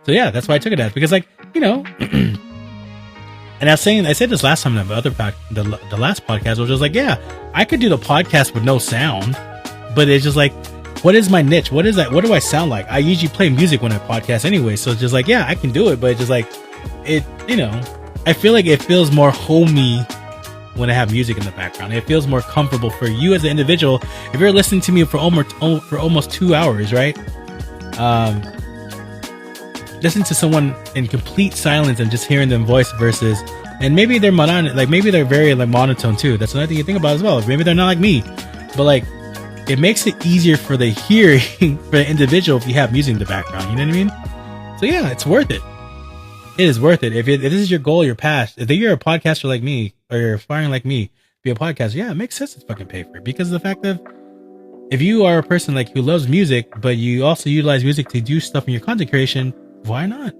So yeah, that's why I took it as, because like, and I said this last time in the other the last podcast, was just like, yeah, I could do the podcast with no sound, but it's just like, what is my niche? What is that? What do I sound like? I usually play music when I podcast anyway, so it's just like, yeah, I can do it, but it's just like, I feel like it feels more homey when I have music in the background. It feels more comfortable for you as an individual. If you're listening to me for almost 2 hours, right? Listen to someone in complete silence and just hearing them voice versus, and maybe they're maybe they're very like monotone too. That's another thing you think about as well. Maybe they're not like me, but like, it makes it easier for the hearing for the individual if you have music in the background. You know what I mean? So yeah, it's worth it. It is worth it. If this is your goal, your passion, if you're a podcaster like me, or you're aspiring like me, be a podcaster, yeah, it makes sense to fucking pay for it, because of the fact that if you are a person like who loves music, but you also utilize music to do stuff in your content creation, why not?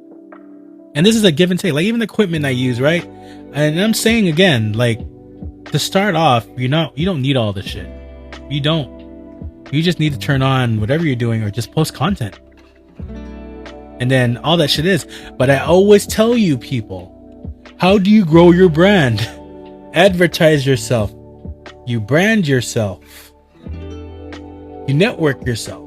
And this is a give and take. Like, even the equipment I use, right? And I'm saying again, like, to start off, you don't need all this shit. You don't. You just need to turn on whatever you're doing or just post content. And then all that shit is. But I always tell you, people, how do you grow your brand? Advertise yourself. You brand yourself. You network yourself.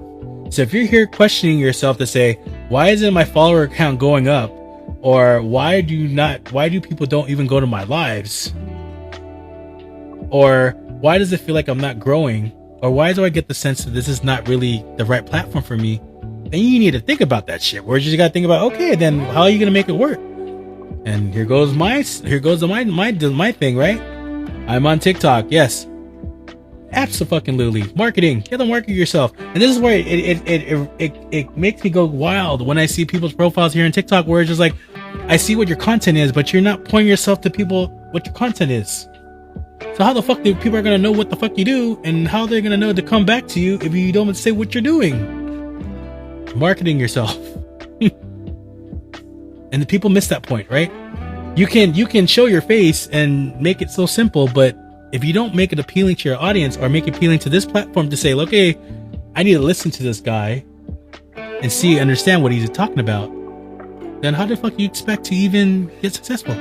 So if you're here questioning yourself to say, why isn't my follower count going up? Or why do people don't even go to my lives? Or why does it feel like I'm not growing? Or why do I get the sense that this is not really the right platform for me? Then you need to think about that shit. Where you just got to think about, okay, then how are you going to make it work? And here goes my thing, right? I'm on TikTok. Yes. Absolutely. Marketing. You have to market yourself. And this is where it makes me go wild when I see people's profiles here on TikTok, where it's just like, I see what your content is, but you're not pointing yourself to people what your content is. So how the fuck do people are going to know what the fuck you do, and how they're going to know to come back to you if you don't say what you're doing? Marketing yourself. And the people miss that point, right? You can show your face and make it so simple, but if you don't make it appealing to your audience or make it appealing to this platform to say, okay, I need to listen to this guy and understand what he's talking about, then how the fuck do you expect to even get successful?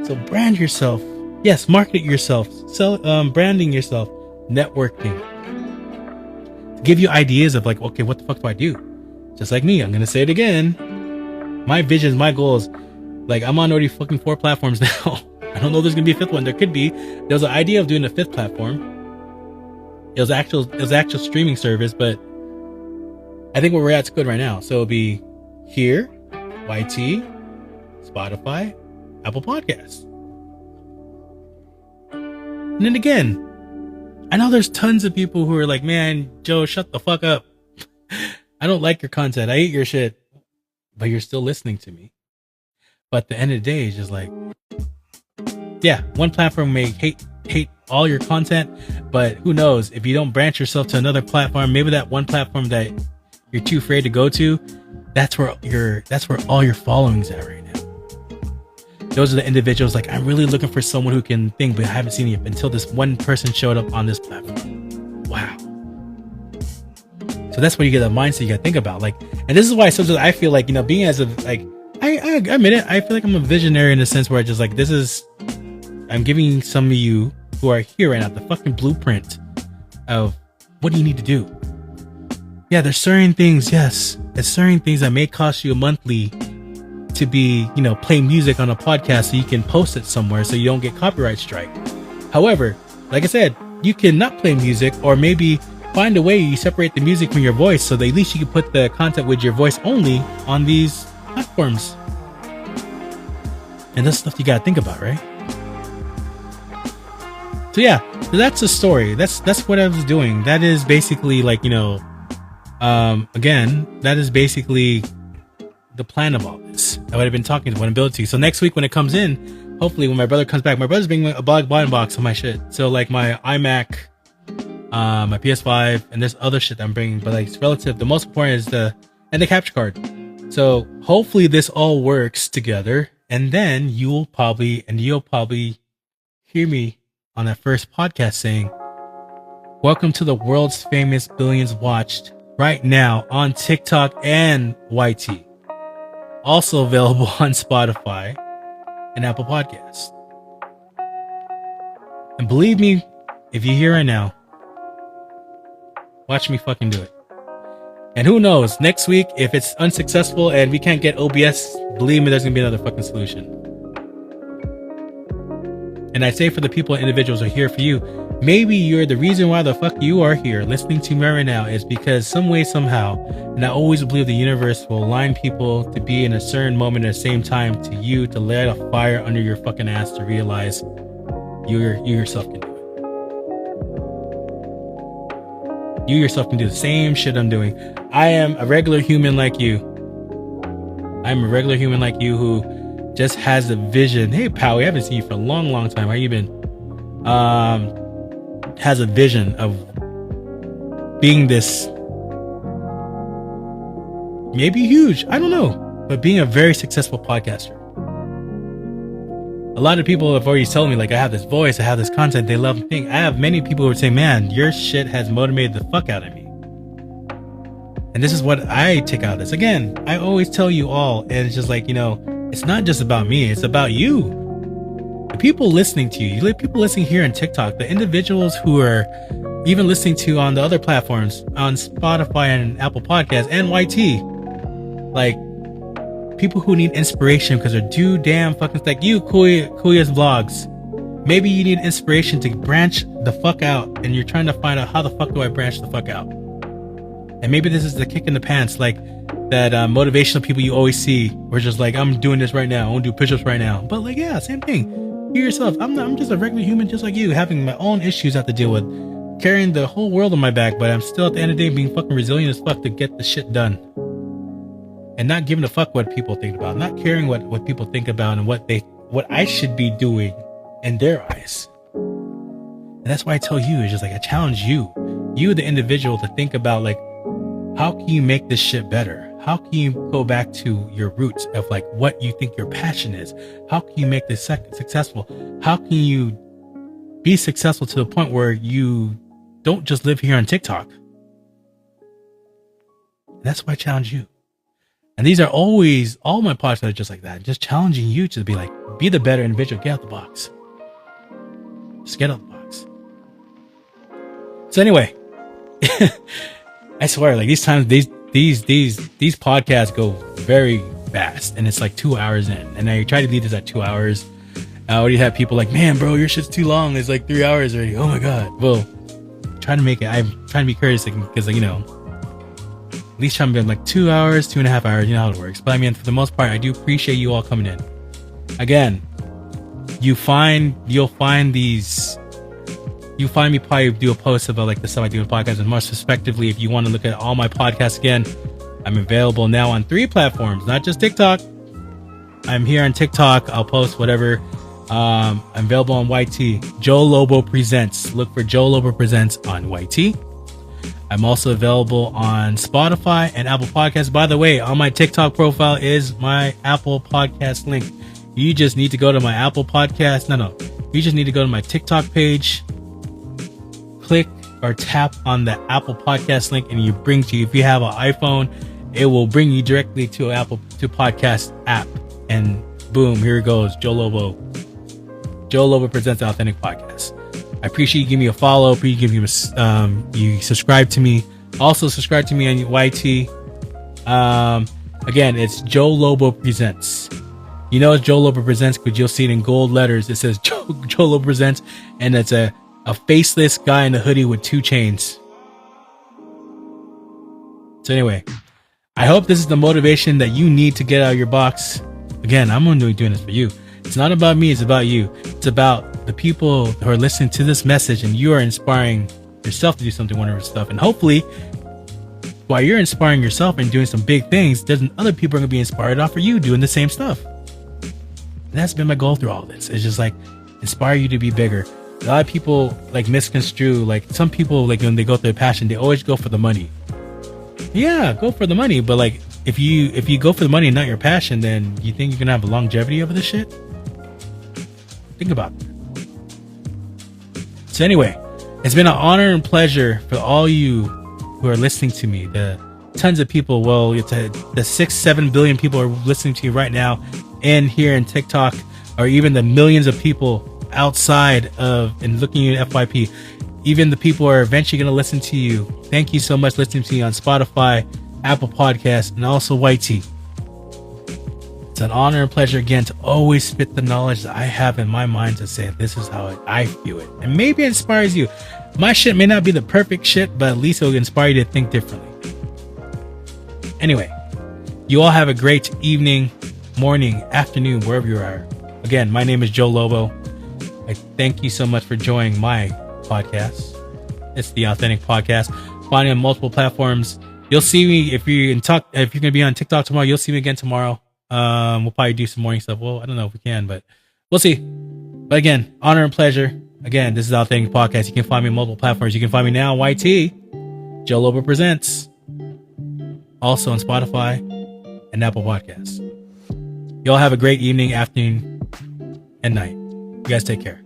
So brand yourself. Yes, market yourself. Branding yourself. Networking. To give you ideas of like, okay, what the fuck do I do? Just like me, I'm going to say it again. My visions, my goals, like I'm on already fucking 4 platforms now. I don't know if there's going to be a 5th one. There could be. There was an idea of doing a 5th platform. It was actual streaming service, but I think where we're at's good right now. So it'll be here, YT, Spotify, Apple Podcasts. And then again, I know there's tons of people who are like, man, Joe, shut the fuck up. I don't like your content. I hate your shit. But you're still listening to me. But at the end of the day, it's just like, yeah, one platform may hate all your content, but who knows? If you don't branch yourself to another platform, maybe that one platform that you're too afraid to go to, that's where all your following's at right now. Those are the individuals like, I'm really looking for someone who can think, but I haven't seen it until this one person showed up on this platform. Wow. So that's where you get that mindset you got to think about. Like, and this is why sometimes I feel like, being as a, like, I admit it, I feel like I'm a visionary in the sense where I just like, I'm giving some of you who are here right now the fucking blueprint of what do you need to do. Yeah, there's certain things, yes. There's certain things that may cost you a monthly to be, play music on a podcast so you can post it somewhere so you don't get copyright strike. However, like I said, you can not play music, or maybe find a way you separate the music from your voice so that at least you can put the content with your voice only on these platforms. And that's stuff you gotta think about, right? So yeah, that's the story. That's what I was doing. That is basically like, again, that is basically the plan of all this. I would have been talking to what I'm building to. So next week when it comes in, hopefully when my brother comes back, my brother's bringing a blind box of my shit. So like my iMac, my PS5, and there's other shit that I'm bringing, but like it's relative. The most important is the capture card. So hopefully this all works together, and then you'll probably hear me on that first podcast saying, welcome to the world's famous billions watched right now on TikTok and YT. Also available on Spotify and Apple Podcasts. And believe me, if you're here right now, watch me fucking do it. And who knows, next week, if it's unsuccessful and we can't get OBS, believe me, there's gonna be another fucking solution. And I say for the people and individuals who are here for you, maybe you're the reason why the fuck you are here listening to me right now is because some way, somehow, and I always believe the universe will align people to be in a certain moment at the same time to you, to light a fire under your fucking ass to realize you yourself can do it. You yourself can do the same shit I'm doing. I am a regular human like you. I'm a regular human like you who just has a vision. Hey, pal, we haven't seen you for a long, long time. How you been? Has a vision of being this, maybe huge, I don't know, but being a very successful podcaster. A lot of people have already told me, like, I have this voice, I have this content, they love me. I have many people who say, man, your shit has motivated the fuck out of me. And this is what I take out of this. Again, I always tell you all, and it's just like, it's not just about me, it's about you. The people listening to you, people listening here on TikTok, the individuals who are even listening to on the other platforms, on Spotify and Apple Podcasts and YT, like, people who need inspiration because they're too damn fucking, like you, Kuya's vlogs. Maybe you need inspiration to branch the fuck out, and you're trying to find out how the fuck do I branch the fuck out. And maybe this is the kick in the pants, like that motivational people you always see. We're just like, I'm doing this right now. I want to do push-ups right now. But like, yeah, same thing. You yourself, I'm just a regular human just like you, having my own issues I have to deal with, carrying the whole world on my back, but I'm still at the end of the day being fucking resilient as fuck to get the shit done. And not giving a fuck what people think about, not caring what people think about and what I should be doing in their eyes. And that's why I tell you, it's just like, I challenge you the individual, to think about like, how can you make this shit better? how can you go back to your roots of like what you think your passion is? How can you make this successful? How can you be successful to the point where you don't just live here on TikTok? That's why I challenge you. And these are always, all my podcasts are just like that, just challenging you to be like, be the better individual. Get out the box. Just get out the box. So anyway, I swear, like these times, these podcasts go very fast, and it's like 2 hours in, and I try to leave this at 2 hours. I already have people like, man, bro, your shit's too long. It's like 3 hours already. Oh my god. Well, I'm trying to be courteous because, like, you know, at least trying to be like 2 hours, 2.5 hours. You know how it works. But I mean, for the most part, I do appreciate you all coming in. Again, you'll find me probably do a post about like the stuff I do in podcasts, and more respectively, if you want to look at all my podcasts again, I'm available now on 3 platforms, not just TikTok. I'm here on TikTok. I'll post whatever. I'm available on YT. Joe Lobo Presents. Look for Joe Lobo Presents on YT. I'm also available on Spotify and Apple Podcasts. By the way, on my TikTok profile is my Apple Podcast link. You just need to go to my Apple Podcast. No. You just need to go to my TikTok page, click or tap on the Apple Podcast link, and if you have an iPhone, it will bring you directly to Apple Podcast app, and boom, here it goes. Joe Lobo Presents the Authentic Podcast. I appreciate you giving me a follow. Appreciate you you subscribe to me. Also subscribe to me on YT. Again, it's Joe Lobo Presents. You know it's Joe Lobo Presents because you'll see it in gold letters. It says Joe Lobo Presents, and it's a faceless guy in a hoodie with 2 chains. So anyway, I hope this is the motivation that you need to get out of your box. Again, I'm only doing this for you. It's not about me, it's about you. It's about the people who are listening to this message, and you are inspiring yourself to do something wonderful stuff. And hopefully, while you're inspiring yourself and doing some big things, there's other people are going to be inspired off of you doing the same stuff. And that's been my goal through all this. It's just like inspire you to be bigger. A lot of people like misconstrue, like some people, like when they go through their passion, they always go for the money. Yeah, go for the money. But like if you go for the money and not your passion, then you think you're gonna have a longevity over this shit? Think about it. So anyway, it's been an honor and pleasure for all you who are listening to me. The tons of people, well, it's the 6-7 billion people are listening to you right now, and here in TikTok, or even the millions of people outside of and looking at FYP, even the people who are eventually going to listen to you. Thank you so much for listening to me on Spotify, Apple Podcasts, and also YT. It's an honor and pleasure again to always spit the knowledge that I have in my mind to say this is how I feel it, and maybe it inspires you. My shit may not be the perfect shit, but at least it'll inspire you to think differently. Anyway, you all have a great evening, morning, afternoon, wherever you are. Again, my name is Joe Lobo. I thank you so much for joining my podcast. It's the Authentic Podcast. Finding on multiple platforms. You'll see me if you're gonna be on TikTok tomorrow. You'll see me again tomorrow. We'll probably do some morning stuff. Well, I don't know if we can, but we'll see. But again, honor and pleasure. Again, this is the Authentic Podcast. You can find me on multiple platforms. You can find me now on YT, Joe Lobo Presents, also on Spotify and Apple Podcasts. Y'all have a great evening, afternoon, and night. You guys take care.